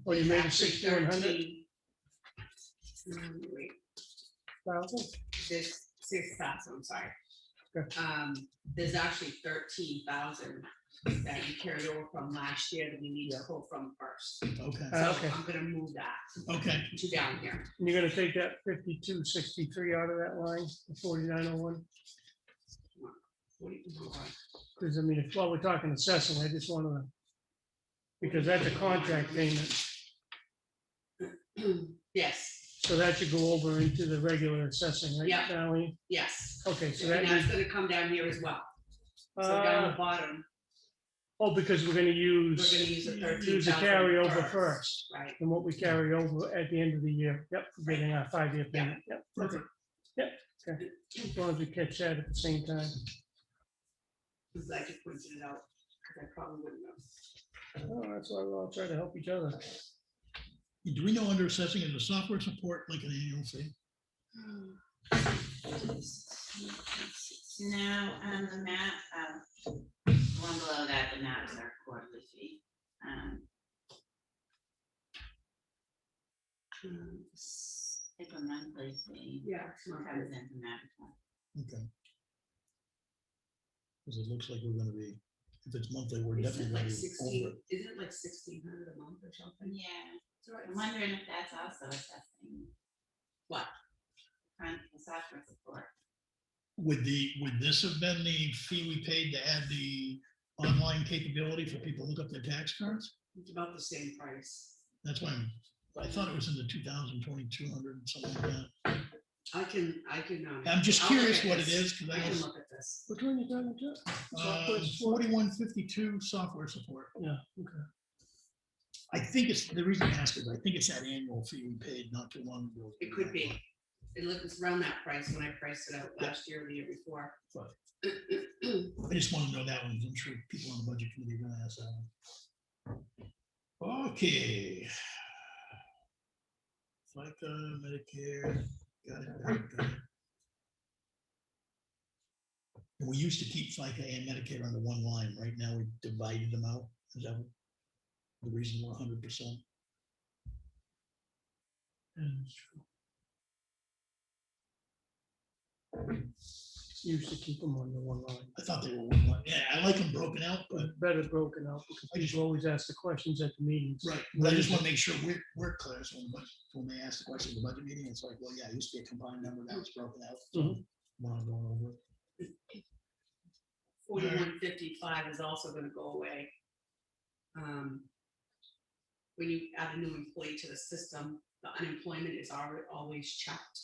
Oh, you made it 6,100? Wait, thousand? this 6,000, I'm sorry. Okay. There's actually 13,000 that you carried over from last year that we need to pull from first. okay, So Okay. I'm gonna move that okay. to down here. And you're gonna take that 5263 out of that line, the 4901? Because I mean, if, while we're talking assessing, I just wanna, because that's a contract payment, Yes, so that should go over into the regular assessing, right, Yeah. Darlene? yes. Okay, so that And that's means, gonna come down here as well. So down the bottom, oh, because we're gonna use, we're gonna use the use the 13,000 carryover first, right? and what we carry over at the end of the year, yep, for getting our 5-year Yeah. payment, yep, perfect. Yep, okay, as long as we catch that at the same time. Because I just pointed it out, because I probably wouldn't have. Oh, that's why we'll all try to help each other. Do we know under assessing is the software support like an annual fee? No, the map, one below that, the maps are quarterly fee. It's a monthly fee. Yeah, it's Comes monthly. in from that. Okay. Because it looks like we're gonna be, if it's monthly, we're Is definitely it gonna like be 16, over. is it like 1,600 a month or something? Yeah, So I'm it's- wondering if that's also assessing. What? The software support. Would this have been the fee we paid to add the online capability for people to look up their tax cards? It's about the same price. That's why I thought it was in the 2,200 and something like that. I can. I'm just I'll look curious at what it this. is, because I I can was, look at this. Which one you talking about? 4152 software support. Yeah, okay. I think it's, the reason I ask is I think it's that annual fee we paid not too long ago. It could be. It's around that price when I priced it out last year or the year before. I just want to know that one. I'm sure people on the budget committee are gonna ask that one. Okay. FICA, Medicare, got it. And we used to keep FICA and Medicare under one line. Right now, we divided them out. Is that the reason we're 100%? Used to keep them under one line. I thought they were one line. Yeah, I like them broken out, but Better broken out because people always ask the questions at the meetings. right. But I just want to make sure we're clear. So when they ask the question in the budget meeting, it's like, well, yeah, it used to be a combined number, now it's broken out. So Mhm. we're not going over it. 4155 is also gonna go away. When you add a new employee to the system, the unemployment is always checked.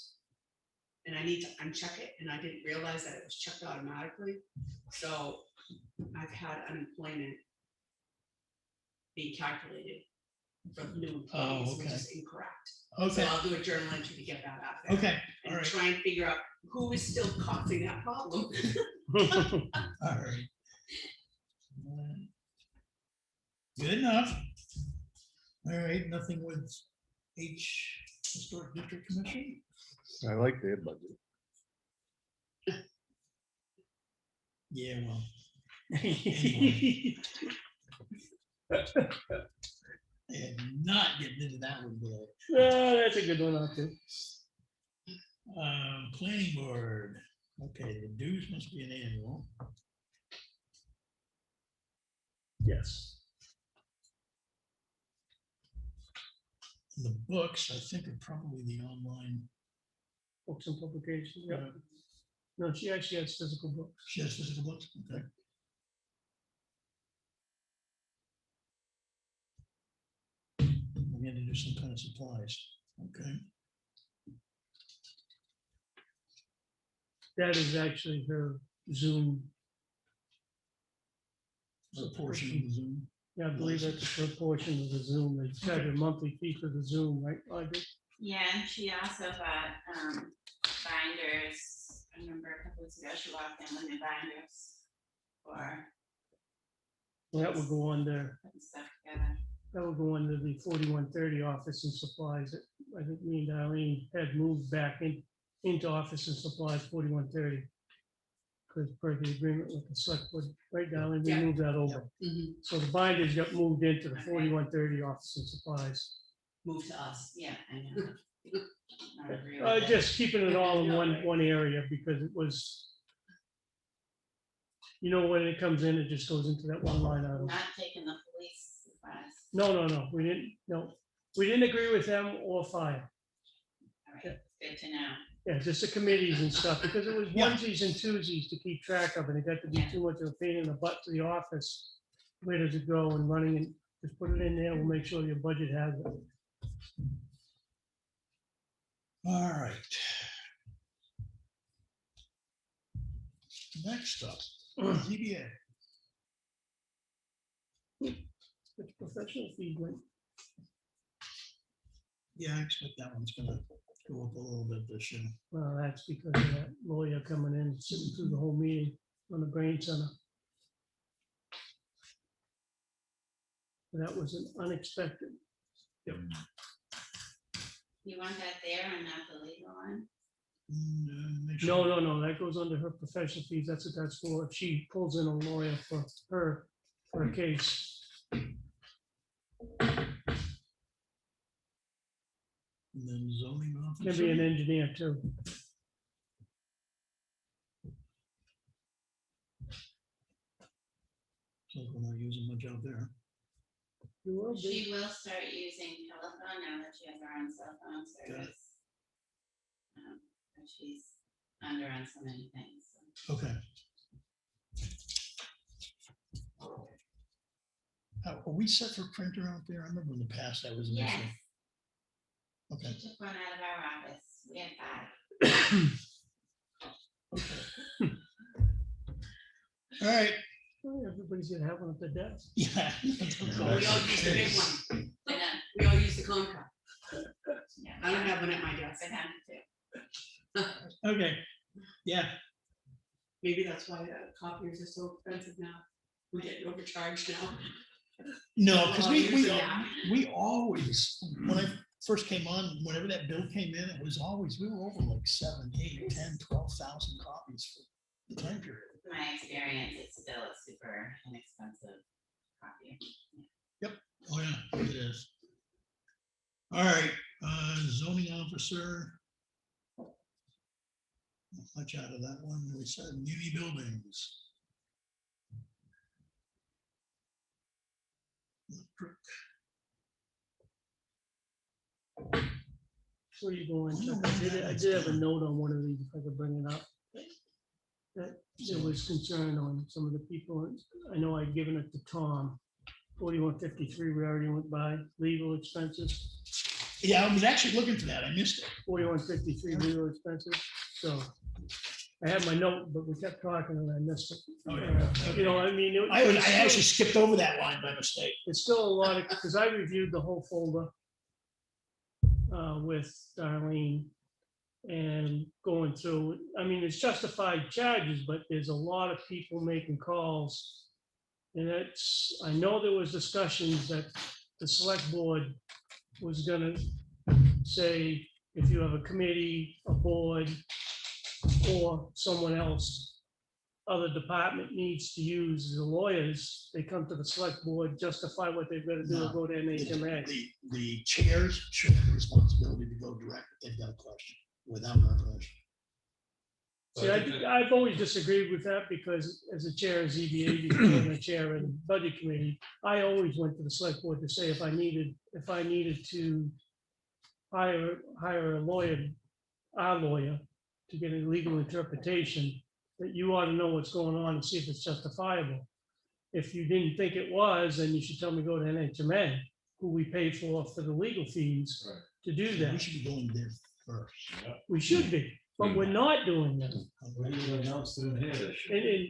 And I need to uncheck it, and I didn't realize that it was checked automatically. So I've had unemployment being calculated for new employees, which okay. is incorrect. Okay, So I'll do a journal entry to get that out there. okay, all And right, try and figure out who is still causing that problem. all right. Good enough. All right, nothing with Historic District Commission? I like their budget. Yeah, well, I had not getting into that one there. No, that's a good one out too. Planning board, okay, the dues must be an annual. Yes. The books, I think, are probably the online. Books and publications, yeah. No, she actually has physical books. She has physical books, okay. I'm gonna do some kind of supplies, okay. That is actually her Zoom. A portion of the Zoom. Yeah, I believe that's her portion of the Zoom. They charge a monthly fee for the Zoom, right? Audrey? Yeah, and she also got binders. I remember a couple weeks ago, she walked in with new binders for That would go under, putting stuff together. that would go under the 4130 office and supplies. I think me and Darlene had moved back into office and supplies 4130. Because per the agreement with the select board, right, Darlene, we Yeah. moved that over. Mhm. So the binders got moved into the 4130 office and supplies. Move to us. Yeah, I know. I agree with that. Just keeping it all in one area because it was, when it comes in, it just goes into that one line item. Not taking the police advice. No, we didn't agree with them or fire. All right, good to know. Yeah, just the committees and stuff, because it was Yeah. onesies and twosies to keep track of, and it got to be too much of a pain in the butt to the office. Where does it go and running, and just put it in there, we'll make sure your budget has it. All right. Next up, ZBA. It's professional fees, right? Yeah, I expect that one's gonna go up a little bit this year. Well, that's because of that lawyer coming in, sitting through the whole meeting on the brain center. That was an unexpected. You want that there and not the legal one? Make sure- No, that goes under her professional fees, that's what that's for, if she pulls in a lawyer for her, for a case. And then zoning Can be an officer. engineer too. So we're not using much out there. You will be. She will start using telephone now that she has her own cell phone service. But she's under on so many things. So. Okay. Are we set for printer out there? I remember in the past that was an Yes, issue. Okay. she took one out of our office. We had 5. All right. Oh, everybody's gonna have one at their desk. Yeah. We all use the big one. But no, We all use the Comcast. yeah, I don't have one at my desk. but have to. Okay. Yeah. Maybe that's why copiers are so expensive now. We're getting overcharged now. No, because Well, we using that. we always, when I first came on, whenever that bill came in, it was always, we were over like 7, 8, 10, 12,000 copies for the time period. My experience, it's still a super inexpensive copy. Oh, yeah, it is. All right, zoning officer. Not much out of that one. We said muni buildings. Where you going, Chuck? I did have a note on one of these, if I could bring it up. That there was concern on some of the people, I know I'd given it to Tom, 4153, we already went by, legal expenses, Yeah, I was actually looking for that. I missed it. 4153 legal expenses, so. I had my note, but we kept talking and I missed it. Oh, yeah. You know, I mean. I actually skipped over that line by mistake. It's still a lot of, because I reviewed the whole folder with Darlene and going through, I mean, it's justified charges, but there's a lot of people making calls. And it's, I know there was discussions that the select board was gonna say, if you have a committee, a board, or someone else, other department needs to use the lawyers, they come to the select board, justify what they've got to do, No. and go to NHMA. The chairs should have the responsibility to go direct if they've got a question without our permission. See, I've always disagreed with that because as a chair of ZBA, before and a chair of the budget committee, I always went to the select board to say if I needed to hire a lawyer, our lawyer, to get a legal interpretation, that you ought to know what's going on and see if it's justifiable. If you didn't think it was, then you should tell me go to NHMA, who we pay for the legal fees Right. to do We that. should be going there first. We should be, but we're not doing that. We even announced it in here this year.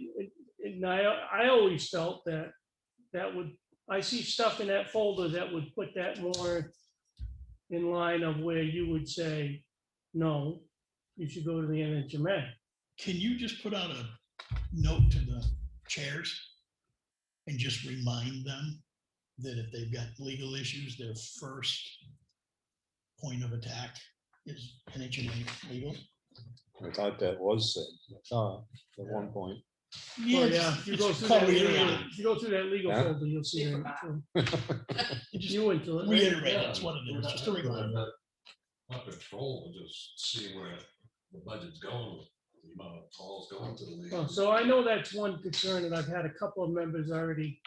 And I always felt that I see stuff in that folder that would put that more in line of where you would say, no, you should go to the NHMA. Can you just put out a note to the chairs and just remind them that if they've got legal issues, their first point of attack is NHMA legal? I thought that was said, at one point. Oh, yeah, if you go through that, Probably legal- reiterate. if you go through that legal Yeah. folder, you'll see Think that. Just You went to it, right? reiterate, that's what it is, just a reminder. Not control, but just see where the budget's going, the amount of calls going to the league. Oh, so I know that's one concern that I've had a couple of members already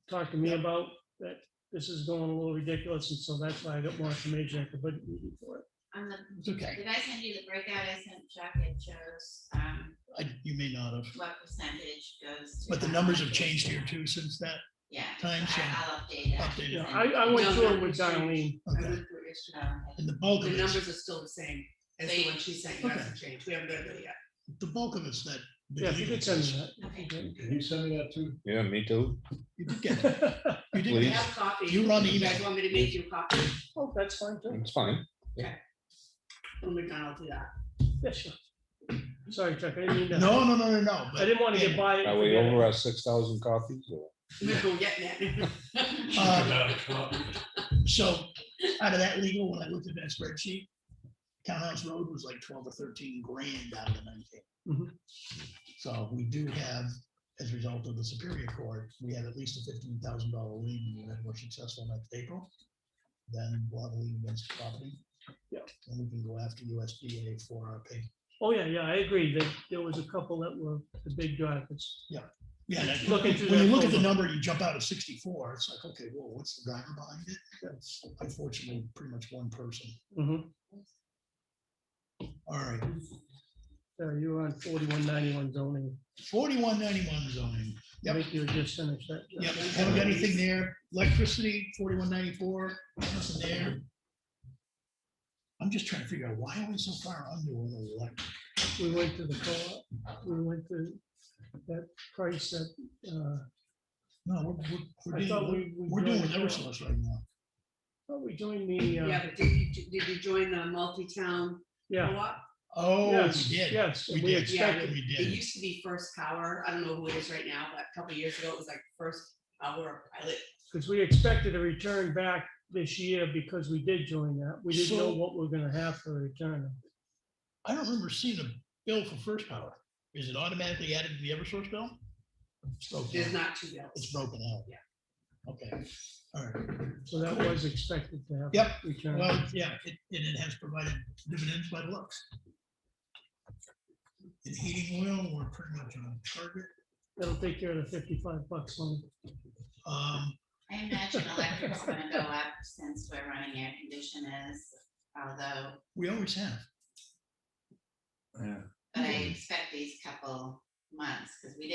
talk to me about, that this is going a little ridiculous, and so that's why I got more information at the budget meeting for it. On the, It's okay, did I send you the breakout I sent Chuck? It shows you may not have, what percentage goes to. but the numbers have changed here too since that Yeah. time, so I'll update that. updated. Yeah, I went No, through no, it with it's changed. Darlene. I Okay, went through it yesterday. Okay. and the bulk The of numbers it's, are still the same as So the you- one she sent. You hasn't changed. We haven't done it yet. the bulk of it's that. big Yeah, if you legal could send me case. that. Okay. Can you send me that too? Yeah, me too. You did get it. You did We Please. get have copies. You run the You guys email. want me to make you a copy Oh, that's fine too. It's fine. from McDonald's? Do that. Yeah, sure. Sorry, Chuck, I didn't mean it. that. No. I but- didn't want to get by. it Are and we forget it. over our 6,000 copies? Or? We're getting it. So out of that legal, when I looked at that spreadsheet, Townhouse Road was like 12 or 13 grand out of the 19. Mhm. So we do have, as a result of the Superior Court, we have at least a $15,000 lien, and if we're successful next April, then we'll have a lien against the property. Yeah. And we can go after USDA for our pay. Oh, yeah, yeah, I agree that there was a couple that were the big drivers. Yeah, that- Looking through when you that look at the folder. number, you jump out at 64, it's like, okay, well, what's the driver behind it? That's unfortunately pretty much one person. Mhm. All right, So you were on 4191 zoning. 4191 zoning. I Yep. think you just finished that. Yep, haven't got anything there. Electricity, 4194, nothing there. I'm just trying to figure out why are we so far under with the electric? We went to the co-op, we went to that price that, No, we're I thought dealing, we. we're doing joined with the co-op. Eversource right now. Thought we joined the, Yeah, but did you join the multi-town yeah, co-op? Oh, yes, we did. yes, We we did. Yeah, expected. We it did. used to be First Power. I don't know who it is right now, but a couple years ago, it was like First Power Pilot. Because we expected a return back this year because we did join that. We didn't know So- what we're gonna have for a return. I don't remember seeing a bill for First Power. Is it automatically added to the Eversource bill? It's broken There's out. not two bills. It's broken out. Yeah. Okay, all right. So that was expected to have. Yep. a Return. Well, yeah, it has provided dividends by the looks. In heating oil, we're pretty much on target. That'll take care of the $55 one. Um, I imagine electric's gonna go up since we're running air conditioners, although, we always have. Yeah. but I expect these couple months, because we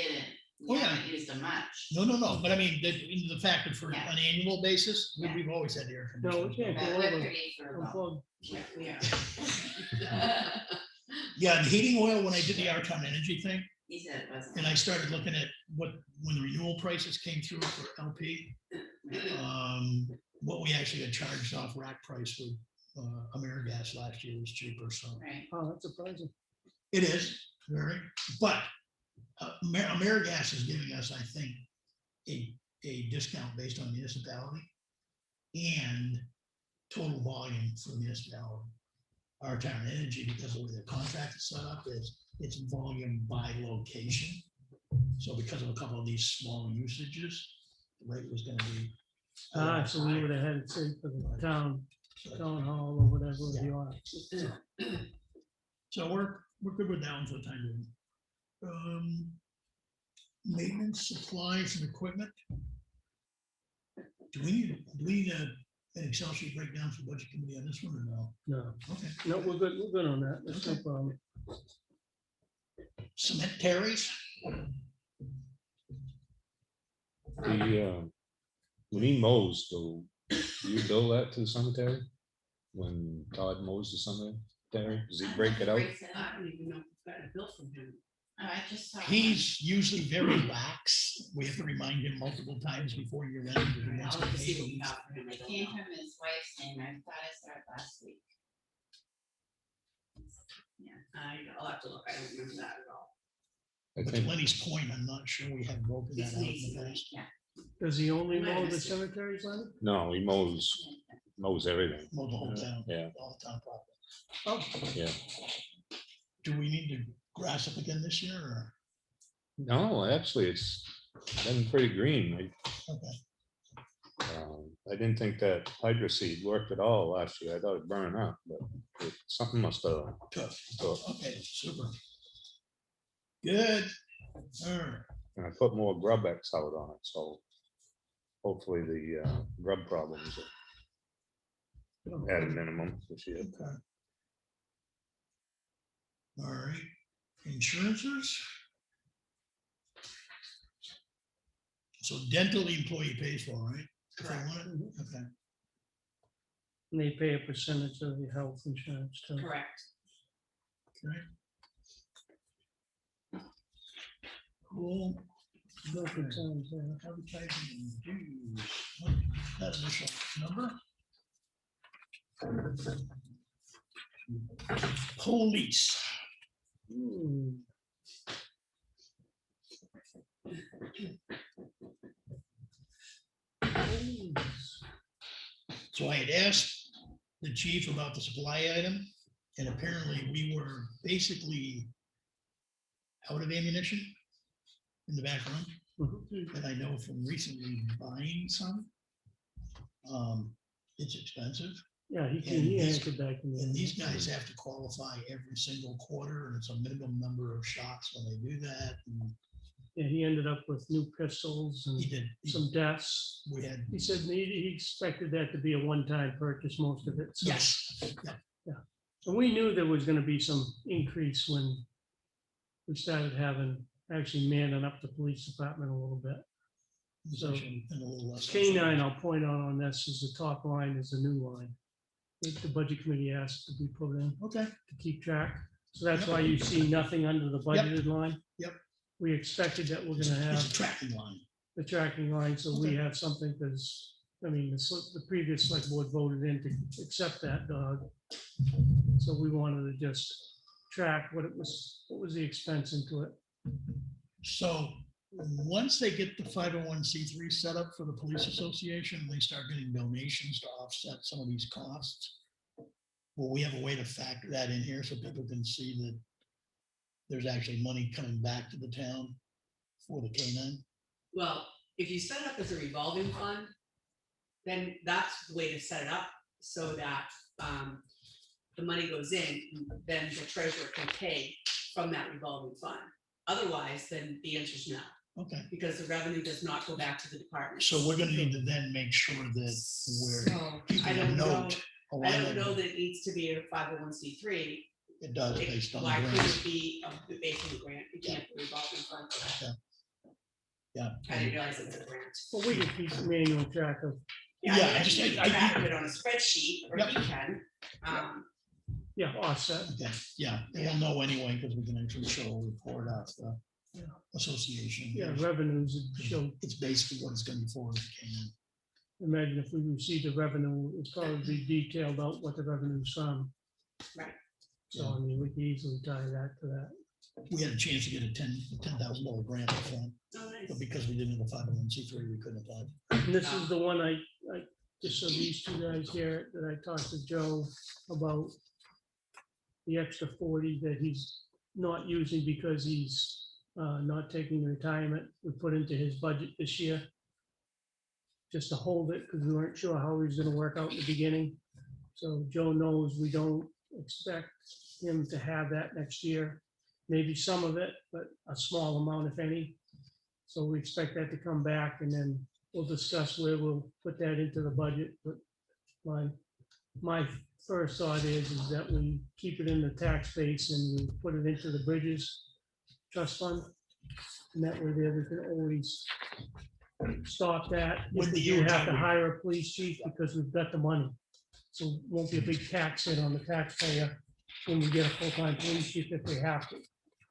Oh, yeah. haven't used them much. No, but I mean, the fact that for Yeah. an annual basis, Yeah. we've always had air No, we conditioning. can't But go we're over. pretty frugal. Unplug. We are. Yeah, and heating oil, when I did the Archon Energy thing, He said it wasn't. and I started looking at when the renewal prices came through for LP, what we actually had charged off rack price with AmeriGas last year was cheaper, so. Right, Oh, that's surprising. It is, very, but AmeriGas is giving us, I think, a discount based on municipality and total volume for municipality. Our town energy, because of the way the contract is set up, is it's volume by location. So because of a couple of these small usages, the rate was gonna be. a lot So we higher. would have had it say for the town So- hall or whatever you are. So we're good with that one for the time being. Maintenance, supplies and equipment. Do we need an Excel sheet breakdown for budget committee on this one or no? No, Okay. no, we're good on that. That's no Okay. problem. Cemeteries, When he mows, do you bill that to the cemetery? When Todd mows the cemetery, does he break it out? Breaks it I up. don't even know if we've got a bill from him. Oh, I just saw. one. he's usually very lax. We have to remind him multiple times before year end. because he wants I'll to have to see pay what we these. got for him. I It don't came know. from his wife's name. I thought I saw it last week. I'll have to look. I don't remember that at all. I But to think, Lenny's point, I'm not sure we have broken that It's out in Nancy, the right? past. Yeah. Does he only I might mow have the missed it. cemeteries, Lenny? no, he mows everything. Mow the whole town, Yeah, all the town property. Oh, yeah. Do we need to grass up again this year or? No, actually, it's been pretty green. Okay. I didn't think that hydro seed worked at all last year. I thought it burned up, but something must have. Tough. took. Okay, super. Good. All right. And I put more grub X out on it, so hopefully the grub problems are at a minimum this year. Okay. All right, insurances. So dental the employee pays for, right? If they want it? Okay, and they pay a percentage of the health insurance too. Correct. okay. Cool. Both the times, yeah. Advertising and dues. That initial number. Police. Hmm. So I had asked the chief about the supply item, and apparently we were basically out of ammunition in the back room, Mhm. and I know from recently buying some. It's expensive, Yeah, he And these- answered back to me. And these guys have to qualify every single quarter, and it's a minimum number of shots when they do that. And Yeah, he ended up with new pistols he and did, some desks. we had, He said he expected that to be a one-time purchase, most of it. So- yes, yeah, And we knew there was gonna be some increase when we started having, actually manning up the police department a little bit. it was So, actually been a little less. K9, I'll point out on this, is the top line is a new line. The budget committee asked to be put in Okay, to keep track. So that's Yep. why you see nothing under the budgeted line. Yep. We expected that we're it's gonna it's a have tracking line. the tracking line, so we Okay. have something, because, I mean, the previous select board voted in to accept that dog. So we wanted to just track what was the expense into it. So once they get the 501c3 set up for the police association, they start getting donations to offset some of these costs. Will we have a way to factor that in here so people can see that there's actually money coming back to the town for the K9? Well, if you set it up as a revolving fund, then that's the way to set it up so that the money goes in, and then the treasurer can pay from that revolving fund. Otherwise, then the answer is no, Okay, because the revenue does not go back to the department. so we're gonna need to then make sure that So, we're keeping I a don't know, note. I don't know that it needs to be a 501c3. It does based on the Why could grants. it be based on the grant? You can't do a revolving fund for that. Yeah. I didn't realize it was a grant. But we can keep manual track of, Yeah, Yeah, I mean, I just- I can I- track of it on a spreadsheet, or Yep. you can. yeah, offset. Okay, yeah, and we'll know anyway, because we can actually show a report out the association. Yeah, revenues would show. It's basically what it's gonna be for. the K9. Imagine if we received the revenue, it'd probably be detailed out what the revenue's from. Right. So, I mean, we could easily tie that to that. We had a chance to get a $10,000 grant up front, Oh, nice. but because we didn't have a 501c3, we couldn't apply. And this is the one I, just so these two guys here, that I talked to Joe about the extra 40 that he's not using because he's not taking retirement. We put into his budget this year, just to hold it, because we weren't sure how he was gonna work out in the beginning. So Joe knows we don't expect him to have that next year, maybe some of it, but a small amount, if any. So we expect that to come back, and then we'll discuss where we'll put that into the budget. But my first thought is that we keep it in the tax base and we put it into the bridges trust fund. And that way there we can always stop that. When If the we do year have to time- hire a police chief, because we've got the money. So it won't be a big tax hit on the taxpayer when we get a full-time police chief if we have to.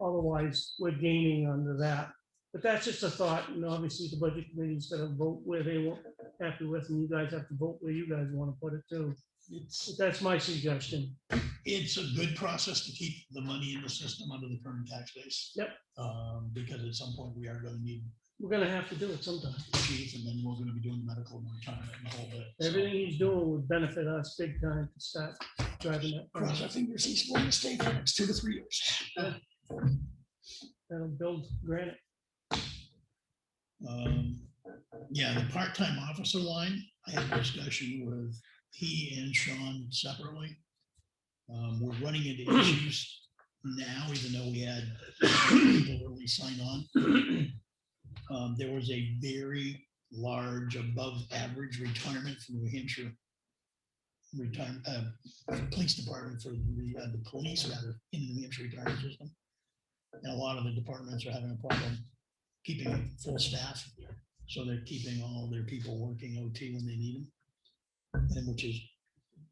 Otherwise, we're gaining under that. But that's just a thought, and obviously the budget committee's got to vote where they want, happy with, and you guys have to vote where you guys want to put it too. It's, But that's my suggestion. it's a good process to keep the money in the system under the current tax base. Yep. Because at some point we are gonna need We're gonna have to do it sometime. the chief, and then we're gonna be doing medical and retirement and the whole bit. So, Everything he's doing would benefit us big time to start driving that. Cross our project. fingers, he's going to stay for the next 2 to 3 years. That'll build granite. Yeah, the part-time officer line, I had a discussion with he and Sean separately. We're running into issues now, even though we had people early sign on. There was a very large above average retirement from New Hampshire retirement, police department for the police rather, in the New Hampshire retirement system. And a lot of the departments are having a problem keeping full staff. So they're keeping all their people working OT when they need them. And which is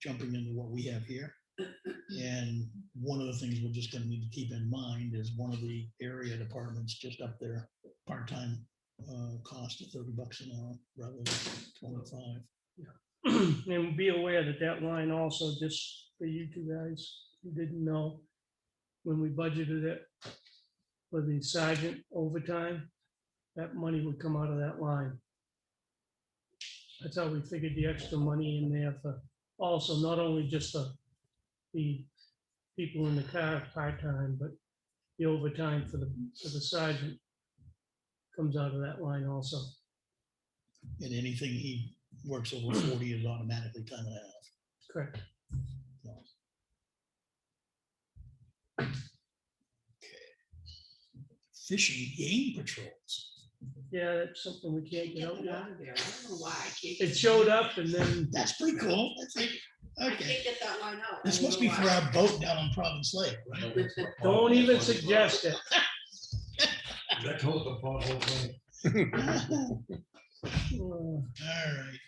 jumping into what we have here. And one of the things we're just gonna need to keep in mind is one of the area departments just up there, part-time cost of $30 an hour rather than 25. And be aware that that line also, just for you two guys who didn't know, when we budgeted it for the sergeant overtime, that money would come out of that line. That's how we figured the extra money in there for also not only just the people in the car part-time, but the overtime for the sergeant comes out of that line also. And anything he works over 40 is automatically time and a half. Correct. Fishing game patrols. Yeah, that's something we can't get out Get now. out of there. I don't know why. I can't. It showed up and then, That's pretty cool. That's like, I okay. can't get that line out. I This don't must know be for why. our boat down on Providence Lake, right? don't even suggest it. That goes the pothole thing. All right.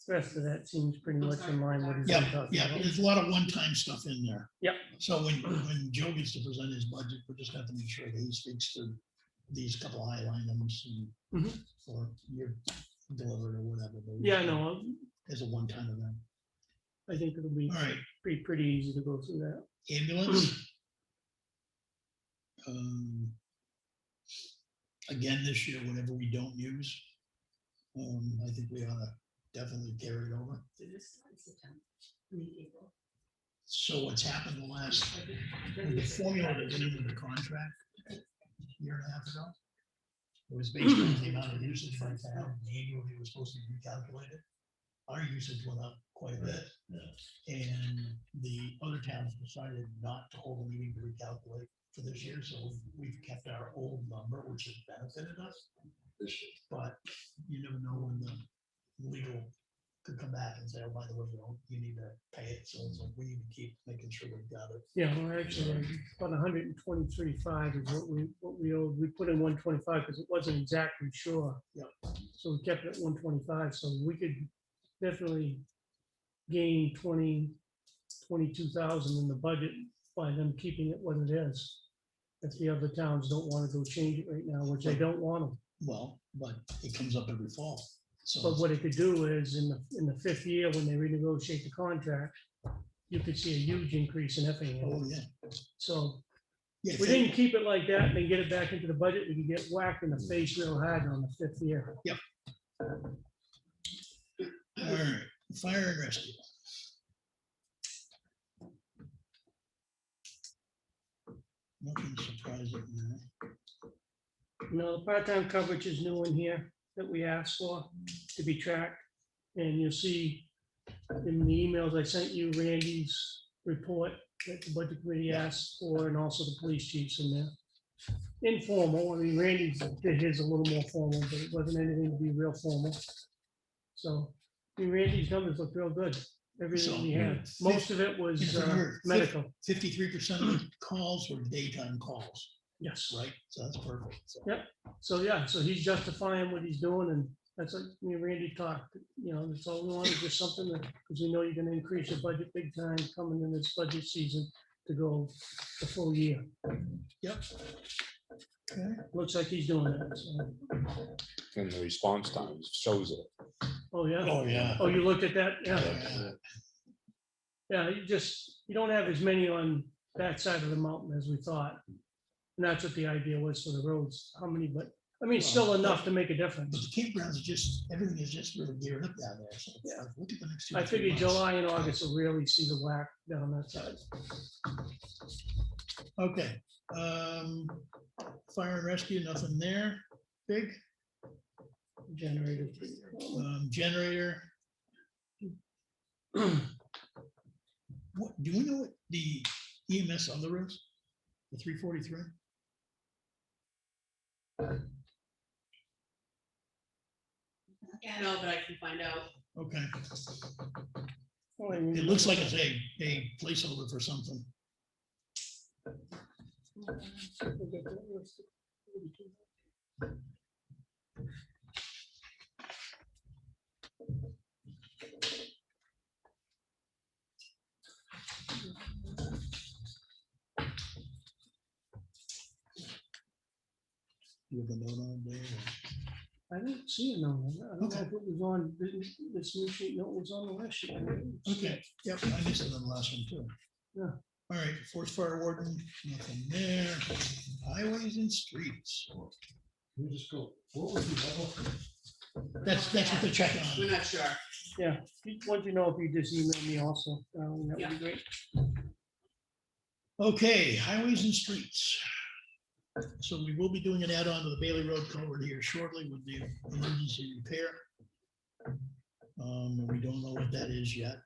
Rest of that seems pretty much in line with. Yeah, yeah, there's a lot of one-time stuff in there. Yep. So when Joe gets to present his budget, we'll just have to make sure that he speaks to these couple high items and Mhm. or you're delivered or whatever. but Yeah, no, As a one-time event. I think it'll be All right, pretty easy to go through that. ambulance. Again, this year, whatever we don't use, I think we ought to definitely carry it over. Did this start in September? I mean, April. So what's happened the last, with the formula that went into the contract a year and a half ago, it was based on the amount of usage by town, and annually it was supposed to be recalculated. Our usage went up quite a bit. And the other towns decided not to hold a meeting to recalculate for this year, so we've kept our old number, which has benefited us. But you never know when the legal could come back and say, oh, by the way, you need to pay it, so it's like, we need to keep making sure we've got it. Yeah, well, actually, about 123.5 is what we owed. We put in 125 because it wasn't exactly sure. Yep. So we kept it at 125, so we could definitely gain 22,000 in the budget by them keeping it what it is. If the other towns don't want to go change it right now, which they don't want to. Well, but it comes up every fall, so. But what it could do is in the fifth year, when they renegotiate the contract, you could see a huge increase in Effingham. Oh, yeah. So Yeah, if we didn't keep it like that and then get it back into the budget, we could get whacked in the face real hard on the fifth year. all right, fire and rescue. Nothing surprising there. You know, the part-time coverage is new in here that we asked for to be tracked. And you'll see in the emails I sent you, Randy's report that the budget committee asked for, and also the police chiefs in there. Informal, I mean, Randy's did his a little more formal, but it wasn't anything to be real formal. So, I mean, Randy's numbers look real good, everything we had. Most of it was medical. 53% of the calls were daytime calls, Yes. right? So that's perfect. So. Yep. So, yeah, so he's justifying what he's doing, and that's like me and Randy talked, you know, that's all we want is just something that, because we know you're gonna increase your budget big time coming in this budget season to go the full year. Yep. Okay. Looks like he's doing that. So. And the response times shows it. Oh, yeah. Oh, yeah. Oh, you looked at that? Yeah. Yeah. Yeah, you don't have as many on that side of the mountain as we thought. And that's what the idea was for the roads. How many, but, I mean, still enough to make a But difference. the campgrounds are just, everything is just really geared up down there. So it's like, look at the next 2 I to 3 figured months. July and August will really see the whack down that side. Okay. Fire and rescue, nothing there. Big. Generator. Generator. What, do we know what the EMS other is? The 343? Yeah, no, but I can find out. Okay. Oh, I mean, It looks like it's a placeholder for something. You have a note on there? I didn't see it on there. I don't know if it was on this new sheet. No, it was on the last sheet. Okay, yep, I missed it on the last one too. Yeah. All right, forest fire warden, nothing there. Highways and streets. We just go, what was the level? That's what they're checking We're on. not sure. Yeah, once you know, if you just email me also, that would be great. Okay, highways and streets. So we will be doing an add-on to the Bailey Road culvert here shortly with the emergency repair. And we don't know what that is yet.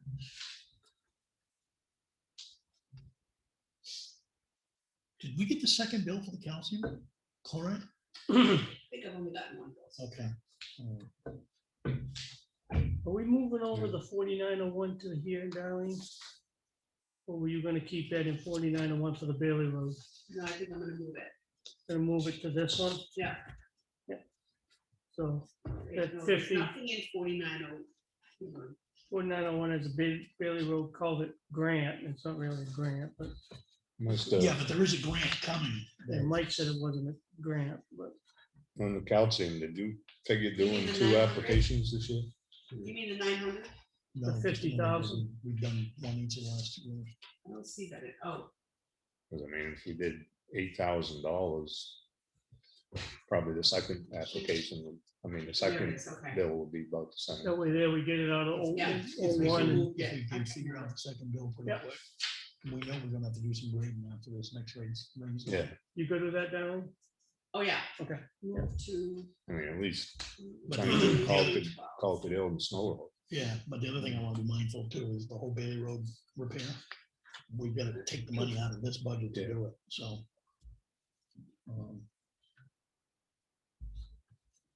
Did we get the second bill for the calcium chloride? I think I've only gotten one bill. Okay. Are we moving over the 4901 to here, Darlene? Or were you gonna keep that in 4901 for the Bailey Road? No, I think I'm gonna move it. Gonna move it to this one? Yeah. Yeah. So There's That no- 50. Nothing in 4901. 4901 is a Bailey Road culvert grant. It's not really a grant, but Must have, Yeah, but there is a grant coming. Mike said it wasn't a grant, but on the calcium, did you figure You mean doing the 2 900? applications this year? You mean the 900? No, The just 50,000? We've done one each of the last 2 years. I don't see that. Oh, Because I mean, if we did $8,000, probably the second application, the there it second is, okay. bill will be about the same. that way there we get it out of Yeah. 01. If we can figure out the second bill pretty Yeah. quick. We know we're gonna have to do some grading after this next rains. Yeah, You good with that, Darlene? Oh, yeah. Okay. Move to. I mean, at least But trying the to other- call it ill and snow road. Yeah, but the other thing I want to be mindful too is the whole Bailey Road repair. We've got to take the money out of this budget to do it, so.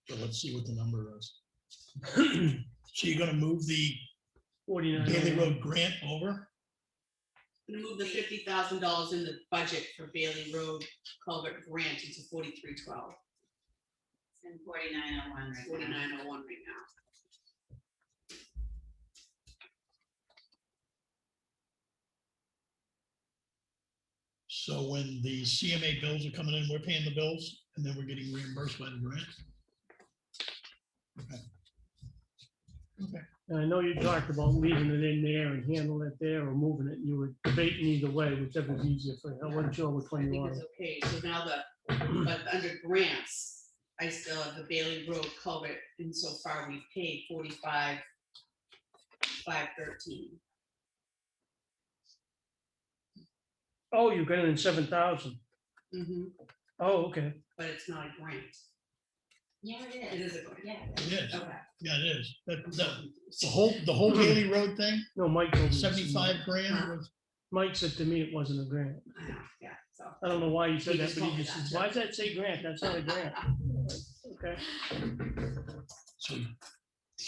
So let's see what the number is. So you're gonna move the 49. Bailey Road grant over? I'm gonna move the $50,000 in the budget for Bailey Road culvert grant into 4312, It's in 4901 right now. 4901 right now. So when the CMA bills are coming in, we're paying the bills and then we're getting reimbursed by the grant? Okay. Okay. And I know you talked about leaving it in there and handling it there or moving it. You were debating either way, whichever's easier for you. I wasn't sure which I one you think wanted. it's okay, so now but under grants, I still have the Bailey Road culvert, and so far we've paid 45,513. Oh, you got it in 7,000. Mm-hmm. Oh, okay. But it's not a grant. Yeah, it It is. is a grant. Yeah. It is, Okay. yeah, it is. The whole Bailey Road thing, No, Mike told me. 75 grand was, Mike said to me it wasn't a grant. I know, yeah, so. I don't know why you said He that, just but told he me just that, says, too. why does that say grant? That's not a grant. Okay. so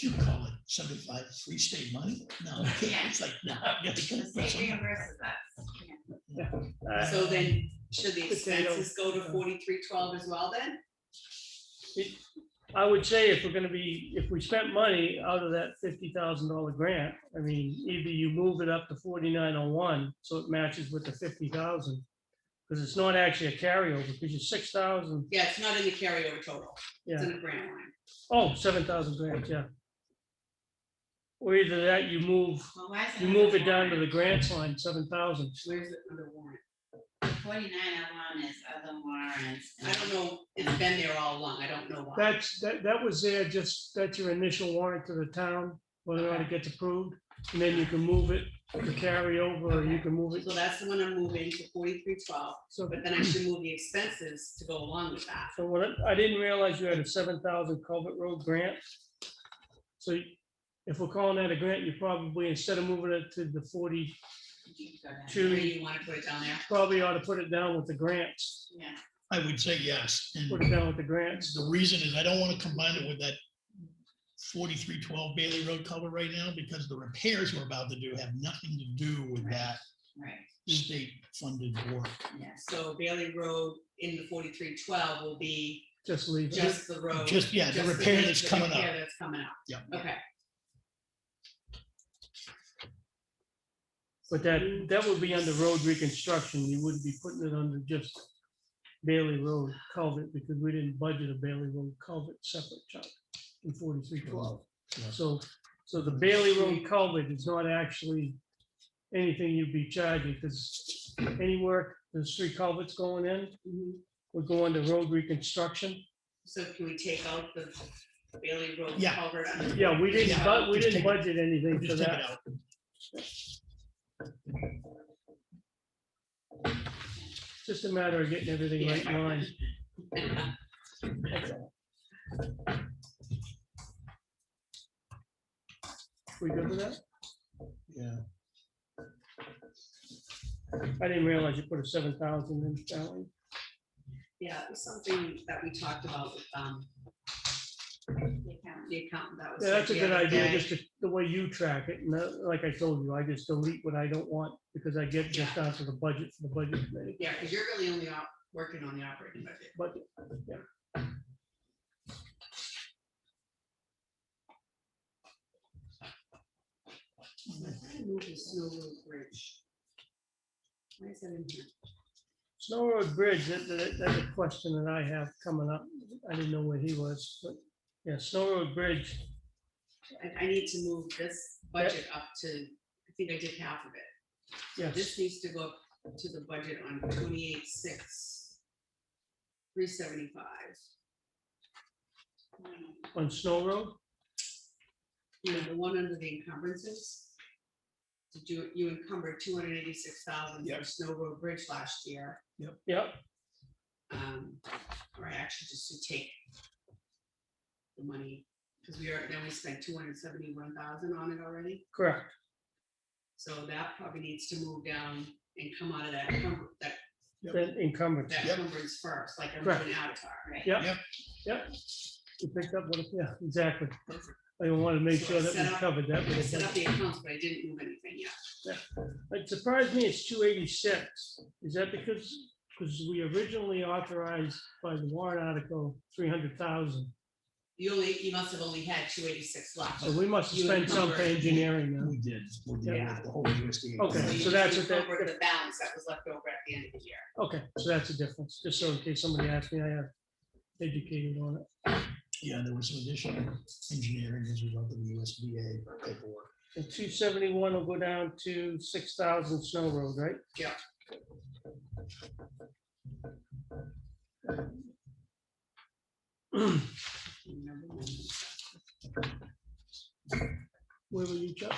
you call it 75 free state money? No, it's like, no. The state reimburses us. Yeah. So then, should the Potato. expenses go to 4312 as well then? I would say if we're gonna be, if we spent money out of that $50,000 grant, I mean, either you move it up to 4901, so it matches with the 50,000. Because it's not actually a carryover, because you're 6,000, Yeah, it's not in the carryover total. It's yeah. in the grant line. Oh, 7,000 grants, yeah. Or either that, you move Well, why is You under move it down to warrant? the grants line, 7,000. Where's it under warrant? 4901 is other warrants. I don't know, it's been there all along, I don't know why. That was there, just, that's your initial warrant to the town, whether or not it gets approved. And then you can move it to carry over, or you can move it. So that's the one I'm moving to 4312, So, but then I should move the expenses to go along with that. so what, I didn't realize you had a 7,000 culvert road grant. So if we're calling that a grant, you probably, instead of moving it to the 40, You can go down. Where you wanna put it down there? probably ought to put it down with the grants. Yeah. I would say yes. And Put it down with the grants. the reason is I don't want to combine it with that 4312 Bailey Road cover right now because the repairs we're about to do have nothing to do with that Right, state funded work. yes. So Bailey Road in the 4312 will be Just leave it. just the road. Just, yeah, the repair that's coming up. repair that's coming up, Yeah. okay. But that would be under road reconstruction. You wouldn't be putting it under just Bailey Road culvert because we didn't budget a Bailey Road culvert separate chunk in 4312. Yeah. So the Bailey Road culvert is not actually anything you'd be charging because any work, there's 3 culverts going in, would go under road reconstruction. So can we take out the Bailey Road Yeah. culvert? under- Yeah, we didn't, Yeah, but we just didn't take it- budget anything for Just take it that. out. Just a matter of getting everything right in line. That's all. We good with that? Yeah. I didn't realize you put a 7,000 in salary. Yeah, it was something that we talked about with, the accountant that was. Yeah, that's a the good other idea, day. just the way you track it. And like I told you, I just delete what I don't want because I get just down to the budget for the budget committee. Yeah, because you're really only working on the operating budget. Budget, yeah. Move the Snow Road Bridge. Why is that in here? Snow Road Bridge, that's a question that I have coming up. I didn't know where he was, but yeah, Snow Road Bridge. I need to move this budget up to, I think I did half of it. Yes, This needs to go up to the budget on 28,6, 375. on Snow Road. You know, the one under the encumbrances. Did you encumbered 286,000 Yep. for Snow Road Bridge last year. Yep, Or I actually just to take the money, because we spent 271,000 on it already. correct. So that probably needs to move down and come out of that Then encumbrance. that Yep. encumbrance first, like I'm Correct. moving Avatar. Right. Yep, yep. You picked up what, yeah, exactly. I want to make So sure I that set we up- covered that. I with set the up the accounts, but I didn't move anything yet. budget. It surprised me it's 286. Is that because we originally authorized by the warrant article 300,000? You must have only had 286 left. So we must have You spent some for encumbered. engineering now. We did. We did Yeah. the whole USDA. Okay, you so that's what that- encumbered the balance that was left over at the end of the year. Okay, so that's the difference, just so in case somebody asks me, I have educated on it. Yeah, there was some additional engineering as a result of the USDA paperwork. And 271 will go down to 6,000 Snow Road, right? Yeah. Where were you, Chuck?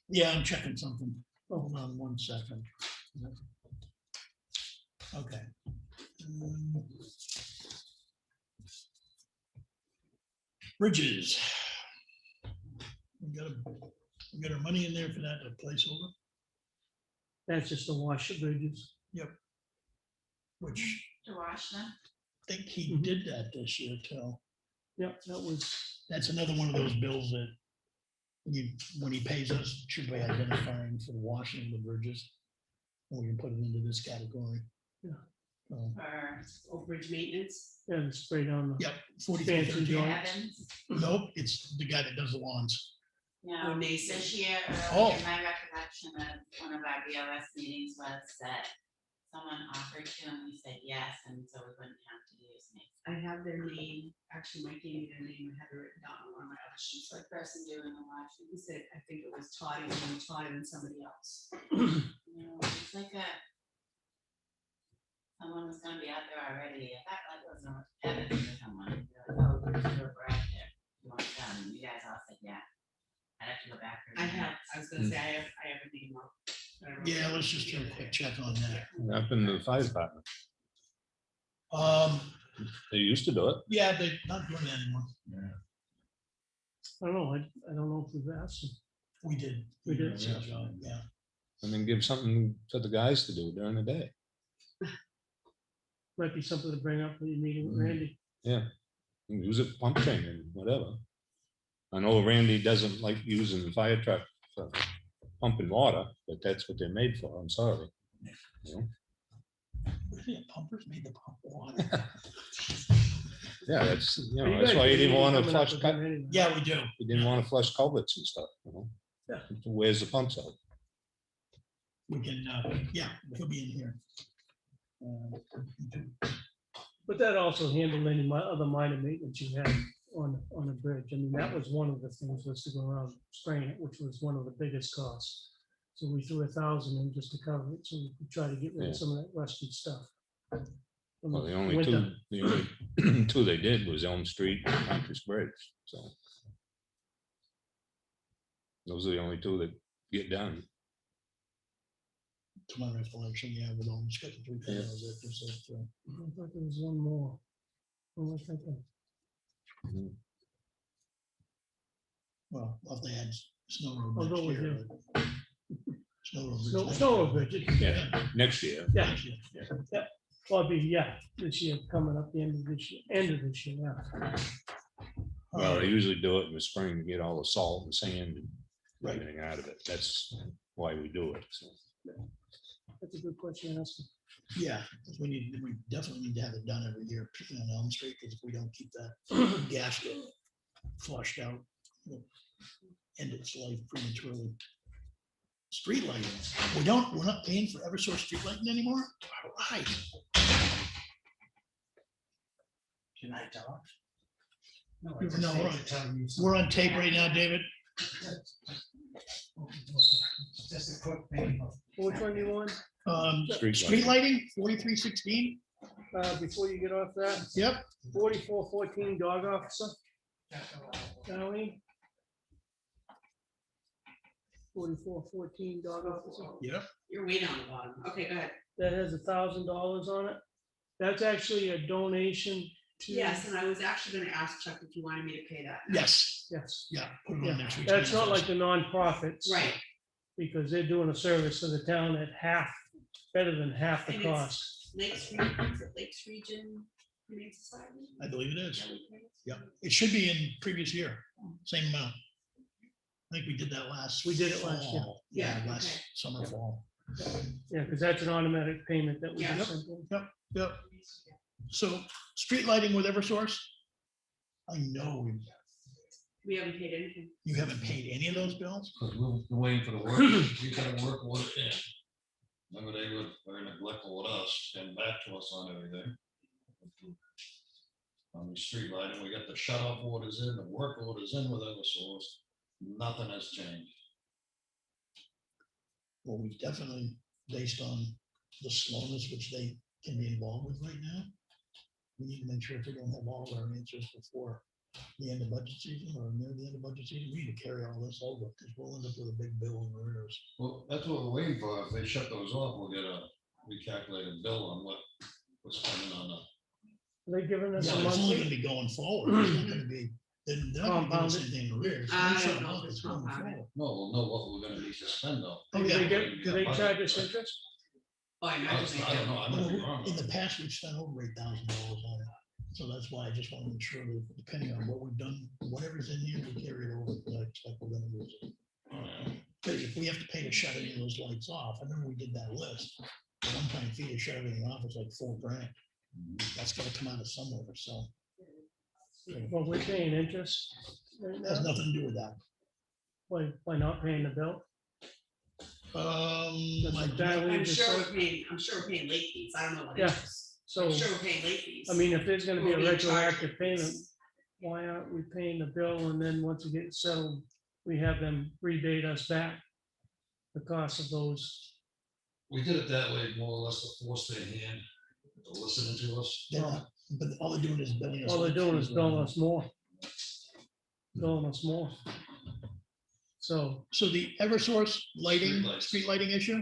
Yeah, I'm checking something. Hold on 1 second. Okay. Bridges. We got our money in there for that placeholder, That's just the wash of bridges. which To wash them. I think he Mhm. did that this year too. Yep, that was, That's another one of those bills that when he pays us, should be identifying for the washing of the bridges. And we can put it into this category. Yeah. For Bridge maintenance. yeah, the spray down the, Yep, Fancy 4313. joint. Evans. Nope, it's the guy that does the lawns. No, Mason. this year, Oh. earlier, my recollection of one of our BOS meetings was that someone offered to and we said yes, and so we wouldn't have to use me. I have their name, actually, Mike gave me their name, I have it written down on one of my other sheets. The person doing the washing. He said, I think it was Todd, it was Todd and somebody else. No, it's like someone was gonna be out there already. I thought like it was Evans or someone. They're like, oh, there's a garage there. You want it done? And you guys all said yeah. I'd have to go back. through the I was gonna say, I have a name up. I don't know. Yeah, let's just do a quick check on that. Up in the fire department. They used to do it. Yeah, they're not doing that anymore. I don't know, I don't know if we've asked them. We did. We did. Yeah. And then give something for the guys to do during the day. Might be something to bring up when you're meeting with Randy. Use it pump training, whatever. I know Randy doesn't like using the fire truck for pumping water, but that's what they're made for. I'm sorry. You know? Yeah, pumpers made the pump water. Yeah, that's, you But know, you that's guys why he are didn't want to coming up flush with cut. them anyway. Yeah, we do. He didn't want to flush culverts and stuff, you know? Yeah. Where's the pumps out? We can, yeah, he'll be in here. But that also handled any other minor maintenance you had on the bridge. I mean, that was one of the things was to go around spraying it, which was one of the biggest costs. So we threw 1,000 in just to cover it, so we could try to get rid Yeah. of some of that rusty stuff. From Well, the only winter. two they did was Elm Street and Hunter's Bridge, so. Those are the only two that get done. To my recollection, yeah, with almost got the 3 panels. That gives us, I thought there was one more. What was I thinking? Mhm. Well, if they had snow road I'll next go with year. you. but Snow road. Snow, next snow year. road bridge, Yeah, next year. yeah, well, it'd be, yeah, this year, coming up the end of this year, yeah. Well, they usually do it in the spring to get all the salt and sand and Right. everything out of it. That's why we do it. So, That's a good question, Esther. Yeah, 'cause we definitely need to have it done every year, particularly on Elm Street, because if we don't keep that gasket flushed out, it'll end its life prematurely. Street lighting, we're not paying for Eversource street lighting anymore? All right. Can I talk? No, we're on tape right now, David. Just a quick thing. Which one do you want, Street lighting, 4316, before you get off that? yep, 4414 dog officer, Darlene? 4414 dog officer, yep. You're way down the bottom. Okay, go ahead. that has $1,000 on it. That's actually a donation to. Yes, and I was actually gonna ask Chuck if you wanted me to pay that. now. Yes, Yes, yeah, put it Yeah, on next week. that's not like the nonprofits. Right, Because they're doing a service for the town at half, better than half the And it's- cost. Lakes Region Humane Society? I believe it is. Is that what it is? Yep, it should be in previous year, same amount. I think we did that last. We did it last year. fall. Yeah, Yeah, last okay. summer, fall. Yeah, because that's an automatic payment that we Yeah. just sent in. Yep. So street lighting with Eversource? I know We haven't paid anything. you haven't paid any of those bills? Because we're waiting for the work, we gotta work with it in. Remember, they were very neglectful with us and back to us on everything. On the street lighting, we got the shut off orders in, the work orders in with Eversource, nothing has changed. Well, we've definitely, based on the slowness which they can be involved with right now, we need to make sure if we don't have all of our answers before the end of budget season or near the end of budget season, we need to carry all this over because we'll end up with a big bill in arrears. Well, that's what we're waiting for. If they shut those off, we'll get a recalculated bill on what we're spending on the. Are they giving us Yeah, a but it's only monthly? gonna be going forward. It's not gonna be, they're not gonna give us Compounded. anything in arrears. I Once don't shut know off, if it's it's going compounded. forward. No, we'll know what we're gonna need to spend though. Oh, Do yeah. they charge us interest? Oh, I I imagine they don't do. know, I might be Well, wrong. in the past, we've spent over $8,000 on it. So that's why I just want to make sure that depending on what we've done, whatever's in here, we carry it over. Because I expect we're gonna use it. Because if we have to pay to shut any of those lights off, I remember we did that list. The one-time fee to shut everything off was like $4,000. That's gonna come out of somewhere, so. Well, we're paying interest. right It has now. nothing to do with that. By not paying the bill. That's My what Darlene I'm just sure said. I'm sure we're paying late fees. I don't know what Yeah. interest. So, I'm sure we're paying late fees. I mean, if there's gonna be a We're being charged retroactive late payment, fees. why aren't we paying the bill and then once it gets settled, we have them rebate us back the cost of those? We did it that way, more or less to force their hand, to listening to us. They're not- But all they're doing is billing us. All they're late doing fees is right billing now. us more. Billing us more. So, So the Eversource lighting, Street lights. street lighting issue.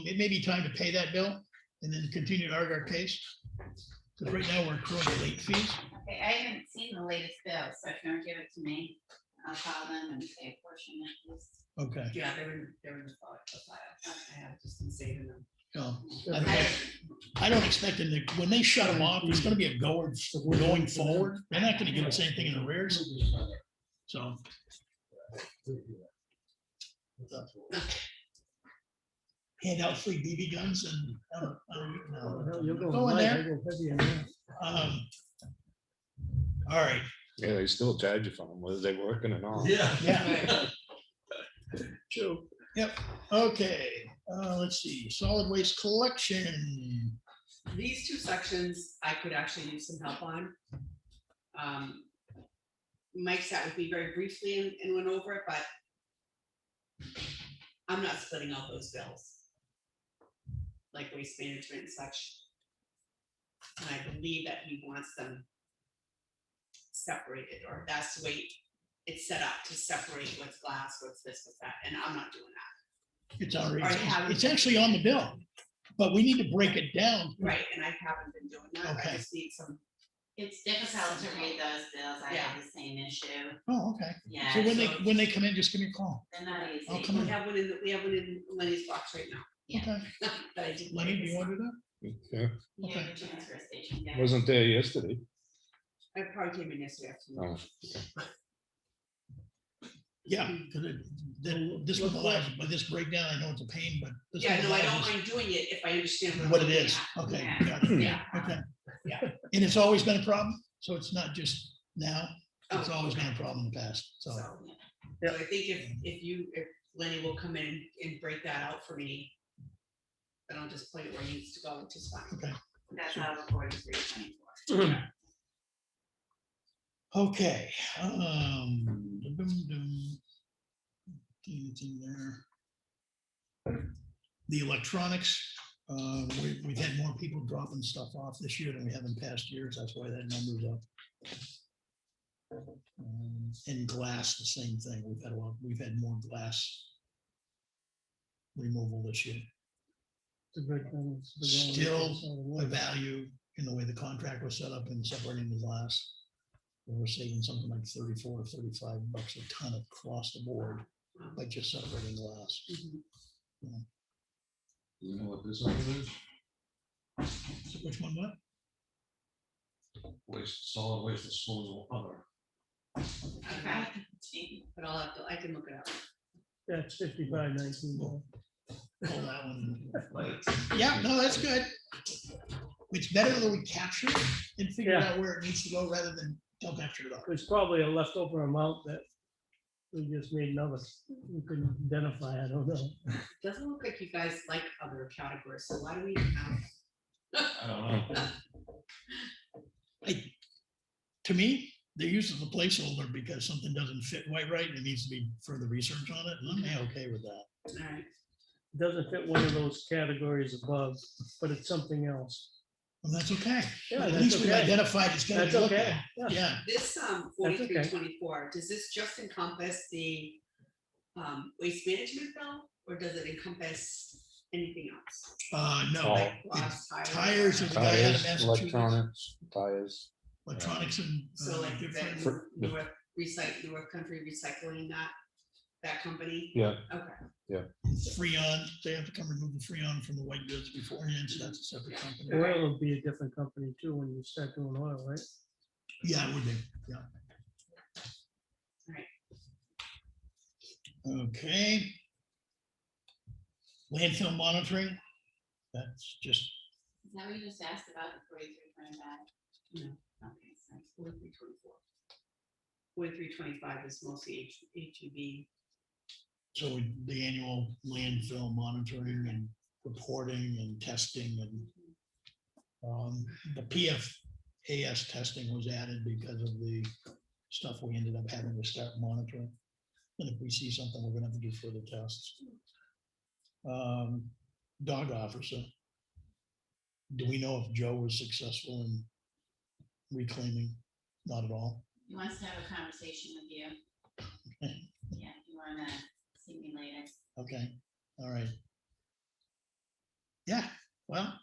It may be time to pay that bill and then continue to argue our case. Because right now we're accruing late fees. Okay, I haven't seen the latest bill, so if you want to give it to me, I'll call them and say a portion of this. Okay. Yeah, they're in the file. I have just been saving them. I don't expect them to, when they shut them off, it's gonna be a going forward. They're not gonna give us anything in arrears, so. Hand out free BB guns and, you're going Go in light, there. I go heavy in there. All right, Yeah, they still charge you for them, whether they're working or not. yeah, True. okay, let's see, solid waste collection. These two sections I could actually use some help on. Mike sat with me very briefly and went over it, but I'm not splitting out those bills. Like waste management and such. And I believe that he wants them separated, or that's the way it's set up to separate what's glass, what's this, what's that, and I'm not doing that. It's already, Or have- it's actually on the bill, but we need to break it down. Right, and I haven't been doing that. I Okay. just need some It's difficult to read those bills. I had the same issue. Oh, okay. Yeah. So when they come in, just give me a call. They're not easy. I'll come We in. have one in Lenny's box right now. Yeah. Okay. That I did. Lenny, do you want to do that? Yeah, Near Okay. the transfer station. there. wasn't there yesterday. I probably came in yesterday afternoon. Oh, Yeah, because this was allows, by this breakdown, I know it's a pain, but. this Yeah, one no, I allows don't us mind doing it if I understand. What I'm it looking is. at. Okay. Yeah. got it. Yeah. Okay. Yeah. And it's always been a problem? So it's not just now? It's Oh, always been okay. a problem in the past, so. So so I think if Lenny will come in and break that out for me, then I'll just play it where it needs to go, which is fine. Okay. That's out of 4324. Okay. Anything there? The electronics, we've had more people dropping stuff off this year than we have in past years. That's why that number's up. And glass, the same thing. We've had more glass removal this year. It's a good thing. Still a value in the way the contract was set up and separating the glass. We're saving something like 34 or 35 bucks a ton across the board by just separating glass. Mhm. You know what this number is? So which one, what? Waste, solid waste disposal other. Okay. But I can look it up. That's 5519. Pull that one. Yeah, no, that's good. It's better that we capture it and figure Yeah. out where it needs to go rather than don't capture it all. There's probably a leftover amount that we just made another, we couldn't identify, I don't know. Doesn't look like you guys like other categories, so why do we even have? I don't know. To me, they're used as a placeholder because something doesn't fit quite right. It needs to be further research on it. And I'm okay with that. All right. Doesn't fit one of those categories above, but it's something else. Well, that's okay. Yeah, At that's least we've okay. identified it's gonna That's be looked okay. at. Yeah. Yeah, This okay. 4324, does this just encompass the waste management bill, or does it encompass anything else? no, All. Glass, tires, if the guy out of tires, Massachusetts, electronics, tires. electronics and. So like different- that North Country Recycling, that company? Yeah, Okay, Freon, they have to come remove the Freon from the white goods beforehand, so that's a separate company. Oil would be a different company too when you start doing oil, right? Yeah, it would be, yeah. Okay. Landfill monitoring, that's just, Is that what you just asked about the 4325? No. Okay, so 4324. 4325 is mostly HEB. so the annual landfill monitoring and reporting and testing and the PFAS testing was added because of the stuff we ended up having to start monitoring. And if we see something, we're gonna have to do further tests. Dog officer. Do we know if Joe was successful in reclaiming? Not at all. he wants to have a conversation with you. Yeah, if you wanna see me later. Okay, all right. Yeah, well,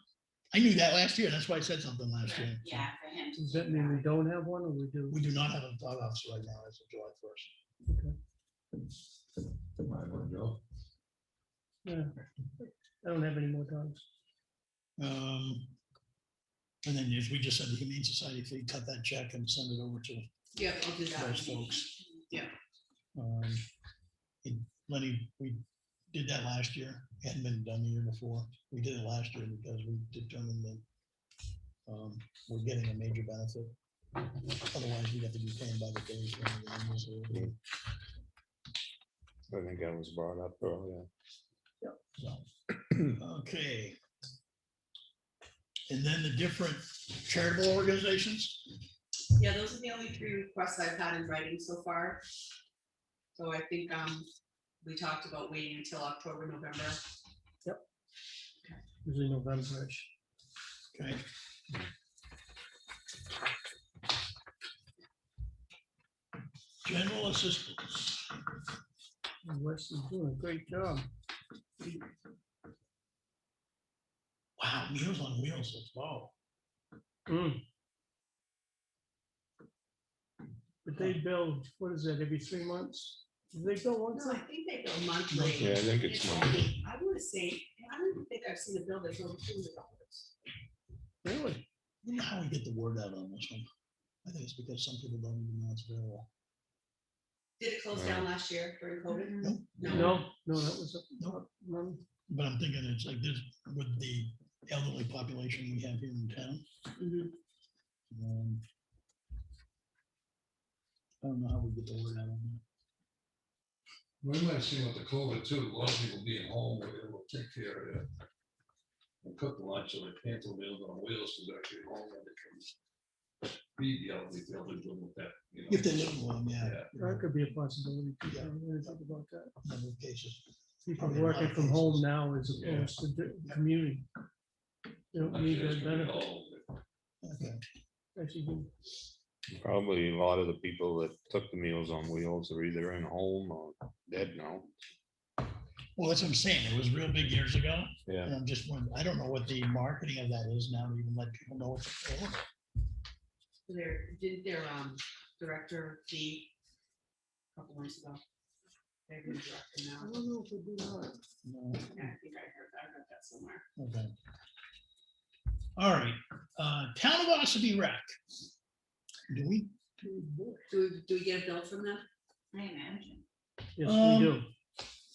I knew that last year. That's why I said something last year. Yeah, for him. to Does that figure mean we out. don't have one or we do? We do not have a dog officer right now as of July 1st. Might want to go. Yeah. I don't have any more dogs. And then if we just said the Humane Society, if we cut that check and send it over to Yeah, I'll do that. those folks. Yeah. Lenny, we did that last year, hadn't been done the year before. We did it last year because we determined that we're getting a major benefit. Otherwise, we'd have to be paying by the day. for the animals. I think that was brought up earlier. So, okay. And then the different charitable organizations. Yeah, those are the only 3 requests I've had in writing so far. So I think we talked about waiting until October, November. Usually November-ish. Okay. General assistance. Wes is doing a great job. Wow, Meals on Wheels as well. Mm. But they bill, what is that, every 3 months? Do they bill once? No, I think they bill monthly. Yeah, I think it's monthly. I wanna say, I don't think I've seen a bill that's over $200. Really? I don't know how we get the word out on this one. I think it's because some people don't even know it's available. Did it close down last year during COVID? Nope. No, that was, Nope. none. But I'm thinking it's like this, with the elderly population we have here in town. Mhm. I don't know how we get the word out on that. We might have seen with the COVID too, a lot of people being home, we're able to take care of that. And cook lunch or like panto meals on wheels, was actually home and they can feed the elderly, if the elderly live with that, you know. If they live long, yeah. Yeah. That could be a possibility. too. Yeah. I didn't think about that. Number of cases. People Probably a lot working of from cases. home now as Yeah. opposed to the commuting. They don't need Actually, it's that gonna be benefit. all of it. Okay. Actually, do. Probably a lot of the people that took the Meals on Wheels are either in home or dead now. Well, that's what I'm saying. It was real big years ago. Yeah. And I'm just wondering, I don't know what the marketing of that is now to even let people know it's available. Did their director see a couple months ago? They're the director I now. don't know if it do not. No, Yeah, I think I heard that somewhere. okay. All right, Town of Ossipee Rec. Do we? Do we get a bill from them? I imagine. Yes, Um, we do.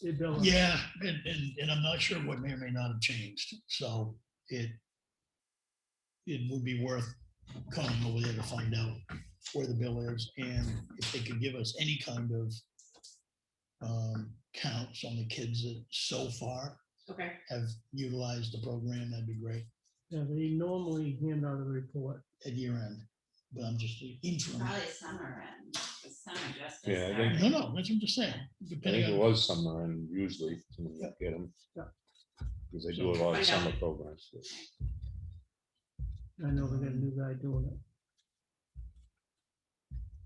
They bill us. Yeah, and I'm not sure what may or may not have changed, so it would be worth coming over there to find out where the bill is, and if they could give us any kind of counts on the kids that so far Okay, have utilized the program, that'd be great Yeah, they normally hand out a report. at year end, but I'm just the interim. Probably summer and the summer just. Yeah, I think- No, no, that's what I'm just saying, I depending think it on, was summer and usually when you get them. Yeah. Because they do a lot of Find out. summer programs. I know we got a new guy doing it.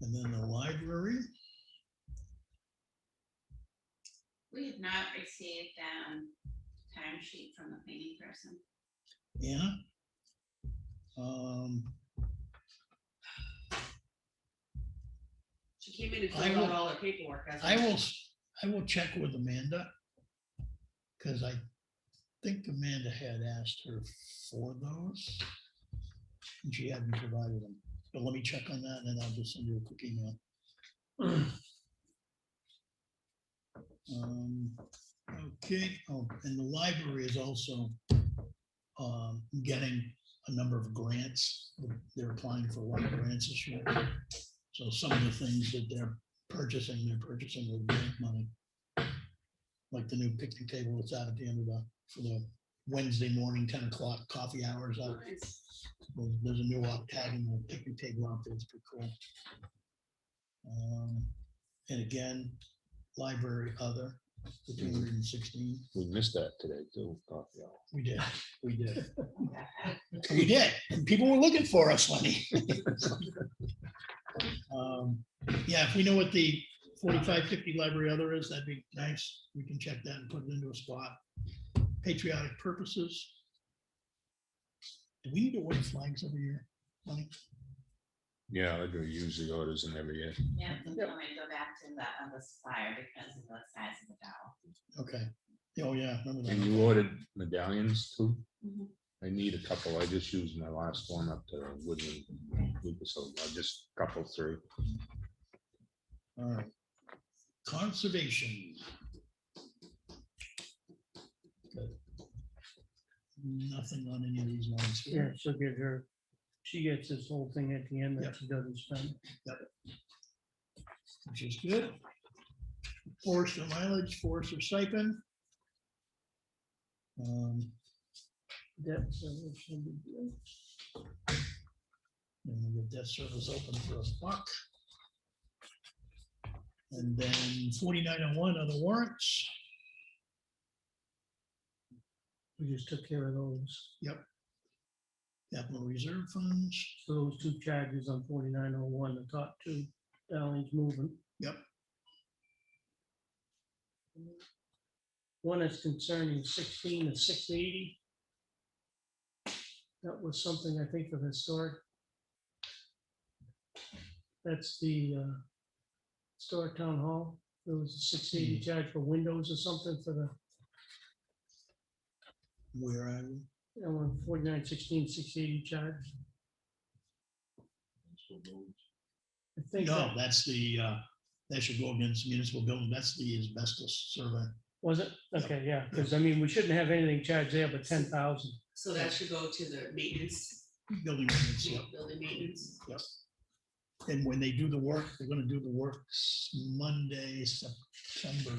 and then the library, We have not received time sheet from the cleaning person. Anna. she came in and I filled out will- all her paperwork. as I will check with Amanda. Because I think Amanda had asked her for those. And she hadn't provided them. But let me check on that and then I'll just send you a quick email. Okay, oh, and the library is also getting a number of grants. They're applying for a lot of grants this year. So some of the things that they're purchasing with grant money. Like the new picnic table that's out at the end of for the Wednesday morning, 10 o'clock coffee hours out. There's a new tag in the picnic table out there. It's pretty cool. And again, library other, the 216. We missed that today too. Coffee hour. We did. We did. And people were looking for us, Lenny. Yeah, if we know what the 4550 library other is, that'd be nice. We can check that and put it into a spot. Patriotic purposes. Do we need to order flags every year, Lenny? Yeah, I do usually orders in every year. Yeah, I'm going to go back to the other supplier because of the size of the dowel. Okay. Oh, yeah, remember And that. you ordered medallions too? Mhm. I need a couple. I just used my last one up to Woodland week or so. I just couple through. All right. Conservation. Good. Nothing on any of these lines Yeah, here. she'll get her, she gets this whole thing at the end Yep. that she doesn't spend. Which is good. Forester mileage, forester stipend. Debt service should be good. And we get debt service open for $1. And then 4901 other warrants. We just took care of those. Capital reserve funds. So those two charges on 4901, the top two, Darlene's moving. Yep. One is concerning 16 to 680. That was something I think of historic. That's the historic town hall. There was a $680 charge for windows or something for the, Where are we? 4916, $680 charge. I think No, that, that's the, that should go against municipal building. That's the asbestos survey. was it? Okay, yeah, because I mean, we shouldn't have anything charged there but 10,000. So that should go to the maintenance, Building maintenance, yep. building maintenance. Yep. And when they do the work, they're gonna do the work Monday, September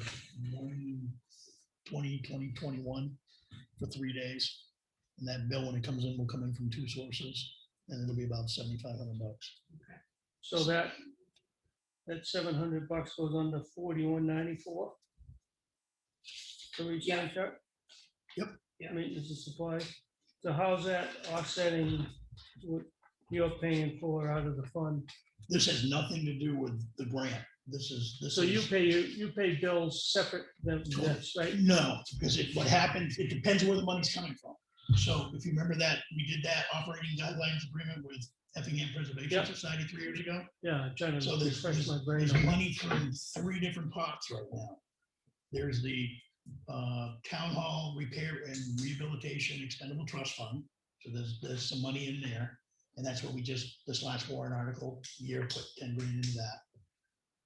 2021 for 3 days. And that bill, when it comes in, will come in from two sources, and it'll be about $7,500. So that $700 goes under 4194. So we Yeah. change that? Yep. Yeah. Maintenance and supply. So how's that offsetting what you're paying for out of the fund? This has nothing to do with the grant. This is. So you pay bills separate than this, right? No, because what happens, it depends where the money's coming from. So if you remember that, we did that operating guidelines agreement with Effingham Preservation Yep. Society 3 years ago. Yeah, I'm trying So to there's refresh my brain. there's money from 3 different pots right now. There's the town hall repair and rehabilitation expendable trust fund. So there's some money in there. And that's what we just, this last warrant article year, put 10 grand into that.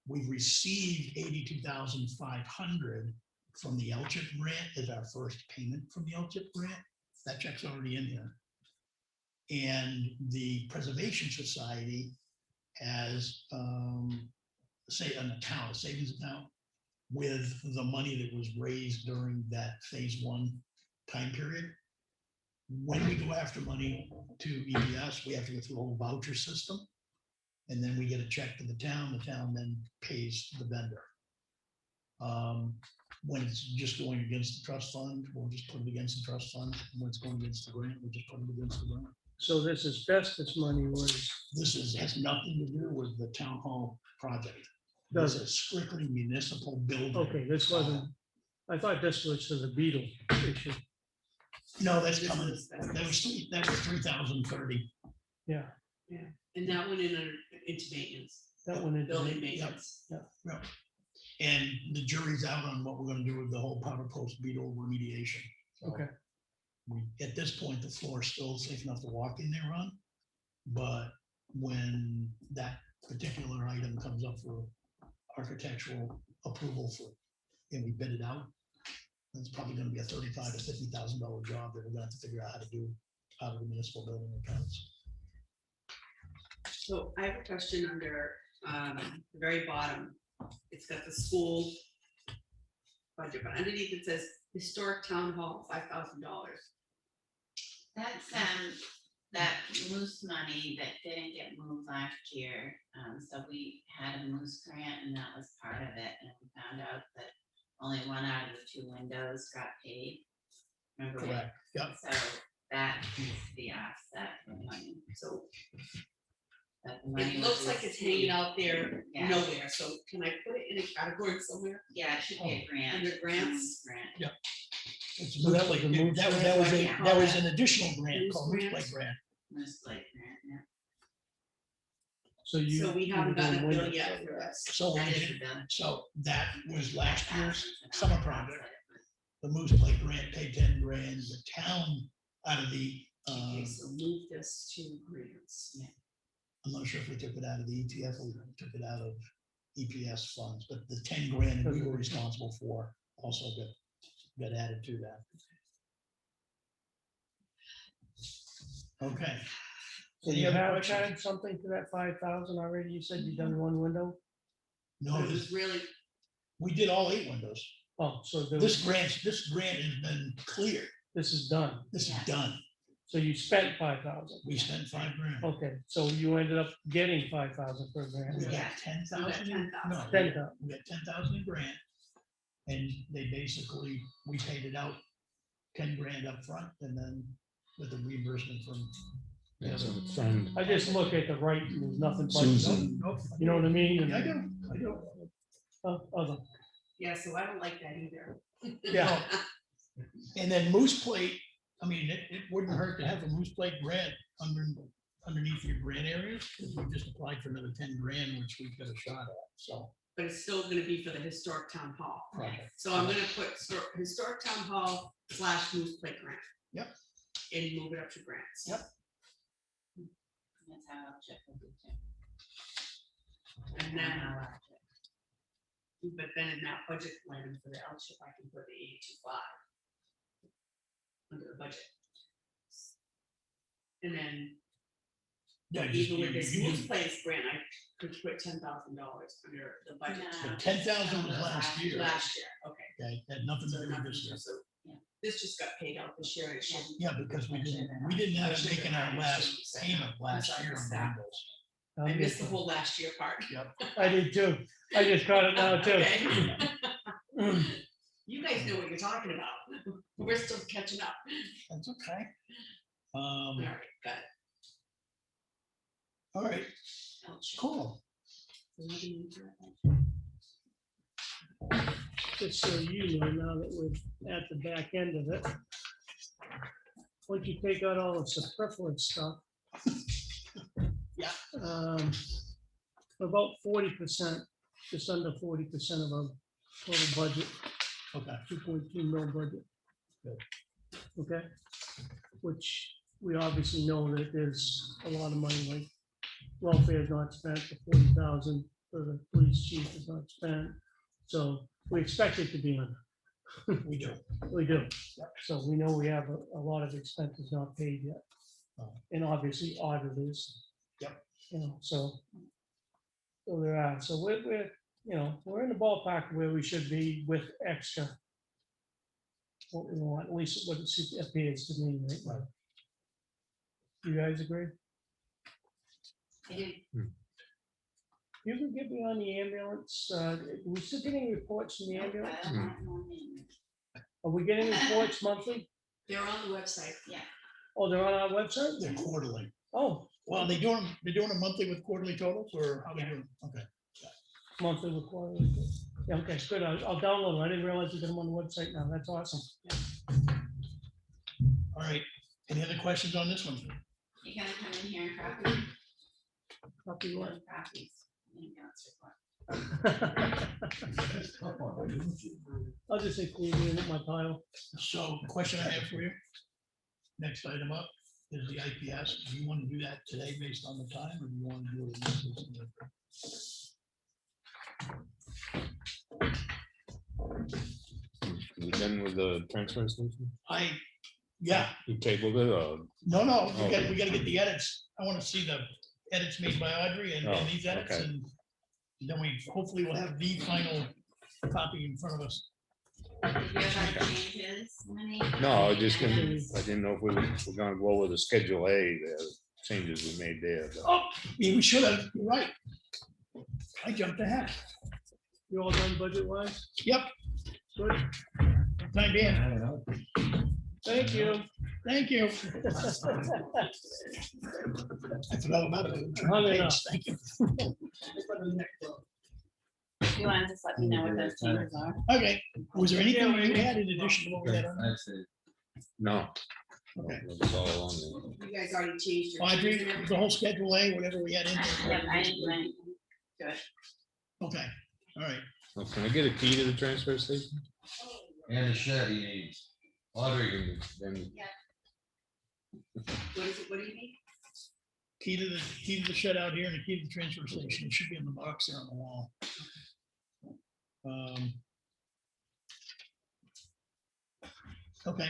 We've received 82,500 from the LCHIP grant as our first payment from the LCHIP grant. That check's already in here. And the Preservation Society has, say, an account, a savings account, with the money that was raised during that phase 1 time period. When we go after money to EBS, we have to go through a whole voucher system. And then we get a check to the town then pays the vendor. When it's just going against the trust fund, we'll just put it against the trust fund. When it's going against the grant, we just put it against the grant. So this asbestos money was, Has nothing to do with the town hall project. Does This is strictly municipal building. okay, this wasn't, I thought this was for the beetle issue. No, that's This coming, is that was 3,030. Yeah, And that went into maintenance, that one is. building maintenance. And the jury's out on what we're gonna do with the whole powder post beetle remediation. So Okay. At this point, the floor is still safe enough to walk in there on. But when that particular item comes up for architectural approval and we bid it out, it's probably gonna be a $35,000 to $50,000 job that we're gonna have to figure out how to do out of the municipal building accounts. So I have a question under the very bottom. It's got the school budget, but underneath it says historic town hall, $5,000. That's that moose money that didn't get moved last year. So we had a moose grant and that was part of it. And we found out that only 1 out of the 2 windows got paid. Remember? Correct, yep. So that needs to be offset for money. So But the money it looks was like it's hanging out there Yeah. nowhere. So can I put it in a category somewhere? Yeah, it should be a grant. Under grants? Grant. It's So that moose was plate. the moose That was an additional grant Moose called moose grant? plate grant. Moose Lake grant, yeah. So you. So we haven't gotten a bill yet for this. So That we is did, the bill. so that was last year's 5,000 summer for project. offset. The moose plate grant paid 10 grand, the town out of the, Okay, so move this to grants. I'm not sure if we took it out of the ETF or we took it out of EPS funds, but the 10 grand that we were responsible for also got added to that. Okay. So Any you other have questions? charged something to that 5,000 already? You said you've done 1 window? No, But it was really, we did all 8 windows. Oh, so there This was, grant has been cleared. this is done. This is Yeah. done. So you spent 5,000. We spent 5 grand. Okay, so you ended up getting 5,000 per We grant. Yeah. got 10,000. We got 10,000. No, 10,000. we got 10,000 in grant. And they basically, we paid it out 10 grand up front and then with the reimbursement from. Yeah, so a friend, I just look at the right, and there's nothing but, Susan. Nope. you know what I mean? Yeah, I do. Other, yeah, so I don't like that either. yeah, And then Moose Plate, I mean, it wouldn't hurt to have a Moose Plate grant underneath your grant areas, because we just applied for another 10 grand, which we've got a shot at, so. But it's still gonna be for the historic town hall. project. So I'm gonna put historic town hall / Moose Plate grant. Yep. And move it up to grants. Yep. That's how I'll check with you too. And then, but then in that budget line for the L-chip, I can put the 825 under the budget. And then Yeah, just even with this you- Moose Place grant, I could put $10,000 under the budget. No. 10,000 was last year. Last year, okay. Okay, had nothing to So do with nothing, this year. so Yeah. this just got paid out this year. It should. Yeah, because we didn't have it making our last payment last year on windows. I missed the whole last year part. I did too. I just caught it now too. Okay. You guys know what you're talking about. We're still catching up. That's okay. All right, got it. All right, L-chip. cool. Just so you know, now that we're at the back end of it. Once you take out all the superfluous stuff. Yeah. About 40%, just under 40% of our total budget, Okay, 2.2 mil budget. Good. Okay, which we obviously know that there's a lot of money, like welfare is not spent, the 40,000 for the police chief is not spent. So we expect it to be under. we do. We do. So we know we have a lot of expenses not paid yet. And obviously auditors. Yep. You know, so there are, so we're, you know, we're in the ballpark where we should be with extra. What we want, at least what it appears to me right now. You guys agree? I do. You can get me on the ambulance, we still getting reports from the ambulance? I don't have no name. Are we getting reports monthly? They're on the website. Oh, they're on our website? They're quarterly. Oh, Well, they're doing a monthly with quarterly totals, or how they doing? Okay. monthly recording. Yeah, okay, good. I'll download them. I didn't realize you got them on the website now. That's awesome. All right. Any other questions on this one? You gonna come in here and copy? Copy what? Copies. Ambulance report. I'll just include it in my pile. So the question I have for you, next item up is the IPS. Do you want to do that today based on the time, or do you want to do it? next week? You done with the transfer station? Yeah, You tabled it, or? no, we gotta get the edits. I want to see the edits made by Audrey and Oh, these edits, okay. and then we hopefully will have the final copy in front of us. Did you have other changes? Lenny? No, I was just gonna, Items? I didn't know if we were gonna go over the Schedule A, the changes we made there. but- Oh, yeah, we should have, you're right. I jumped ahead. You all done budget wise? Yep, Good. time being. Thank you. Thank you. I forgot about it. Hung it up. Thank you. You want to just let me know what those changes are? Okay, was there anything you had in addition to what we had on? there? No. Okay. It was all on You guys already changed your. Audrey, changes and the whole Schedule A, whatever we had in Yep, there. I didn't do anything. Good. Okay, all right. there. Can I get a key to the transfer station? And the shed he needs. Audrey, Then What is it, what do you need? Key to the shed out here and the key to the transfer station. It should be in the box there on the wall. Okay.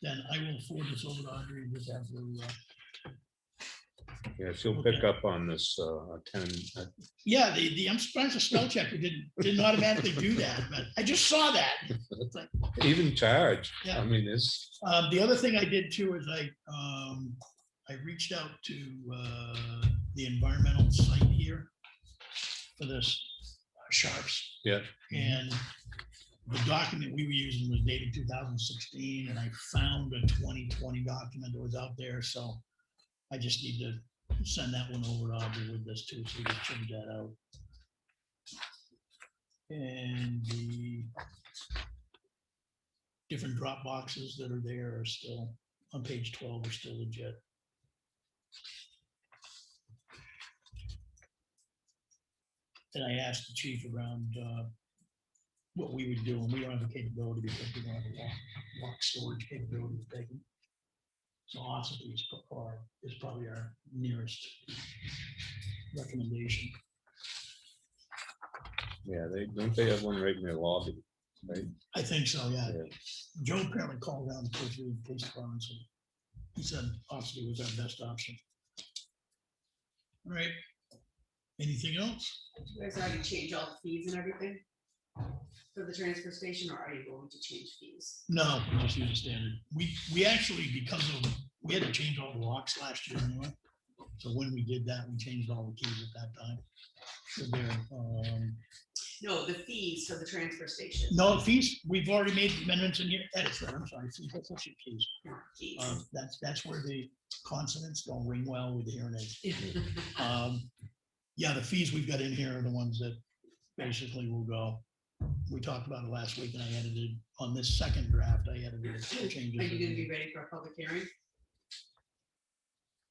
Then I will forward this over to Audrey and just have her, yeah, she'll pick up on this, 10, yeah, I'm surprised the spell checker didn't automatically do that, but I just saw that. It's like, even charge. Yeah. I mean, it's, the other thing I did too is I reached out to the environmental site here for this sharps. yeah, And the document we were using was dated 2016, and I found a 2020 document that was out there, so I just need to send that one over to Audrey with this too, so we can change that out. And the different drop boxes that are there are still, on page 12, are still legit. And I asked the chief around what we would do, and we don't have the capability because we don't have a lock storage capability to take them. So Ossipee is probably our nearest recommendation. Yeah, don't they have one right in their lobby, right? I think so, yeah. Yeah. Joe apparently called down to the police department, so he said Ossipee was our best option. All right. Anything else? You guys already changed all the fees and everything for the transfer station, or are you going to change fees? No, we just use a standard. We actually, because of, we had to change all the locks last year anyway. So when we did that, we changed all the keys at that time. So there, No, the fees for the transfer station. no fees, we've already made amendments in here, edits, there, I'm sorry, fees, that's actually keys. Fees. That's where the consonants don't ring well with the hearing aids. Yeah, the fees we've got in here are the ones that basically will go. We talked about it last week and I edited, on this second draft, I edited the changes. Are you gonna be ready for a public hearing?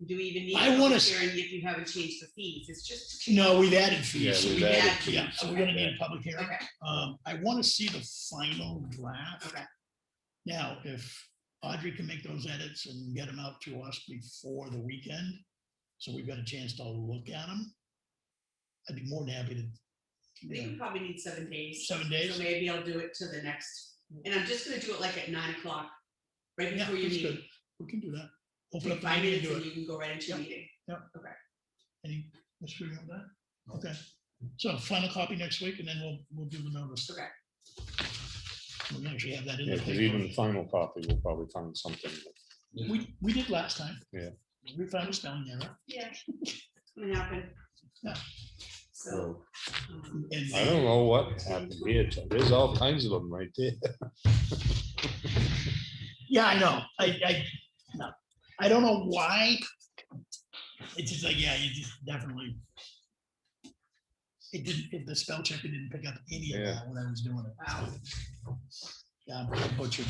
Do we even need I a wanna public s- hearing if you haven't changed the fees? It's just. No, we've added fees. Yeah, so we've we added add- Yeah, fees. so we're Okay. gonna need a public hearing. Okay, I want to see the final draft. okay. Now, if Audrey can make those edits and get them out to us before the weekend, so we've got a chance to look at them, I'd be more than happy to. I think we probably need 7 days. 7 days? So maybe I'll do it to the next, and I'm just gonna do it like at 9 o'clock, right Yeah, before you that's meet. good. We can do that. Open Take up the 5 meeting and minutes do and it. you can go right into your Yep. meeting. Any disagreement with that? Okay. So final copy next week and then we'll do the notice. Okay. We actually have that in Yeah, the because even the paper. final copy, we'll probably find something. We did last time. Yeah. We found a spelling error. Yeah. It's gonna happen. Yeah. So. And I don't know what happened here. There's all kinds of them right there. yeah, I know. No, I don't know why. It's just like, yeah, you just definitely. The spell checker didn't pick up any of Yeah. that when I was doing it. Wow. Yeah, I butchered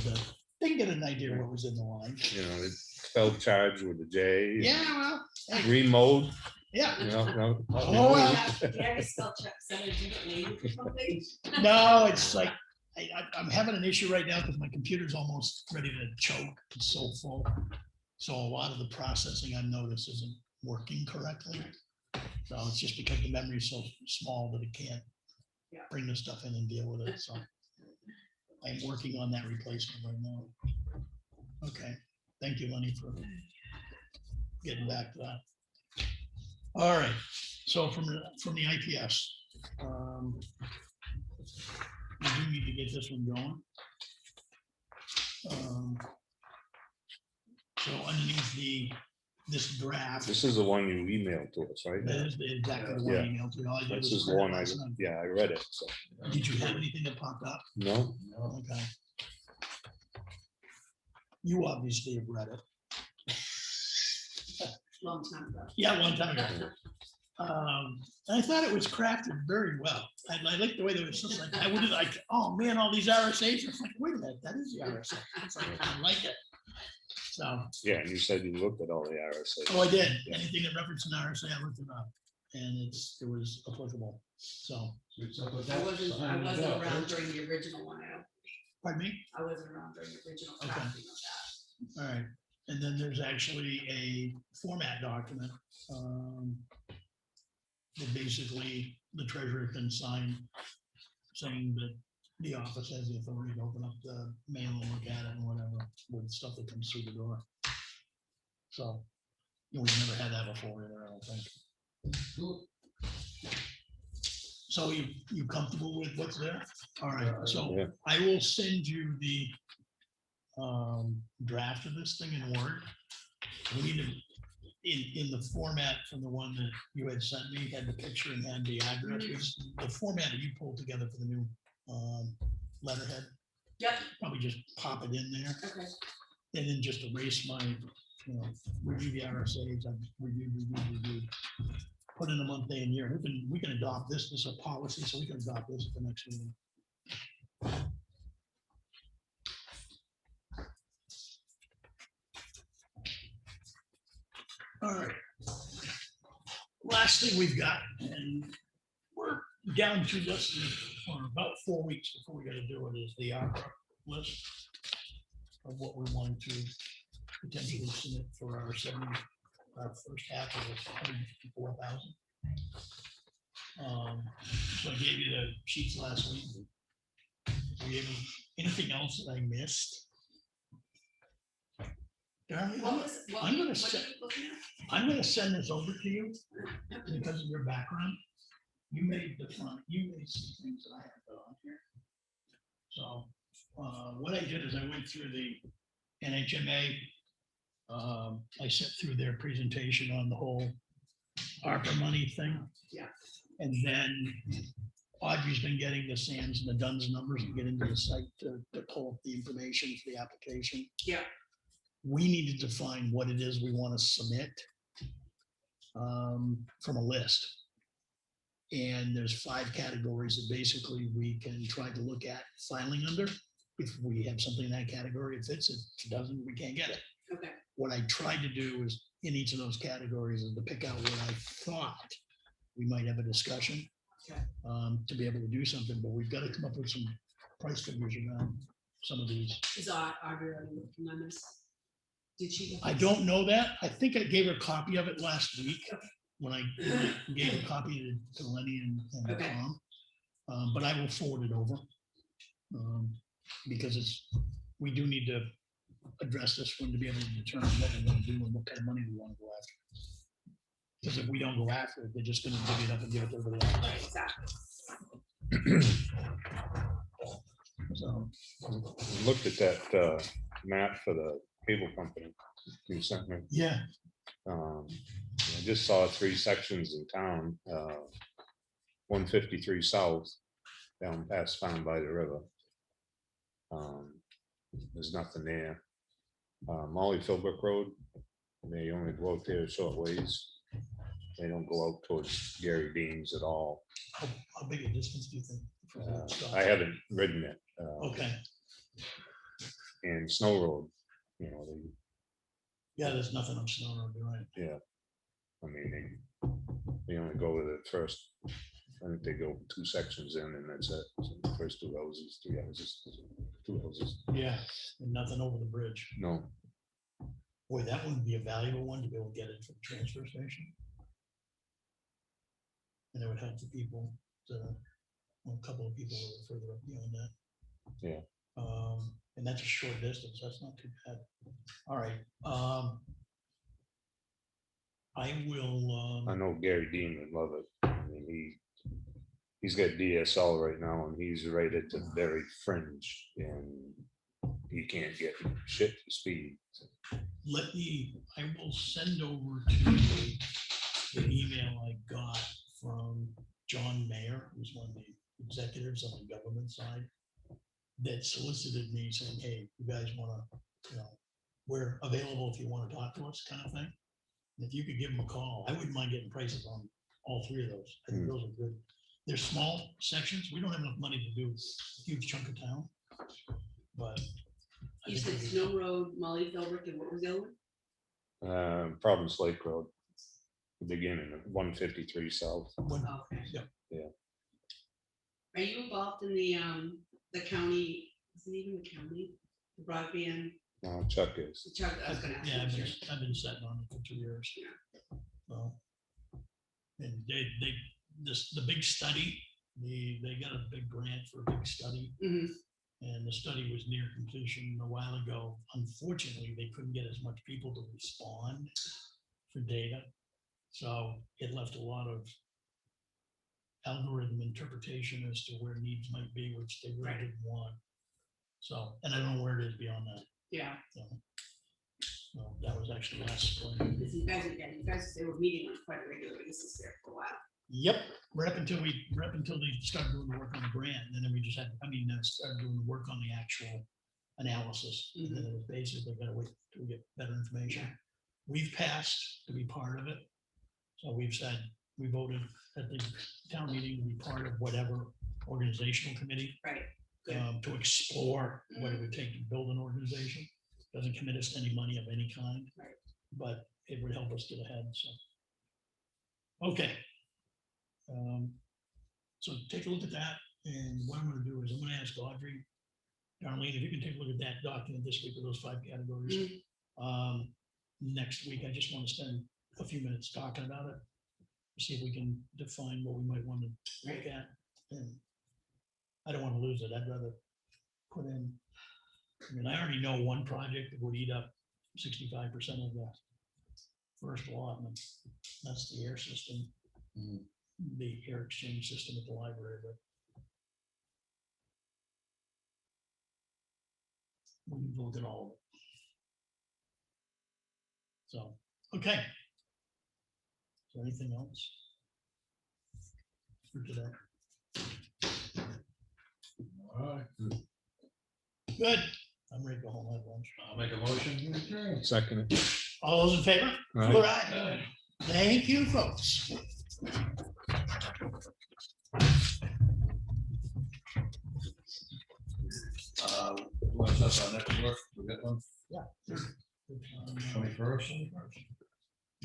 they can get an idea what was in the line. You know, it's spelled charge with a J. Yeah, well, hey, Remote, yeah. you know. no, Oh, well. Do you have a spell check set a different name or something? No, it's like, I'm having an issue right now because my computer's almost ready to choke. It's so full. So a lot of the processing I've noticed isn't working correctly. So it's just because the memory is so small that it can't Yeah. bring the stuff in and deal with it. So I'm working on that replacement right now. Okay, thank you, Lenny, for getting back to that. All right, so from the IPS, we do need to get this one going. So underneath this draft, This is the one you emailed to us, right? that is exactly the one Yeah. email to you. All I did This was is the read it one I, last night. yeah, I read it, so, Did you have anything that popped up? no, Okay. You obviously have read it. Long time ago. Yeah, one time ago. And I thought it was crafted very well. I like the way that it was just like, I would have like, oh man, all these RSA's. It's like, wait a minute, that is the RSA. It's like, I like it. So, yeah, and you said you looked at all the RSA. oh, I did. Anything that referenced an RSA, I looked it up. And it was applicable. So, I wasn't around during the original one. pardon me? I wasn't around during the original Okay. crafting of that. All right, and then there's actually a format document. That basically the treasurer can sign saying that the office has the authority to open up the mail and look at it and whatever with stuff that comes through the door. So, we've never had that before either, I don't think. So you comfortable with what's there? All right, so Yeah. I will send you the draft of this thing in Word. We need to, in the format from the one that you had sent me, had the picture and had the address, which the format that you pulled together for the new letterhead, Yep, probably just pop it in there okay. and then just erase my, review the RSA's, I've reviewed. Put in a month, day and year. We can adopt this as a policy, so we can adopt this at the next meeting. All right. Last thing we've got, and we're down to this for about 4 weeks before we gotta do it is the ARPA list of what we want to potentially submit for our first half of this 154,000. So I gave you the sheets last week. Do you have anything else that I missed? Darling, What was, what I'm were you gonna set- looking at? I'm gonna send this over to you because of your background. You made some things that I have put on here. So, what I did is I went through the NHMA. I sat through their presentation on the whole ARPA money thing. Yeah. And then Audrey's been getting the SAMs and the DUNS numbers and get into the site to pull up the information for the application. Yeah. We need to define what it is we want to submit from a list. And there's 5 categories that basically we can try to look at filing under. If we have something in that category, it fits. If it doesn't, we can't get it. Okay. What I tried to do is in each of those categories is to pick out what I thought we might have a discussion Okay. to be able to do something, but we've got to come up with some price figures around some of these. Is Audrey already working on this? Did she? I don't know that. I think I gave her a copy of it last week when I gave a copy to Lenny and Okay. Tom. But I will forward it over. Because we do need to address this one to be able to determine what we want to do and what kind of money we want to go after. Because if we don't go after it, they're just gonna divvy it up and give it to everybody else. Right, exactly. So, Looked at that map for the cable company you sent me. yeah, I just saw 3 sections in town, 153 south, down past Found by the River. There's nothing there. Molly Philbrook Road, they only go out there a short ways. They don't go out towards Gary Dean's at all. how big a distance do you think? from the stop? I haven't ridden it. Okay, And Snow Road, you know, yeah, there's nothing on Snow Road, you're right. I mean, they only go to the first, I think they go 2 sections in and that's it. So the first 2 houses, 3 houses, 2 houses. Yeah, and nothing over the bridge. No, Boy, that would be a valuable one to be able to get it from the transfer station. And it would help the people, a couple of people a little further up beyond that. Yeah. And that's a short distance, that's not too bad. All right. I will, I know Gary Dean would love it. I mean, he's got DSL right now and he's right at the very fringe and he can't get shit to speed. So, I will send over to you the email I got from John Mayer, who's one of the executives on the government side, that solicited me saying, hey, you guys wanna, we're available if you wanna talk to us, kind of thing. And if you could give them a call, I wouldn't mind getting prices on all 3 of those. I think those are good. They're small sections. We don't have enough money to do a huge chunk of town. But I You think said Snow Road, Molly Philbrook, and what was the other one? Providence Lake Road, the beginning of 153 south. when- Oh, okay. Yeah. Are you involved in the county, is it even the county, the broadband? Chuck is. Chuck, I was gonna ask Yeah, you. I've been sitting on it for 2 years. So, and the big study, they got a big grant for a big study. Mhm. And the study was near completion a while ago. Unfortunately, they couldn't get as much people to respond for data. So it left a lot of algorithm interpretation as to where needs might be, which they really Right. didn't want. So, and I don't know where it is beyond that. Yeah, So that was actually last spring. because you guys, they were meeting on quite a regular basis there for a while. Yep, right up until they started doing the work on the grant, and then we just started doing the work on the actual analysis. And then it was basically gotta wait till we get better information. We've passed to be part of it. So we've said, we voted at the town meeting to be part of whatever organizational committee. Right. To explore what it would take to build an organization. Doesn't commit us to any money of any kind. Right. But it would help us get ahead, so. Okay. So take a look at that, and what I'm gonna do is I'm gonna ask Audrey, Darlene, if you can take a look at that document this week with those 5 categories. Next week, I just want to spend a few minutes talking about it. See if we can define what we might want to look at. And I don't want to lose it. I'd rather put in, I mean, I already know one project that would eat up 65% of the first allotment. That's the air system, the air exchange system at the library, but we need to look at all of it. So, okay. Is there anything else for today? All right, Good. I'm ready to go home and have lunch. I'll make a motion. Second. All those in favor? All right. All right. Thank you, folks. What's up on next work? We got one, Yeah. 21st.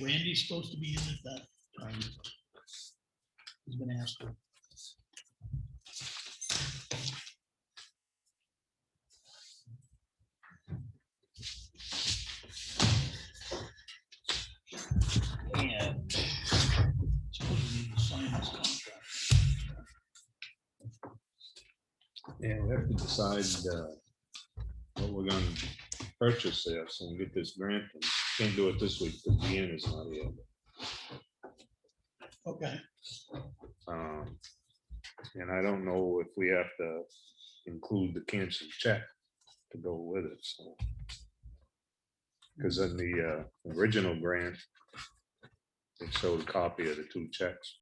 Randy's supposed to be in at that time. He's been asked to. And suppose we need to sign this contract. Yeah, we have to decide what we're gonna purchase there, so we get this grant. And can't do it this week because Deanne is not here. Okay, And I don't know if we have to include the canceled check to go with it, so. Because in the original grant, it showed a copy of the 2 checks.